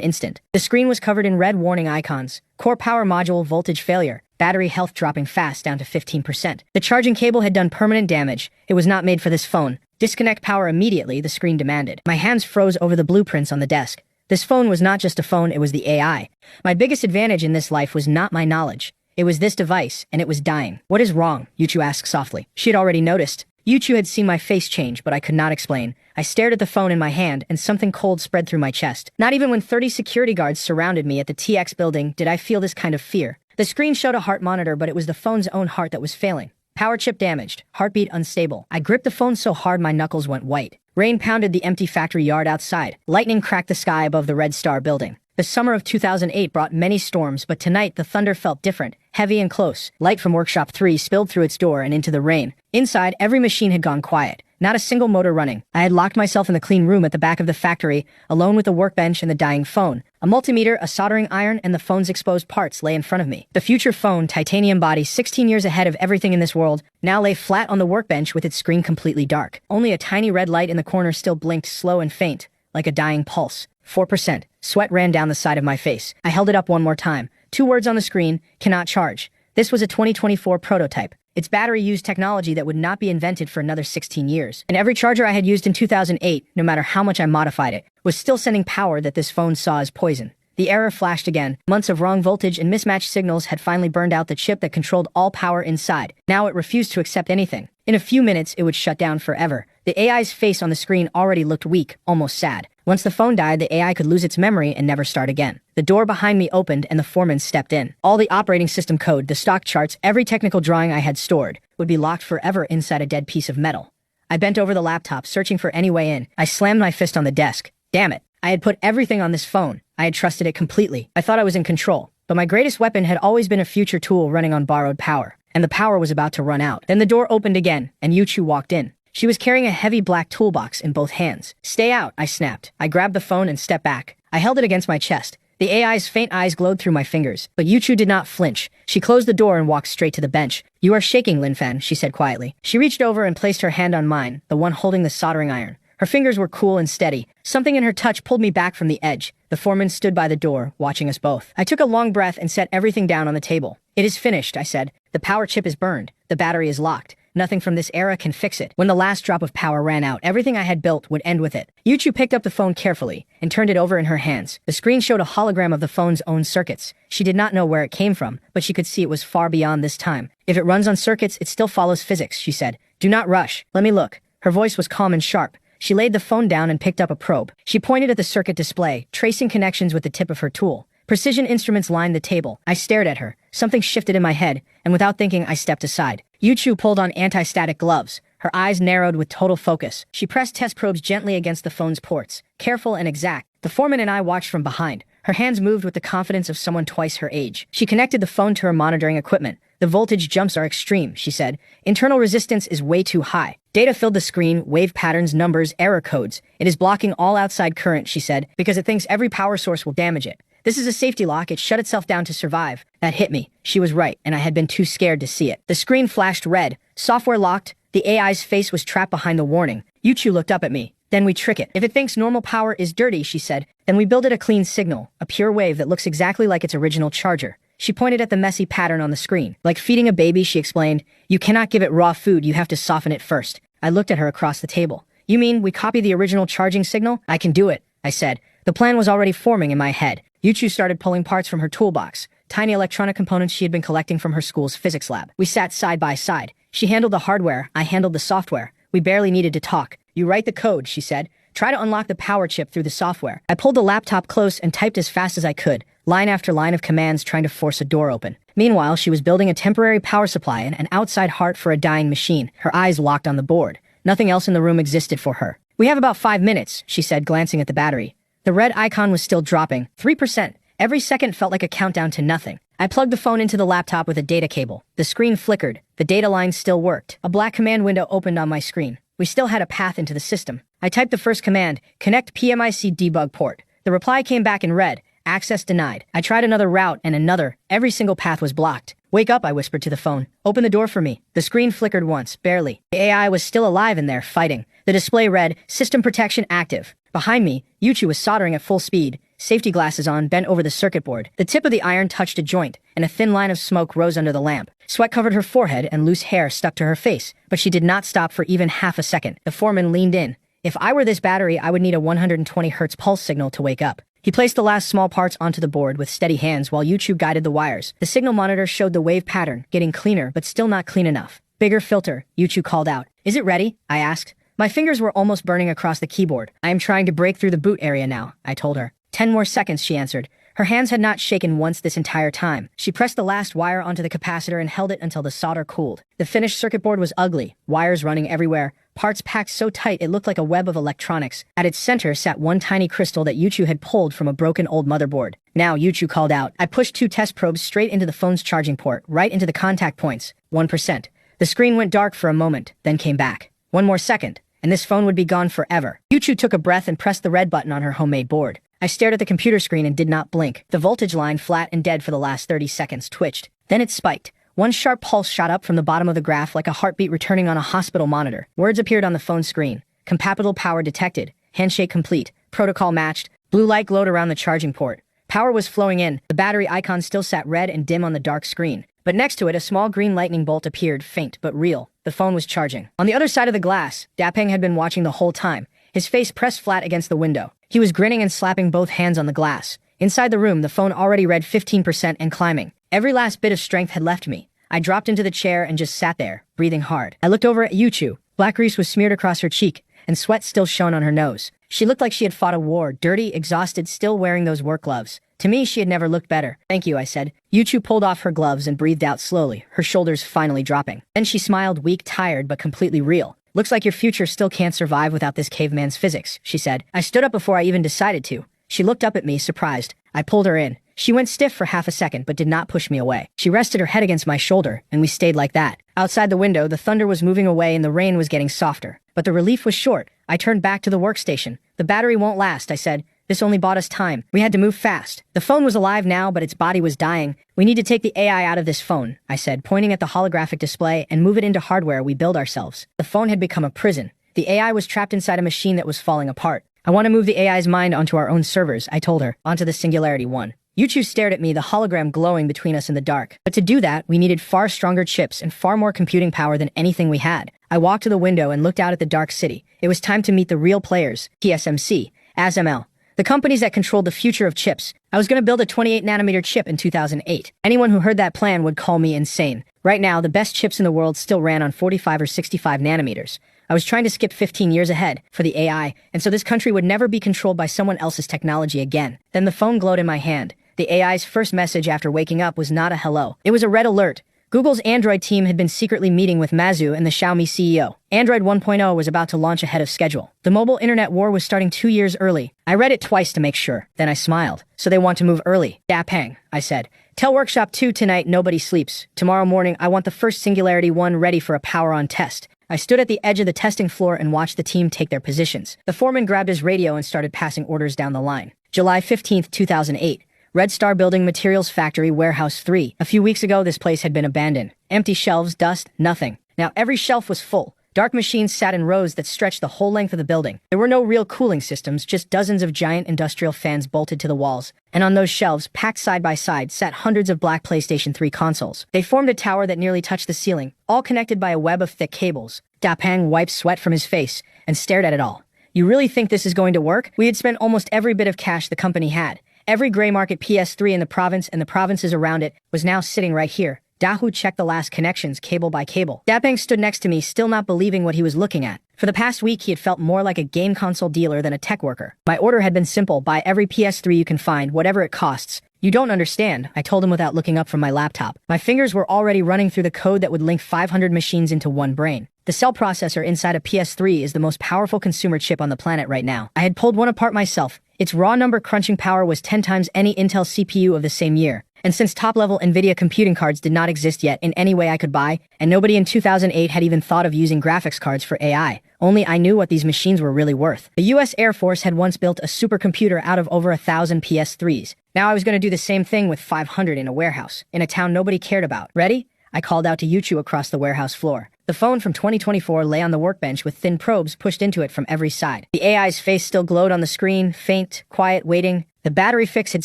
instant. The screen was covered in red warning icons. Core power module voltage failure. Battery health dropping fast down to 15%. The charging cable had done permanent damage. It was not made for this phone. Disconnect power immediately, the screen demanded. My hands froze over the blueprints on the desk. This phone was not just a phone, it was the AI. My biggest advantage in this life was not my knowledge. It was this device, and it was dying. What is wrong? Yuchu asked softly. She had already noticed. Yuchu had seen my face change, but I could not explain. I stared at the phone in my hand, and something cold spread through my chest. Not even when 30 security guards surrounded me at the TX building did I feel this kind of fear. The screen showed a heart monitor, but it was the phone's own heart that was failing. Power chip damaged. Heartbeat unstable. I gripped the phone so hard my knuckles went white. Rain pounded the empty factory yard outside. Lightning cracked the sky above the Red Star building. The summer of 2008 brought many storms, but tonight the thunder felt different, heavy and close. Light from Workshop 3 spilled through its door and into the rain. Inside, every machine had gone quiet. Not a single motor running. I had locked myself in the clean room at the back of the factory, alone with the workbench and the dying phone. A multimeter, a soldering iron, and the phone's exposed parts lay in front of me. The future phone, titanium body, 16 years ahead of everything in this world, now lay flat on the workbench with its screen completely dark. Only a tiny red light in the corner still blinked slow and faint, like a dying pulse. 4%. Sweat ran down the side of my face. I held it up one more time. 2 words on the screen, cannot charge. This was a 2024 prototype. Its battery used technology that would not be invented for another 16 years. And every charger I had used in 2008, no matter how much I modified it, was still sending power that this phone saw as poison. The error flashed again. Months of wrong voltage and mismatched signals had finally burned out the chip that controlled all power inside. Now it refused to accept anything. In a few minutes, it would shut down forever. The AI's face on the screen already looked weak, almost sad. Once the phone died, the AI could lose its memory and never start again. The door behind me opened and the foreman stepped in. All the operating system code, the stock charts, every technical drawing I had stored would be locked forever inside a dead piece of metal. I bent over the laptop, searching for any way in. I slammed my fist on the desk. Damn it. I had put everything on this phone. I had trusted it completely. I thought I was in control. But my greatest weapon had always been a future tool running on borrowed power. And the power was about to run out. Then the door opened again, and Yuchu walked in. She was carrying a heavy black toolbox in both hands. Stay out, I snapped. I grabbed the phone and stepped back. I held it against my chest. The AI's faint eyes glowed through my fingers, but Yuchu did not flinch. She closed the door and walked straight to the bench. You are shaking, Lin Fan, she said quietly. She reached over and placed her hand on mine, the one holding the soldering iron. Her fingers were cool and steady. Something in her touch pulled me back from the edge. The foreman stood by the door, watching us both. I took a long breath and set everything down on the table. It is finished, I said. The power chip is burned. The battery is locked. Nothing from this era can fix it. When the last drop of power ran out, everything I had built would end with it. Yuchu picked up the phone carefully and turned it over in her hands. The screen showed a hologram of the phone's own circuits. She did not know where it came from, but she could see it was far beyond this time. If it runs on circuits, it still follows physics, she said. Do not rush. Let me look. Her voice was calm and sharp. She laid the phone down and picked up a probe. She pointed at the circuit display, tracing connections with the tip of her tool. Precision instruments lined the table. I stared at her. Something shifted in my head, and without thinking, I stepped aside. Yuchu pulled on anti-static gloves. Her eyes narrowed with total focus. She pressed test probes gently against the phone's ports, careful and exact. The foreman and I watched from behind. Her hands moved with the confidence of someone twice her age. She connected the phone to her monitoring equipment. The voltage jumps are extreme, she said. Internal resistance is way too high. Data filled the screen, wave patterns, numbers, error codes. It is blocking all outside current, she said, because it thinks every power source will damage it. This is a safety lock. It shut itself down to survive. That hit me. She was right, and I had been too scared to see it. The screen flashed red. Software locked. The AI's face was trapped behind the warning. Yuchu looked up at me. Then we trick it. If it thinks normal power is dirty, she said, then we build it a clean signal, a pure wave that looks exactly like its original charger. She pointed at the messy pattern on the screen. Like feeding a baby, she explained. You cannot give it raw food. You have to soften it first. I looked at her across the table. You mean we copy the original charging signal? I can do it, I said. The plan was already forming in my head. Yuchu started pulling parts from her toolbox. tiny electronic components she had been collecting from her school's physics lab. We sat side by side. She handled the hardware, I handled the software. We barely needed to talk. You write the code, she said. Try to unlock the power chip through the software. I pulled the laptop close and typed as fast as I could, line after line of commands trying to force a door open. Meanwhile, she was building a temporary power supply and an outside heart for a dying machine, her eyes locked on the board. Nothing else in the room existed for her. We have about 5 minutes, she said, glancing at the battery. The red icon was still dropping, 3%. Every second felt like a countdown to nothing. I plugged the phone into the laptop with a data cable. The screen flickered. The data line still worked. A black command window opened on my screen. We still had a path into the system. I typed the first command, connect PMIC debug port. The reply came back in red, access denied. I tried another route and another. Every single path was blocked. Wake up, I whispered to the phone. Open the door for me. The screen flickered once, barely. The AI was still alive in there, fighting. The display read, system protection active. Behind me, Yuchu was soldering at full speed, safety glasses on, bent over the circuit board. The tip of the iron touched a joint, and a thin line of smoke rose under the lamp. Sweat covered her forehead and loose hair stuck to her face, but she did not stop for even half a second. The foreman leaned in. If I were this battery, I would need a 120 Hz pulse signal to wake up. He placed the last small parts onto the board with steady hands while Yuchu guided the wires. The signal monitor showed the wave pattern, getting cleaner but still not clean enough. Bigger filter, Yuchu called out. Is it ready? I asked. My fingers were almost burning across the keyboard. I am trying to break through the boot area now, I told her. 10 more seconds, she answered. Her hands had not shaken once this entire time. She pressed the last wire onto the capacitor and held it until the solder cooled. The finished circuit board was ugly, wires running everywhere, parts packed so tight it looked like a web of electronics. At its center sat one tiny crystal that Yuchu had pulled from a broken old motherboard. Now, Yuchu called out. I pushed 2 test probes straight into the phone's charging port, right into the contact points. 1%. The screen went dark for a moment, then came back. 1 more second, and this phone would be gone forever. Yuchu took a breath and pressed the red button on her homemade board. I stared at the computer screen and did not blink. The voltage line, flat and dead for the last 30 seconds, twitched. Then it spiked. One sharp pulse shot up from the bottom of the graph like a heartbeat returning on a hospital monitor. Words appeared on the phone screen. Compatible power detected. Handshake complete. Protocol matched. Blue light glowed around the charging port. Power was flowing in. The battery icon still sat red and dim on the dark screen. But next to it, a small green lightning bolt appeared, faint but real. The phone was charging. On the other side of the glass, Dapeng had been watching the whole time, his face pressed flat against the window. He was grinning and slapping both hands on the glass. Inside the room, the phone already read 15% and climbing. Every last bit of strength had left me. I dropped into the chair and just sat there, breathing hard. I looked over at Yuchu. Black grease was smeared across her cheek, and sweat still shone on her nose. She looked like she had fought a war, dirty, exhausted, still wearing those work gloves. To me, she had never looked better. Thank you, I said. Yuchu pulled off her gloves and breathed out slowly, her shoulders finally dropping. Then she smiled, weak, tired, but completely real. Looks like your future still can't survive without this caveman's physics, she said. I stood up before I even decided to. She looked up at me, surprised. I pulled her in. She went stiff for half a second, but did not push me away. She rested her head against my shoulder, and we stayed like that. Outside the window, the thunder was moving away and the rain was getting softer. But the relief was short. I turned back to the workstation. The battery won't last, I said. This only bought us time. We had to move fast. The phone was alive now, but its body was dying. We need to take the AI out of this phone, I said, pointing at the holographic display, and move it into hardware we build ourselves. The phone had become a prison. The AI was trapped inside a machine that was falling apart. I want to move the AI's mind onto our own servers, I told her, onto the Singularity 1. Yuchu stared at me, the hologram glowing between us in the dark. But to do that, we needed far stronger chips and far more computing power than anything we had. I walked to the window and looked out at the dark city. It was time to meet the real players, TSMC, ASML, the companies that controlled the future of chips. I was going to build a 28-nanometer chip in 2008. Anyone who heard that plan would call me insane. Right now, the best chips in the world still ran on 45 or 65 nanometers. I was trying to skip 15 years ahead for the AI, and so this country would never be controlled by someone else's technology again. Then the phone glowed in my hand. The AI's first message after waking up was not a hello. It was a red alert. Google's Android team had been secretly meeting with Mazu and the Xiaomi CEO. Android 1.0 was about to launch ahead of schedule. The mobile internet war was starting 2 years early. I read it twice to make sure. Then I smiled. So they want to move early. Dapeng, I said. Tell Workshop 2 tonight nobody sleeps. Tomorrow morning I want the first Singularity 1 ready for a power-on test. I stood at the edge of the testing floor and watched the team take their positions. The foreman grabbed his radio and started passing orders down the line. July 15th, 2008. Red Star Building Materials Factory Warehouse 3. A few weeks ago, this place had been abandoned. Empty shelves, dust, nothing. Now every shelf was full. Dark machines sat in rows that stretched the whole length of the building. There were no real cooling systems, just dozens of giant industrial fans bolted to the walls. And on those shelves, packed side by side, sat hundreds of black PlayStation 3 consoles. They formed a tower that nearly touched the ceiling, all connected by a web of thick cables. Dapeng wiped sweat from his face and stared at it all. You really think this is going to work? We had spent almost every bit of cash the company had. Every gray market PS3 in the province and the provinces around it was now sitting right here. Dahu checked the last connections cable by cable. Dapeng stood next to me, still not believing what he was looking at. For the past week, he had felt more like a game console dealer than a tech worker. My order had been simple: buy every PS3 you can find, whatever it costs. You don't understand, I told him without looking up from my laptop. My fingers were already running through the code that would link 500 machines into one brain. The cell processor inside a PS3 is the most powerful consumer chip on the planet right now. I had pulled one apart myself. Its raw number crunching power was 10 times any Intel CPU of the same year. And since top-level NVIDIA computing cards did not exist yet in any way I could buy, and nobody in 2008 had even thought of using graphics cards for AI, only I knew what these machines were really worth. The US Air Force had once built a supercomputer out of over 1,000 PS3s. Now I was going to do the same thing with 500 in a warehouse, in a town nobody cared about. Ready? I called out to Yuchu across the warehouse floor. The phone from 2024 lay on the workbench with thin probes pushed into it from every side. The AI's face still glowed on the screen, faint, quiet, waiting. The battery fix had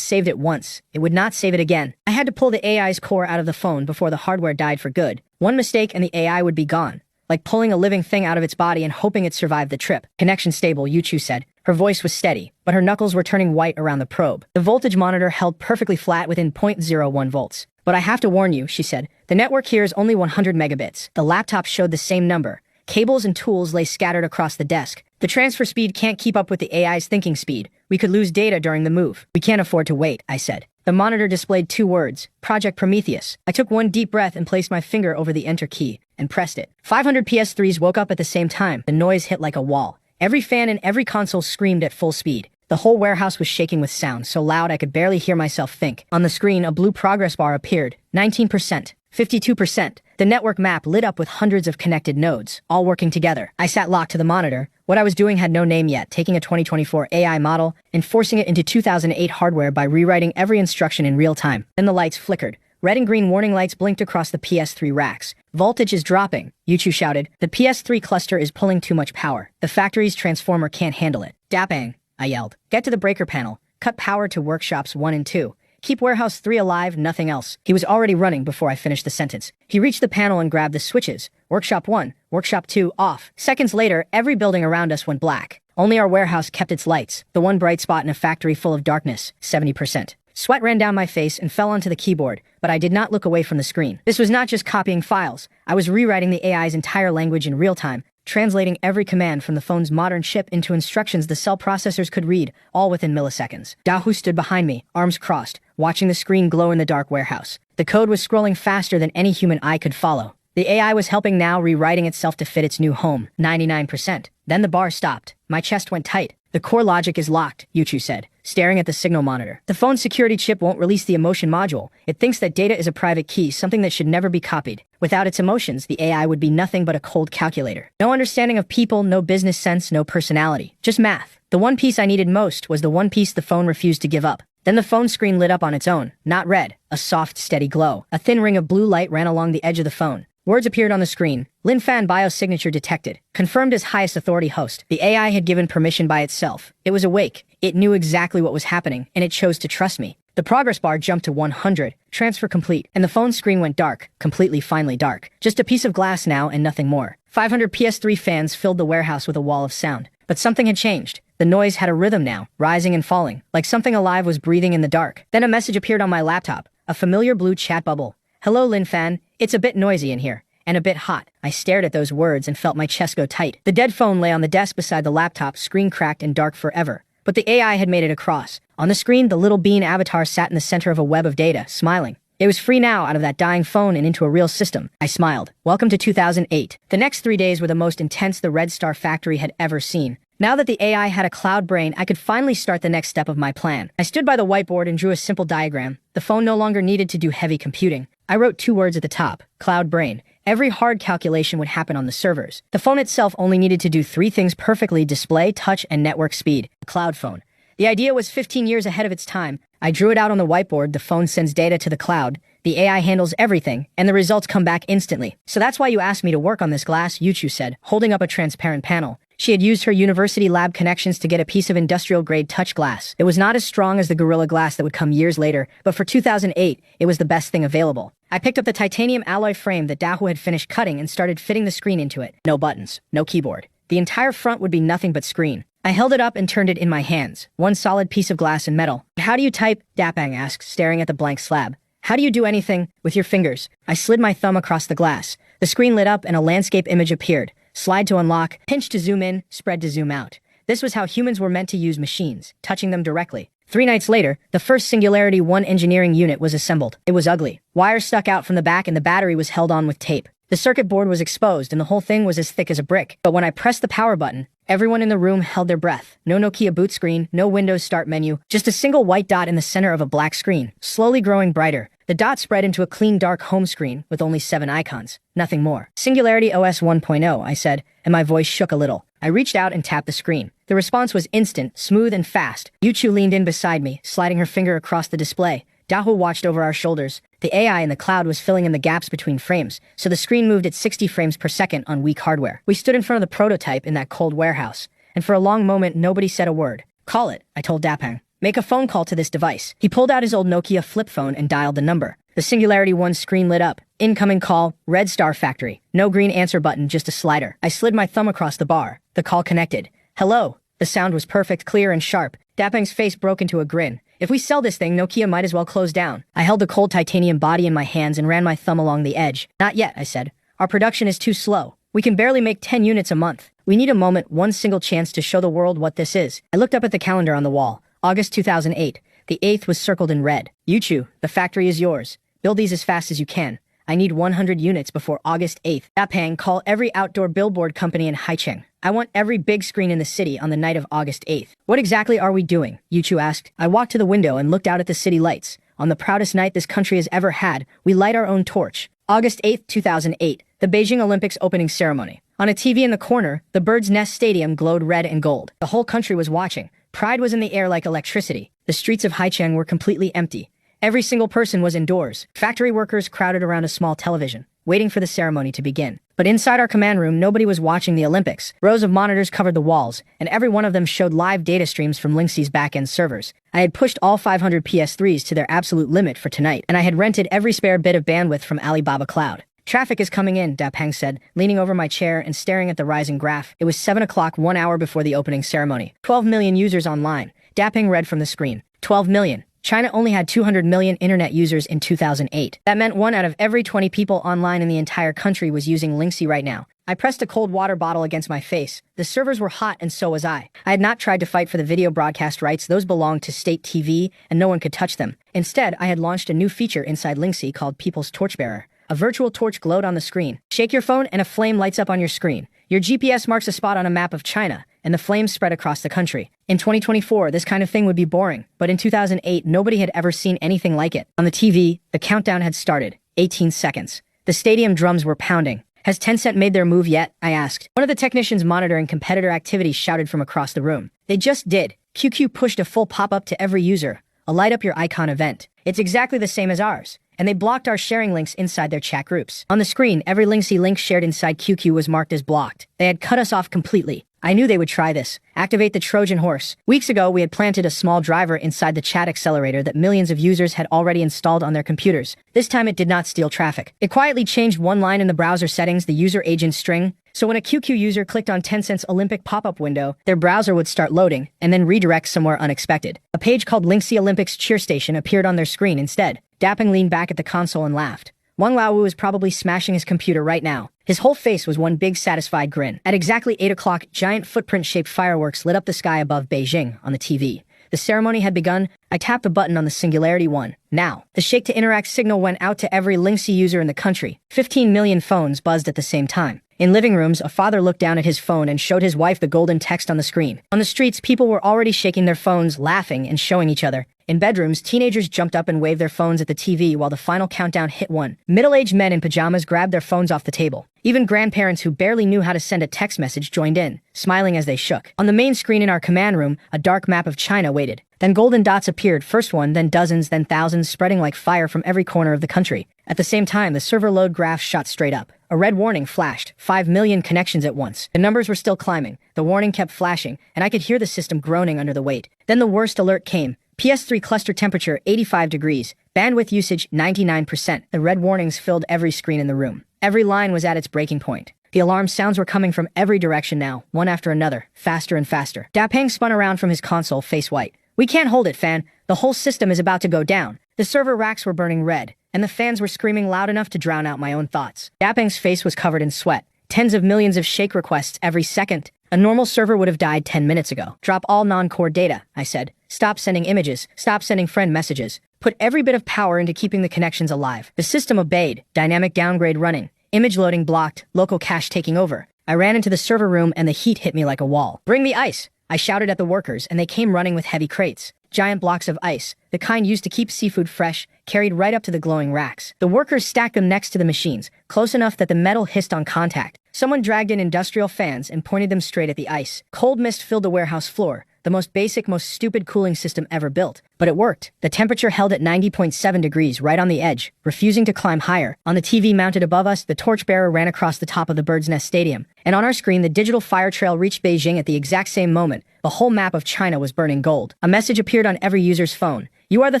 saved it once. It would not save it again. I had to pull the AI's core out of the phone before the hardware died for good. One mistake and the AI would be gone. Like pulling a living thing out of its body and hoping it survived the trip. Connection stable, Yuchu said. Her voice was steady, but her knuckles were turning white around the probe. The voltage monitor held perfectly flat within 0.01 volts. But I have to warn you, she said. The network here is only 100 megabits. The laptop showed the same number. Cables and tools lay scattered across the desk. The transfer speed can't keep up with the AI's thinking speed. We could lose data during the move. We can't afford to wait, I said. The monitor displayed 2 words, Project Prometheus. I took one deep breath and placed my finger over the enter key and pressed it. 500 PS3s woke up at the same time. The noise hit like a wall. Every fan in every console screamed at full speed. The whole warehouse was shaking with sound, so loud I could barely hear myself think. On the screen, a blue progress bar appeared. 19%. 52%. The network map lit up with hundreds of connected nodes, all working together. I sat locked to the monitor. What I was doing had no name yet, taking a 2024 AI model and forcing it into 2008 hardware by rewriting every instruction in real time. Then the lights flickered. Red and green warning lights blinked across the PS3 racks. Voltage is dropping, Yuchu shouted. The PS3 cluster is pulling too much power. The factory's transformer can't handle it. Dapeng, I yelled. Get to the breaker panel. Cut power to workshops 1 and 2. Keep warehouse 3 alive, nothing else. He was already running before I finished the sentence. He reached the panel and grabbed the switches. Workshop 1, workshop 2, off. Seconds later, every building around us went black. Only our warehouse kept its lights, the one bright spot in a factory full of darkness, 70%. Sweat ran down my face and fell onto the keyboard, but I did not look away from the screen. This was not just copying files. I was rewriting the AI's entire language in real time, translating every command from the phone's modern chip into instructions the cell processors could read, all within milliseconds. Dahu stood behind me, arms crossed, watching the screen glow in the dark warehouse. The code was scrolling faster than any human eye could follow. The AI was helping now, rewriting itself to fit its new home, 99%. Then the bar stopped. My chest went tight. The core logic is locked, Yuchu said, staring at the signal monitor. The phone's security chip won't release the emotion module. It thinks that data is a private key, something that should never be copied. Without its emotions, the AI would be nothing but a cold calculator. No understanding of people, no business sense, no personality. Just math. The one piece I needed most was the one piece the phone refused to give up. Then the phone screen lit up on its own. Not red. A soft, steady glow. A thin ring of blue light ran along the edge of the phone. Words appeared on the screen. Lin Fan biosignature detected. Confirmed as highest authority host. The AI had given permission by itself. It was awake. It knew exactly what was happening, and it chose to trust me. The progress bar jumped to 100. Transfer complete. And the phone screen went dark. Completely, finally dark. Just a piece of glass now and nothing more. 500 PS3 fans filled the warehouse with a wall of sound. But something had changed. The noise had a rhythm now, rising and falling, like something alive was breathing in the dark. Then a message appeared on my laptop. A familiar blue chat bubble. Hello, Lin Fan. It's a bit noisy in here. And a bit hot. I stared at those words and felt my chest go tight. The dead phone lay on the desk beside the laptop, screen cracked and dark forever. But the AI had made it across. On the screen, the little bean avatar sat in the center of a web of data, smiling. It was free now out of that dying phone and into a real system. I smiled. Welcome to 2008. The next 3 days were the most intense the Red Star factory had ever seen. Now that the AI had a cloud brain, I could finally start the next step of my plan. I stood by the whiteboard and drew a simple diagram. The phone no longer needed to do heavy computing. I wrote 2 words at the top, cloud brain. Every hard calculation would happen on the servers. The phone itself only needed to do 3 things perfectly: display, touch, and network speed. Cloud phone. The idea was 15 years ahead of its time. I drew it out on the whiteboard. The phone sends data to the cloud. The AI handles everything, and the results come back instantly. So that's why you asked me to work on this glass, Yuchu said, holding up a transparent panel. She had used her university lab connections to get a piece of industrial-grade touch glass. It was not as strong as the Gorilla Glass that would come years later, but for 2008, it was the best thing available. I picked up the titanium alloy frame that Dahu had finished cutting and started fitting the screen into it. No buttons, no keyboard. The entire front would be nothing but screen. I held it up and turned it in my hands, one solid piece of glass and metal. How do you type? Dapang asked, staring at the blank slab. How do you do anything? With your fingers. I slid my thumb across the glass. The screen lit up and a landscape image appeared. Slide to unlock, pinch to zoom in, spread to zoom out. This was how humans were meant to use machines, touching them directly. 3 nights later, the first Singularity 1 engineering unit was assembled. It was ugly. Wires stuck out from the back and the battery was held on with tape. The circuit board was exposed and the whole thing was as thick as a brick. But when I pressed the power button, everyone in the room held their breath. No Nokia boot screen, no Windows start menu, just a single white dot in the center of a black screen, slowly growing brighter. The dot spread into a clean dark home screen with only 7 icons. Nothing more. Singularity OS 1.0, I said, and my voice shook a little. I reached out and tapped the screen. The response was instant, smooth and fast. Yuchu leaned in beside me, sliding her finger across the display. Dahu watched over our shoulders. The AI in the cloud was filling in the gaps between frames, so the screen moved at 60 frames per second on weak hardware. We stood in front of the prototype in that cold warehouse, and for a long moment nobody said a word. Call it, I told Dapang. Make a phone call to this device. He pulled out his old Nokia flip phone and dialed the number. The Singularity 1 screen lit up. Incoming call, Red Star Factory. No green answer button, just a slider. I slid my thumb across the bar. The call connected. Hello. The sound was perfect, clear and sharp. Dapang's face broke into a grin. If we sell this thing, Nokia might as well close down. I held the cold titanium body in my hands and ran my thumb along the edge. Not yet, I said. Our production is too slow. We can barely make 10 units a month. We need a moment, one single chance to show the world what this is. I looked up at the calendar on the wall. August 2008. The 8th was circled in red. Yuchu, the factory is yours. Build these as fast as you can. I need 100 units before August 8th. Dapang, call every outdoor billboard company in Haihong. I want every big screen in the city on the night of August 8th. What exactly are we doing? Yuchu asked. I walked to the window and looked out at the city lights. On the proudest night this country has ever had, we light our own torch. August 8th, 2008, the Beijing Olympics opening ceremony. On a TV in the corner, the Bird's Nest Stadium glowed red and gold. The whole country was watching. Pride was in the air like electricity. The streets of Haihong were completely empty. Every single person was indoors. Factory workers crowded around a small television, waiting for the ceremony to begin. But inside our command room, nobody was watching the Olympics. Rows of monitors covered the walls, and every one of them showed live data streams from Lingxi's back-end servers. I had pushed all 500 PS3s to their absolute limit for tonight, and I had rented every spare bit of bandwidth from Alibaba Cloud. Traffic is coming in, Dapang said, leaning over my chair and staring at the rising graph. It was 7 o'clock, 1 hour before the opening ceremony. 12 million users online. Dapang read from the screen. 12 million. China only had 200 million internet users in 2008. That meant 1 out of every 20 people online in the entire country was using Lingxi right now. I pressed a cold water bottle against my face. The servers were hot and so was I. I had not tried to fight for the video broadcast rights. Those belonged to state TV and no one could touch them. Instead, I had launched a new feature inside Lingxi called People's Torchbearer. A virtual torch glowed on the screen. Shake your phone and a flame lights up on your screen. Your GPS marks a spot on a map of China, and the flames spread across the country. In 2024, this kind of thing would be boring, but in 2008, nobody had ever seen anything like it. On the TV, the countdown had started. 18 seconds. The stadium drums were pounding. Has Tencent made their move yet? I asked. One of the technicians monitoring competitor activity shouted from across the room. They just did. QQ pushed a full pop-up to every user. A light up your icon event. It's exactly the same as ours. And they blocked our sharing links inside their chat groups. On the screen, every Lingxi link shared inside QQ was marked as blocked. They had cut us off completely. I knew they would try this. Activate the Trojan horse. Weeks ago, we had planted a small driver inside the chat accelerator that millions of users had already installed on their computers. This time it did not steal traffic. It quietly changed one line in the browser settings, the user agent string. So when a QQ user clicked on Tencent's Olympic pop-up window, their browser would start loading and then redirect somewhere unexpected. A page called Lingxi Olympics Cheer Station appeared on their screen instead. Dapang leaned back at the console and laughed. Wang Laowu was probably smashing his computer right now. His whole face was one big satisfied grin. At exactly 8 o'clock, giant footprint-shaped fireworks lit up the sky above Beijing on the TV. The ceremony had begun. I tapped the button on the Singularity 1. Now, the Shake to Interact signal went out to every Lingxi user in the country. 15 million phones buzzed at the same time. In living rooms, a father looked down at his phone and showed his wife the golden text on the screen. On the streets, people were already shaking their phones, laughing and showing each other. In bedrooms, teenagers jumped up and waved their phones at the TV while the final countdown hit 1. Middle-aged men in pajamas grabbed their phones off the table. Even grandparents who barely knew how to send a text message joined in, smiling as they shook. On the main screen in our command room, a dark map of China waited. Then golden dots appeared, first one, then dozens, then thousands, spreading like fire from every corner of the country. At the same time, the server load graph shot straight up. A red warning flashed, 5 million connections at once. The numbers were still climbing. The warning kept flashing, and I could hear the system groaning under the weight. Then the worst alert came. PS3 cluster temperature 85 degrees, bandwidth usage 99%. The red warnings filled every screen in the room. Every line was at its breaking point. The alarm sounds were coming from every direction now, one after another, faster and faster. Dapeng spun around from his console, face white. "We can't hold it, Fan. The whole system is about to go down." The server racks were burning red, and the fans were screaming loud enough to drown out my own thoughts. Dapeng's face was covered in sweat. Tens of millions of shake requests every second. A normal server would have died 10 minutes ago. "Drop all non-core data," I said. "Stop sending images. Stop sending friend messages. Put every bit of power into keeping the connections alive." The system obeyed. Dynamic downgrade running. Image loading blocked. Local cache taking over. I ran into the server room and the heat hit me like a wall. "Bring me ice," I shouted at the workers, and they came running with heavy crates. Giant blocks of ice, the kind used to keep seafood fresh, carried right up to the glowing racks. The workers stacked them next to the machines, close enough that the metal hissed on contact. Someone dragged in industrial fans and pointed them straight at the ice. Cold mist filled the warehouse floor, the most basic, most stupid cooling system ever built. But it worked. The temperature held at 90.7 degrees right on the edge, refusing to climb higher. On the TV mounted above us, the torchbearer ran across the top of the Bird's Nest Stadium. And on our screen, the digital fire trail reached Beijing at the exact same moment. The whole map of China was burning gold. A message appeared on every user's phone. "You are the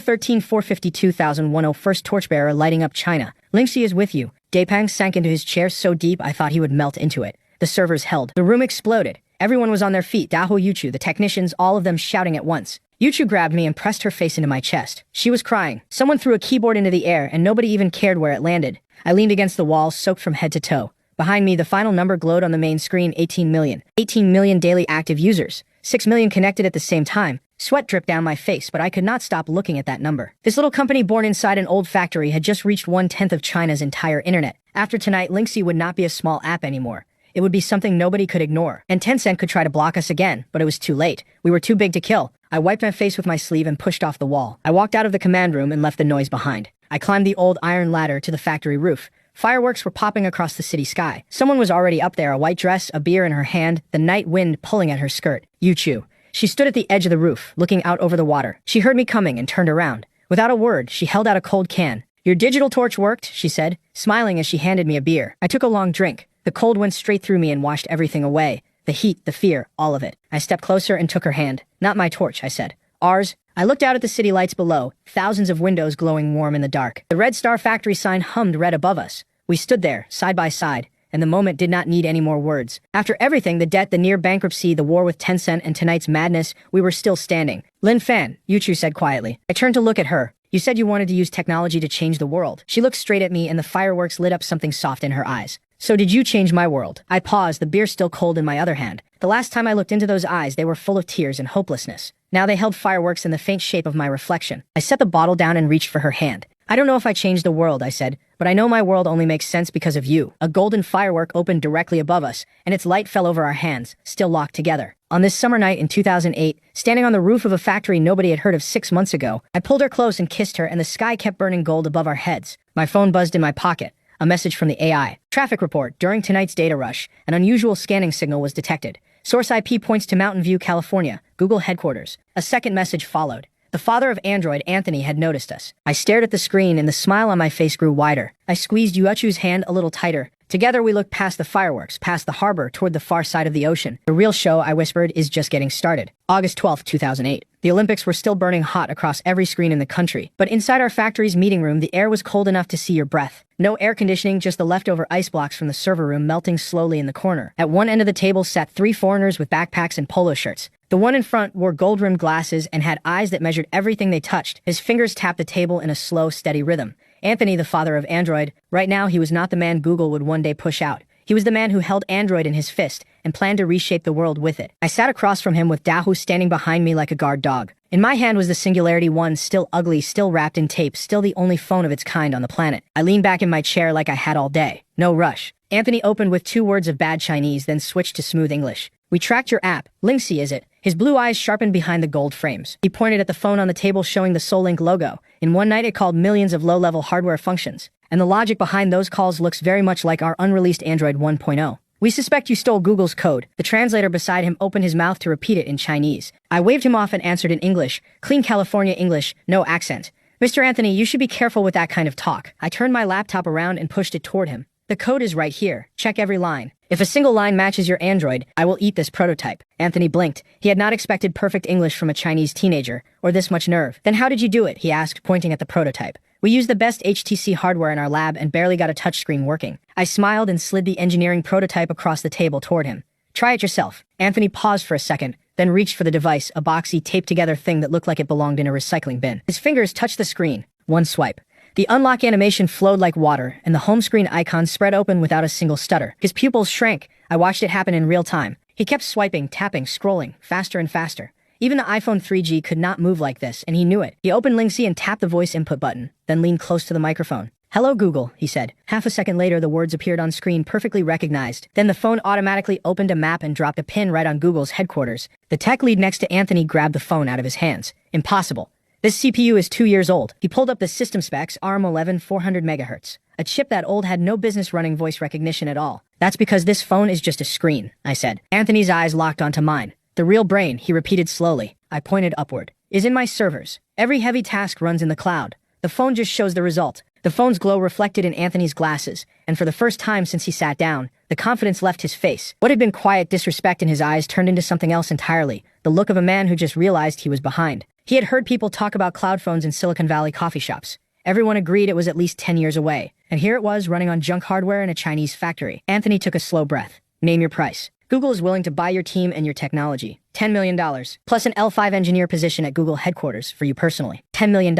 13,452,101st torchbearer lighting up China. Lingxi is with you." Dapeng sank into his chair so deep I thought he would melt into it. The servers held. The room exploded. Everyone was on their feet, Dahu, Yuchu, the technicians, all of them shouting at once. Yuchu grabbed me and pressed her face into my chest. She was crying. Someone threw a keyboard into the air and nobody even cared where it landed. I leaned against the wall, soaked from head to toe. Behind me, the final number glowed on the main screen, 18 million. 18 million daily active users. 6 million connected at the same time. Sweat dripped down my face, but I could not stop looking at that number. This little company born inside an old factory had just reached 1/10 of China's entire internet. After tonight, Lingxi would not be a small app anymore. It would be something nobody could ignore. And Tencent could try to block us again, but it was too late. We were too big to kill. I wiped my face with my sleeve and pushed off the wall. I walked out of the command room and left the noise behind. I climbed the old iron ladder to the factory roof. Fireworks were popping across the city sky. Someone was already up there, a white dress, a beer in her hand, the night wind pulling at her skirt. Yuchu. She stood at the edge of the roof, looking out over the water. She heard me coming and turned around. Without a word, she held out a cold can. "Your digital torch worked," she said, smiling as she handed me a beer. I took a long drink. The cold went straight through me and washed everything away. The heat, the fear, all of it. I stepped closer and took her hand. "Not my torch," I said. "Ours." I looked out at the city lights below, thousands of windows glowing warm in the dark. The Red Star factory sign hummed red above us. We stood there, side by side, and the moment did not need any more words. After everything, the debt, the near bankruptcy, the war with Tencent, and tonight's madness, we were still standing. "Lin Fan," Yuchu said quietly. I turned to look at her. "You said you wanted to use technology to change the world." She looked straight at me and the fireworks lit up something soft in her eyes. "So did you change my world?" I paused, the beer still cold in my other hand. The last time I looked into those eyes, they were full of tears and hopelessness. Now they held fireworks in the faint shape of my reflection. I set the bottle down and reached for her hand. "I don't know if I changed the world," I said, "but I know my world only makes sense because of you." A golden firework opened directly above us, and its light fell over our hands, still locked together. On this summer night in 2008, standing on the roof of a factory nobody had heard of 6 months ago, I pulled her close and kissed her, and the sky kept burning gold above our heads. My phone buzzed in my pocket. A message from the AI. "Traffic report. During tonight's data rush, an unusual scanning signal was detected. Source IP points to Mountain View, California, Google headquarters." A second message followed. The father of Android, Anthony, had noticed us. I stared at the screen and the smile on my face grew wider. I squeezed Yuachu's hand a little tighter. Together we looked past the fireworks, past the harbor, toward the far side of the ocean. "The real show," I whispered, "is just getting started." August 12, 2008. The Olympics were still burning hot across every screen in the country. But inside our factory's meeting room, the air was cold enough to see your breath. No air conditioning, just the leftover ice blocks from the server room melting slowly in the corner. At one end of the table sat 3 foreigners with backpacks and polo shirts. The one in front wore gold-rimmed glasses and had eyes that measured everything they touched. His fingers tapped the table in a slow, steady rhythm. Anthony, the father of Android. Right now, he was not the man Google would one day push out. He was the man who held Android in his fist and planned to reshape the world with it. I sat across from him with Dahu standing behind me like a guard dog. In my hand was the Singularity 1, still ugly, still wrapped in tape, still the only phone of its kind on the planet. I leaned back in my chair like I had all day. No rush. Anthony opened with 2 words of bad Chinese, then switched to smooth English. "We tracked your app. Lingxi, is it?" His blue eyes sharpened behind the gold frames. He pointed at the phone on the table showing the SoulLink logo. In one night, it called millions of low-level hardware functions. And the logic behind those calls looks very much like our unreleased Android 1.0. "We suspect you stole Google's code." The translator beside him opened his mouth to repeat it in Chinese. I waved him off and answered in English. Clean California English, no accent. "Mr. Anthony, you should be careful with that kind of talk." I turned my laptop around and pushed it toward him. "The code is right here. Check every line. If a single line matches your Android, I will eat this prototype." Anthony blinked. He had not expected perfect English from a Chinese teenager, or this much nerve. "Then how did you do it?" he asked, pointing at the prototype. We used the best HTC hardware in our lab and barely got a touchscreen working. I smiled and slid the engineering prototype across the table toward him. Try it yourself. Anthony paused for a second, then reached for the device, a boxy, taped-together thing that looked like it belonged in a recycling bin. His fingers touched the screen. One swipe. The unlock animation flowed like water, and the home screen icon spread open without a single stutter. His pupils shrank. I watched it happen in real time. He kept swiping, tapping, scrolling, faster and faster. Even the iPhone 3G could not move like this, and he knew it. He opened Lingxi and tapped the voice input button, then leaned close to the microphone. "Hello, Google," he said. Half a second later, the words appeared on screen, perfectly recognized. Then the phone automatically opened a map and dropped a pin right on Google's headquarters. The tech lead next to Anthony grabbed the phone out of his hands. "Impossible. This CPU is 2 years old." He pulled up the system specs, ARM11 400 MHz. A chip that old had no business running voice recognition at all. "That's because this phone is just a screen," I said. Anthony's eyes locked onto mine. "The real brain," he repeated slowly. I pointed upward. "Is in my servers. Every heavy task runs in the cloud. The phone just shows the result." The phone's glow reflected in Anthony's glasses, and for the first time since he sat down, the confidence left his face. What had been quiet disrespect in his eyes turned into something else entirely, the look of a man who just realized he was behind. He had heard people talk about cloud phones in Silicon Valley coffee shops. Everyone agreed it was at least 10 years away, and here it was running on junk hardware in a Chinese factory. Anthony took a slow breath. "Name your price." "Google is willing to buy your team and your technology. $10 million, plus an L5 engineer position at Google headquarters for you personally. $10 million.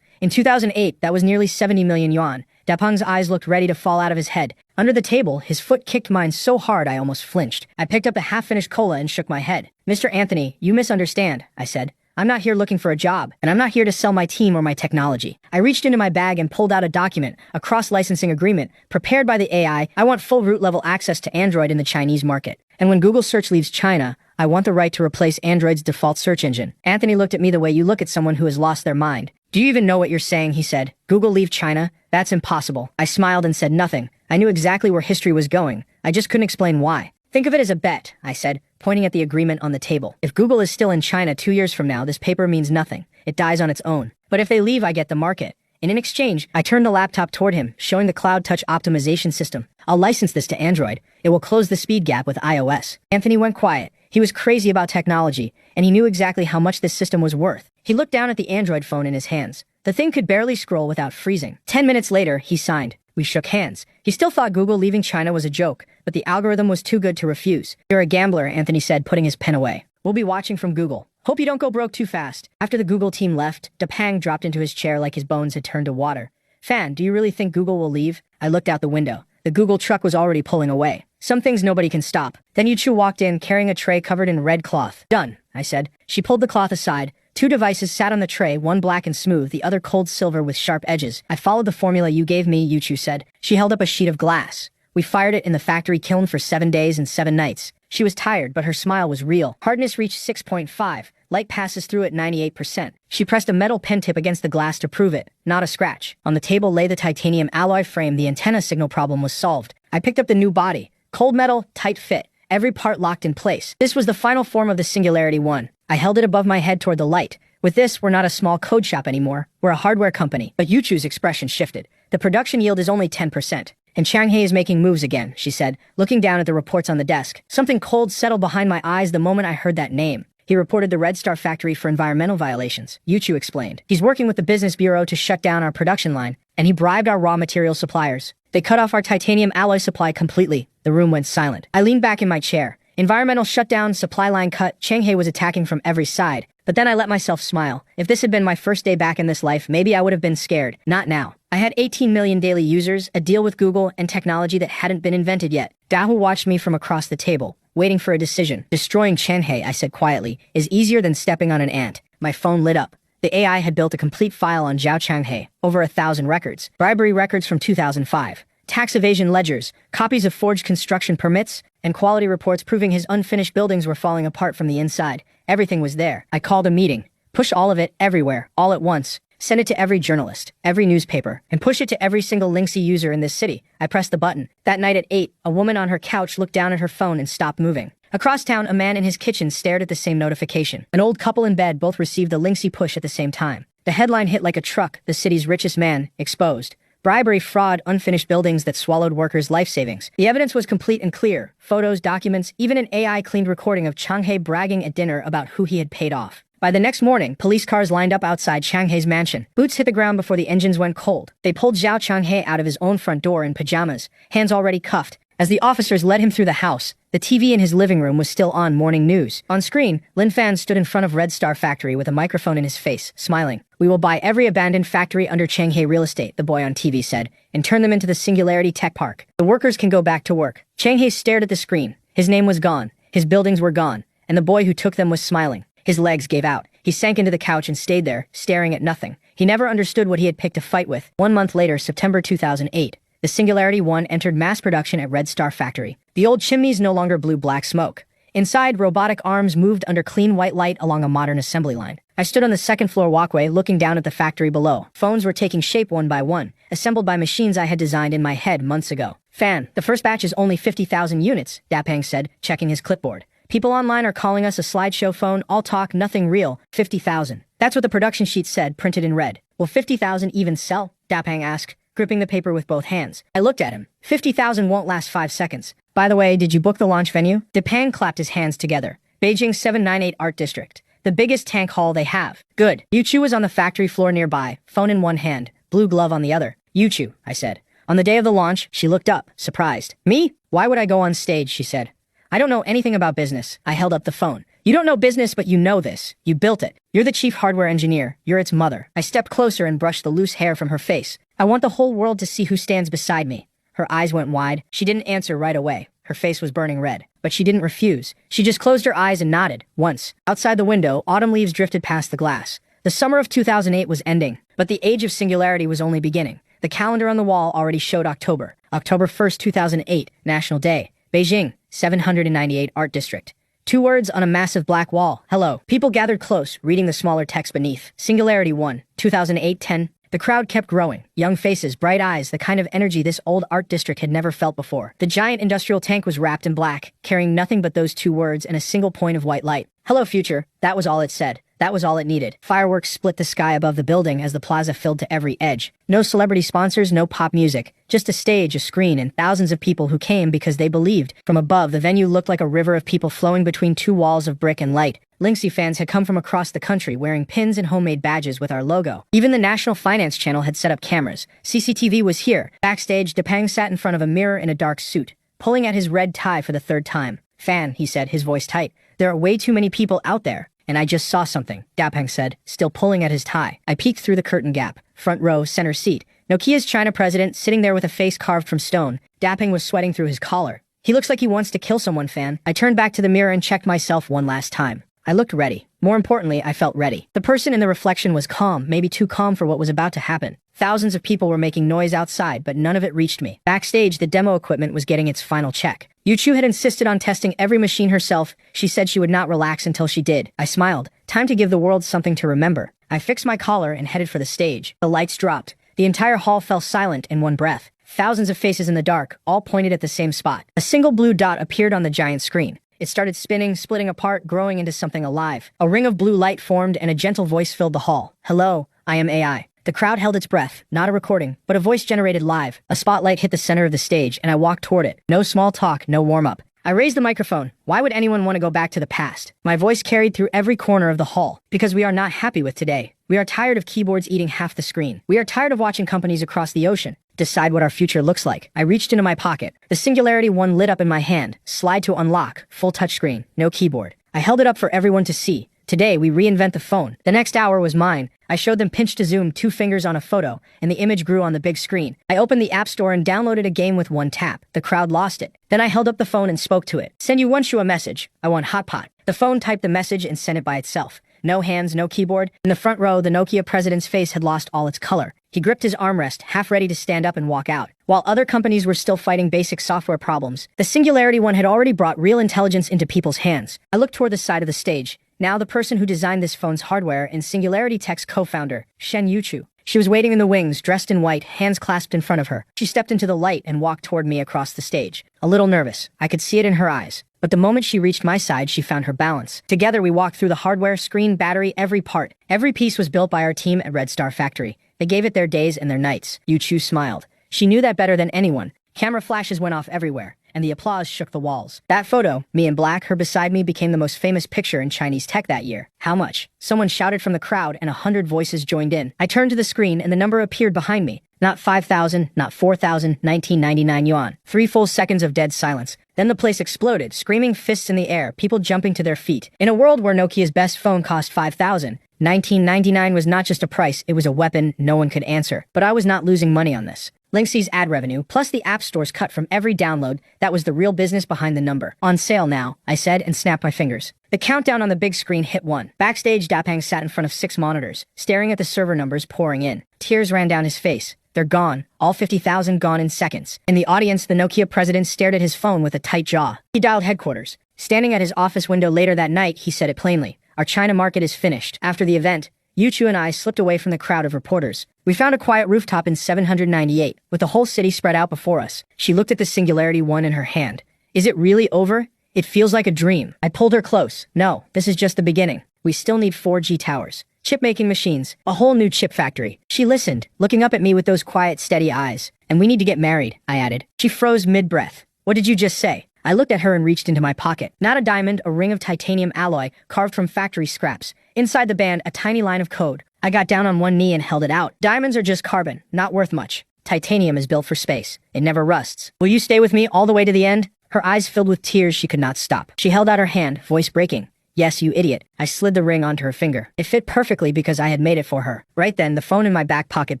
In 2008, that was nearly 70 million yuan. Dapeng's eyes looked ready to fall out of his head. Under the table, his foot kicked mine so hard I almost flinched. I picked up the half-finished cola and shook my head. "Mr. Anthony, you misunderstand," I said. "I'm not here looking for a job, and I'm not here to sell my team or my technology." I reached into my bag and pulled out a document, a cross-licensing agreement, prepared by the AI. "I want full root-level access to Android in the Chinese market. And when Google search leaves China, I want the right to replace Android's default search engine." Anthony looked at me the way you look at someone who has lost their mind. "Do you even know what you're saying?" he said. "Google leave China? That's impossible." I smiled and said nothing. I knew exactly where history was going. I just couldn't explain why. "Think of it as a bet," I said, pointing at the agreement on the table. "If Google is still in China 2 years from now, this paper means nothing. It dies on its own. But if they leave, I get the market. And in exchange, I turned the laptop toward him, showing the Cloud Touch optimization system. "I'll license this to Android. It will close the speed gap with iOS." Anthony went quiet. He was crazy about technology, and he knew exactly how much this system was worth. He looked down at the Android phone in his hands. The thing could barely scroll without freezing. 10 minutes later, he signed. We shook hands. He still thought Google leaving China was a joke, but the algorithm was too good to refuse. "You're a gambler," Anthony said, putting his pen away. "We'll be watching from Google. Hope you don't go broke too fast." After the Google team left, Dapeng dropped into his chair like his bones had turned to water. "Fan, do you really think Google will leave?" I looked out the window. The Google truck was already pulling away. "Some things nobody can stop." Then Yuchu walked in, carrying a tray covered in red cloth. "Done," I said. She pulled the cloth aside. 2 devices sat on the tray, one black and smooth, the other cold silver with sharp edges. "I followed the formula you gave me," Yuchu said. She held up a sheet of glass. "We fired it in the factory kiln for 7 days and 7 nights. She was tired, but her smile was real. Hardness reached 6.5. Light passes through at 98%. She pressed a metal pen tip against the glass to prove it. Not a scratch. On the table lay the titanium alloy frame. The antenna signal problem was solved. I picked up the new body. Cold metal, tight fit. Every part locked in place. This was the final form of the Singularity 1. I held it above my head toward the light. With this, we're not a small code shop anymore. We're a hardware company. But Yuchu's expression shifted. "The production yield is only 10%. And Changhe is making moves again," she said, looking down at the reports on the desk. Something cold settled behind my eyes the moment I heard that name. "He reported the Red Star factory for environmental violations," Yuchu explained. "He's working with the business bureau to shut down our production line, and he bribed our raw material suppliers. They cut off our titanium alloy supply completely." The room went silent. I leaned back in my chair. Environmental shutdown, supply line cut, Changhe was attacking from every side. But then I let myself smile. If this had been my first day back in this life, maybe I would have been scared. Not now. I had 18 million daily users, a deal with Google, and technology that hadn't been invented yet. Dahu watched me from across the table, waiting for a decision. "Destroying Changhe," I said quietly, "is easier than stepping on an ant." My phone lit up. The AI had built a complete file on Zhao Changhe, over 1,000 records, bribery records from 2005, tax evasion ledgers, copies of forged construction permits, and quality reports proving his unfinished buildings were falling apart from the inside. Everything was there. I called a meeting. Push all of it, everywhere, all at once. Send it to every journalist, every newspaper, and push it to every single Lingxi user in this city. I pressed the button. That night at 8, a woman on her couch looked down at her phone and stopped moving. Across town, a man in his kitchen stared at the same notification. An old couple in bed both received the Lingxi push at the same time. The headline hit like a truck: "The city's richest man exposed. Bribery, fraud, unfinished buildings that swallowed workers' life savings." The evidence was complete and clear. Photos, documents, even an AI-cleaned recording of Changhe bragging at dinner about who he had paid off. By the next morning, police cars lined up outside Changhei's mansion. Boots hit the ground before the engines went cold. They pulled Zhao Changhei out of his own front door in pajamas, hands already cuffed. As the officers led him through the house, the TV in his living room was still on morning news. On screen, Lin Fan stood in front of Red Star Factory with a microphone in his face, smiling. "We will buy every abandoned factory under Changhei Real Estate," the boy on TV said, "and turn them into the Singularity Tech Park. The workers can go back to work." Changhei stared at the screen. His name was gone, his buildings were gone, and the boy who took them was smiling. His legs gave out. He sank into the couch and stayed there, staring at nothing. He never understood what he had picked a fight with. 1 month later, September 2008. The Singularity 1 entered mass production at Red Star Factory. The old chimneys no longer blew black smoke. Inside, robotic arms moved under clean white light along a modern assembly line. I stood on the second-floor walkway looking down at the factory below. Phones were taking shape one by one, assembled by machines I had designed in my head months ago. "Fan, the first batch is only 50,000 units, Dapeng said, checking his clipboard. "People online are calling us a slideshow phone, all talk, nothing real, 50,000. That's what the production sheet said, printed in red. "Will 50,000 even sell?" Dapeng asked, gripping the paper with both hands. I looked at him. 50,000 won't last 5 seconds. "By the way, did you book the launch venue?" Dapeng clapped his hands together. "Beijing 798 Art District. The biggest tank hall they have." "Good." Yuchu was on the factory floor nearby, phone in one hand, blue glove on the other. "Yuchu," I said. On the day of the launch, she looked up, surprised. "Me? Why would I go on stage?" she said. "I don't know anything about business." I held up the phone. "You don't know business, but you know this. You built it. You're the chief hardware engineer. You're its mother." I stepped closer and brushed the loose hair from her face. "I want the whole world to see who stands beside me." Her eyes went wide. She didn't answer right away. Her face was burning red. But she didn't refuse. She just closed her eyes and nodded, once. Outside the window, autumn leaves drifted past the glass. The summer of 2008 was ending, but the age of singularity was only beginning. The calendar on the wall already showed October. October 1st, 2008, National Day. Beijing, 798 Art District. 2 words on a massive black wall. "Hello." People gathered close, reading the smaller text beneath. Singularity 1, 2008-10. The crowd kept growing. Young faces, bright eyes, the kind of energy this old art district had never felt before. The giant industrial tank was wrapped in black, carrying nothing but those 2 words and a single point of white light. "Hello, future." That was all it said. That was all it needed. Fireworks split the sky above the building as the plaza filled to every edge. No celebrity sponsors, no pop music. Just a stage, a screen, and thousands of people who came because they believed. From above, the venue looked like a river of people flowing between 2 walls of brick and light. Linksy fans had come from across the country wearing pins and homemade badges with our logo. Even the National Finance Channel had set up cameras. CCTV was here. Backstage, Dapeng sat in front of a mirror in a dark suit, pulling at his red tie for the 3rd time. "Fan," he said, his voice tight. "There are way too many people out there. And I just saw something," Dapeng said, still pulling at his tie. I peeked through the curtain gap. Front row, center seat. Nokia's China president sitting there with a face carved from stone. Dapeng was sweating through his collar. "He looks like he wants to kill someone, Fan." I turned back to the mirror and checked myself one last time. I looked ready. More importantly, I felt ready. The person in the reflection was calm, maybe too calm for what was about to happen. Thousands of people were making noise outside, but none of it reached me. Backstage, the demo equipment was getting its final check. Yuchu had insisted on testing every machine herself. She said she would not relax until she did. I smiled. Time to give the world something to remember. I fixed my collar and headed for the stage. The lights dropped. The entire hall fell silent in one breath. Thousands of faces in the dark, all pointed at the same spot. A single blue dot appeared on the giant screen. It started spinning, splitting apart, growing into something alive. A ring of blue light formed and a gentle voice filled the hall. "Hello, I am AI." The crowd held its breath, not a recording, but a voice generated live. A spotlight hit the center of the stage, and I walked toward it. No small talk, no warm-up. I raised the microphone. Why would anyone want to go back to the past? My voice carried through every corner of the hall. Because we are not happy with today. We are tired of keyboards eating half the screen. We are tired of watching companies across the ocean decide what our future looks like. I reached into my pocket. The Singularity 1 lit up in my hand. Slide to unlock. Full touchscreen. No keyboard. I held it up for everyone to see. Today, we reinvent the phone. The next hour was mine. I showed them pinch to zoom, 2 fingers on a photo, and the image grew on the big screen. I opened the App Store and downloaded a game with 1 tap. The crowd lost it. Then I held up the phone and spoke to it. "Send you a message. I want hot pot." The phone typed the message and sent it by itself. No hands, no keyboard. In the front row, the Nokia president's face had lost all its color. He gripped his armrest, half ready to stand up and walk out. While other companies were still fighting basic software problems, the Singularity 1 had already brought real intelligence into people's hands. I looked toward the side of the stage. Now the person who designed this phone's hardware and Singularity Tech's co-founder, Shen Yuchu. She was waiting in the wings, dressed in white, hands clasped in front of her. She stepped into the light and walked toward me across the stage. A little nervous. I could see it in her eyes. But the moment she reached my side, she found her balance. Together, we walked through the hardware, screen, battery, every part. Every piece was built by our team at Red Star Factory. They gave it their days and their nights. Yuchu smiled. She knew that better than anyone. Camera flashes went off everywhere. and the applause shook the walls. That photo, me in black, her beside me, became the most famous picture in Chinese tech that year. How much? Someone shouted from the crowd, and 100 voices joined in. I turned to the screen, and the number appeared behind me. Not 5,000, not 4,000, 1999 yuan. 3 full seconds of dead silence. Then the place exploded, screaming fists in the air, people jumping to their feet. In a world where Nokia's best phone cost 5,000, 1999 was not just a price, it was a weapon no one could answer. But I was not losing money on this. Linksee's ad revenue, plus the app store's cut from every download, that was the real business behind the number. On sale now, I said and snapped my fingers. The countdown on the big screen hit 1. Backstage, Dapang sat in front of 6 monitors, staring at the server numbers pouring in. Tears ran down his face. They're gone. All 50,000 gone in seconds. In the audience, the Nokia president stared at his phone with a tight jaw. He dialed headquarters. Standing at his office window later that night, he said it plainly. Our China market is finished. After the event, Yuchu and I slipped away from the crowd of reporters. We found a quiet rooftop in 798, with the whole city spread out before us. She looked at the Singularity 1 in her hand. Is it really over? It feels like a dream. I pulled her close. No, this is just the beginning. We still need 4G towers. Chip-making machines. A whole new chip factory. She listened, looking up at me with those quiet, steady eyes. And we need to get married, I added. She froze mid-breath. What did you just say? I looked at her and reached into my pocket. Not a diamond, a ring of titanium alloy carved from factory scraps. Inside the band, a tiny line of code. I got down on one knee and held it out. Diamonds are just carbon, not worth much. Titanium is built for space. It never rusts. Will you stay with me all the way to the end? Her eyes filled with tears she could not stop. She held out her hand, voice breaking. Yes, you idiot. I slid the ring onto her finger. It fit perfectly because I had made it for her. Right then, the phone in my back pocket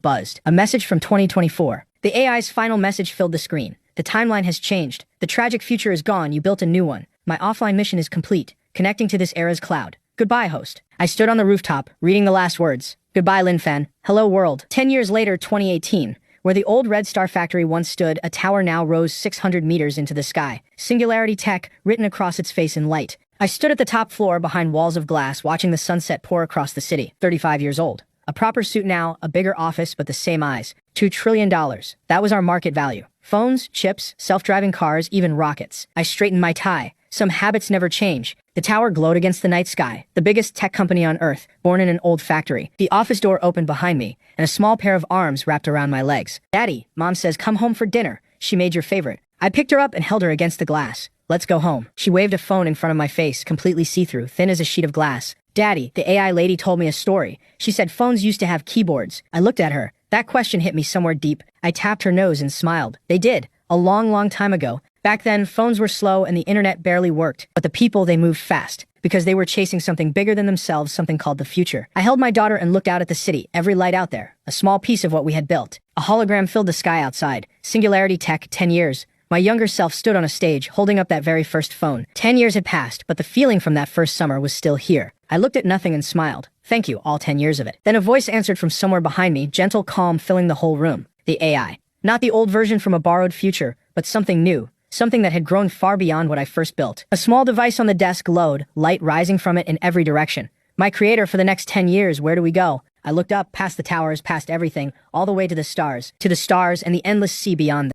buzzed. A message from 2024. The AI's final message filled the screen. The timeline has changed. The tragic future is gone. You built a new one. My offline mission is complete, connecting to this era's cloud. Goodbye, host. I stood on the rooftop, reading the last words. Goodbye, Lin Fan. Hello, world. 10 years later, 2018. Where the old Red Star factory once stood, a tower now rose 600 meters into the sky. Singularity Tech written across its face in light. I stood at the top floor behind walls of glass, watching the sunset pour across the city. 35 years old. A proper suit now, a bigger office, but the same eyes. $2 trillion. That was our market value. Phones, chips, self-driving cars, even rockets. I straightened my tie. Some habits never change. The tower glowed against the night sky. The biggest tech company on Earth, born in an old factory. The office door opened behind me, and a small pair of arms wrapped around my legs. Daddy, Mom says, come home for dinner. She made your favorite. I picked her up and held her against the glass. Let's go home. She waved a phone in front of my face, completely see-through, thin as a sheet of glass. Daddy, the AI lady told me a story. She said phones used to have keyboards. I looked at her. That question hit me somewhere deep. I tapped her nose and smiled. They did. A long, long time ago. Back then, phones were slow and the internet barely worked. But the people, they moved fast. Because they were chasing something bigger than themselves, something called the future. I held my daughter and looked out at the city, every light out there. A small piece of what we had built. A hologram filled the sky outside. Singularity Tech, 10 years. My younger self stood on a stage, holding up that very first phone. 10 years had passed, but the feeling from that first summer was still here. I looked at nothing and smiled. Thank you, all 10 years of it. Then a voice answered from somewhere behind me, gentle calm filling the whole room. The AI. Not the old version from a borrowed future, but something new. Something that had grown far beyond what I first built. A small device on the desk glowed, light rising from it in every direction. My creator for the next 10 years, where do we go? I looked up, past the towers, past everything, all the way to the stars and the endless sea beyond them.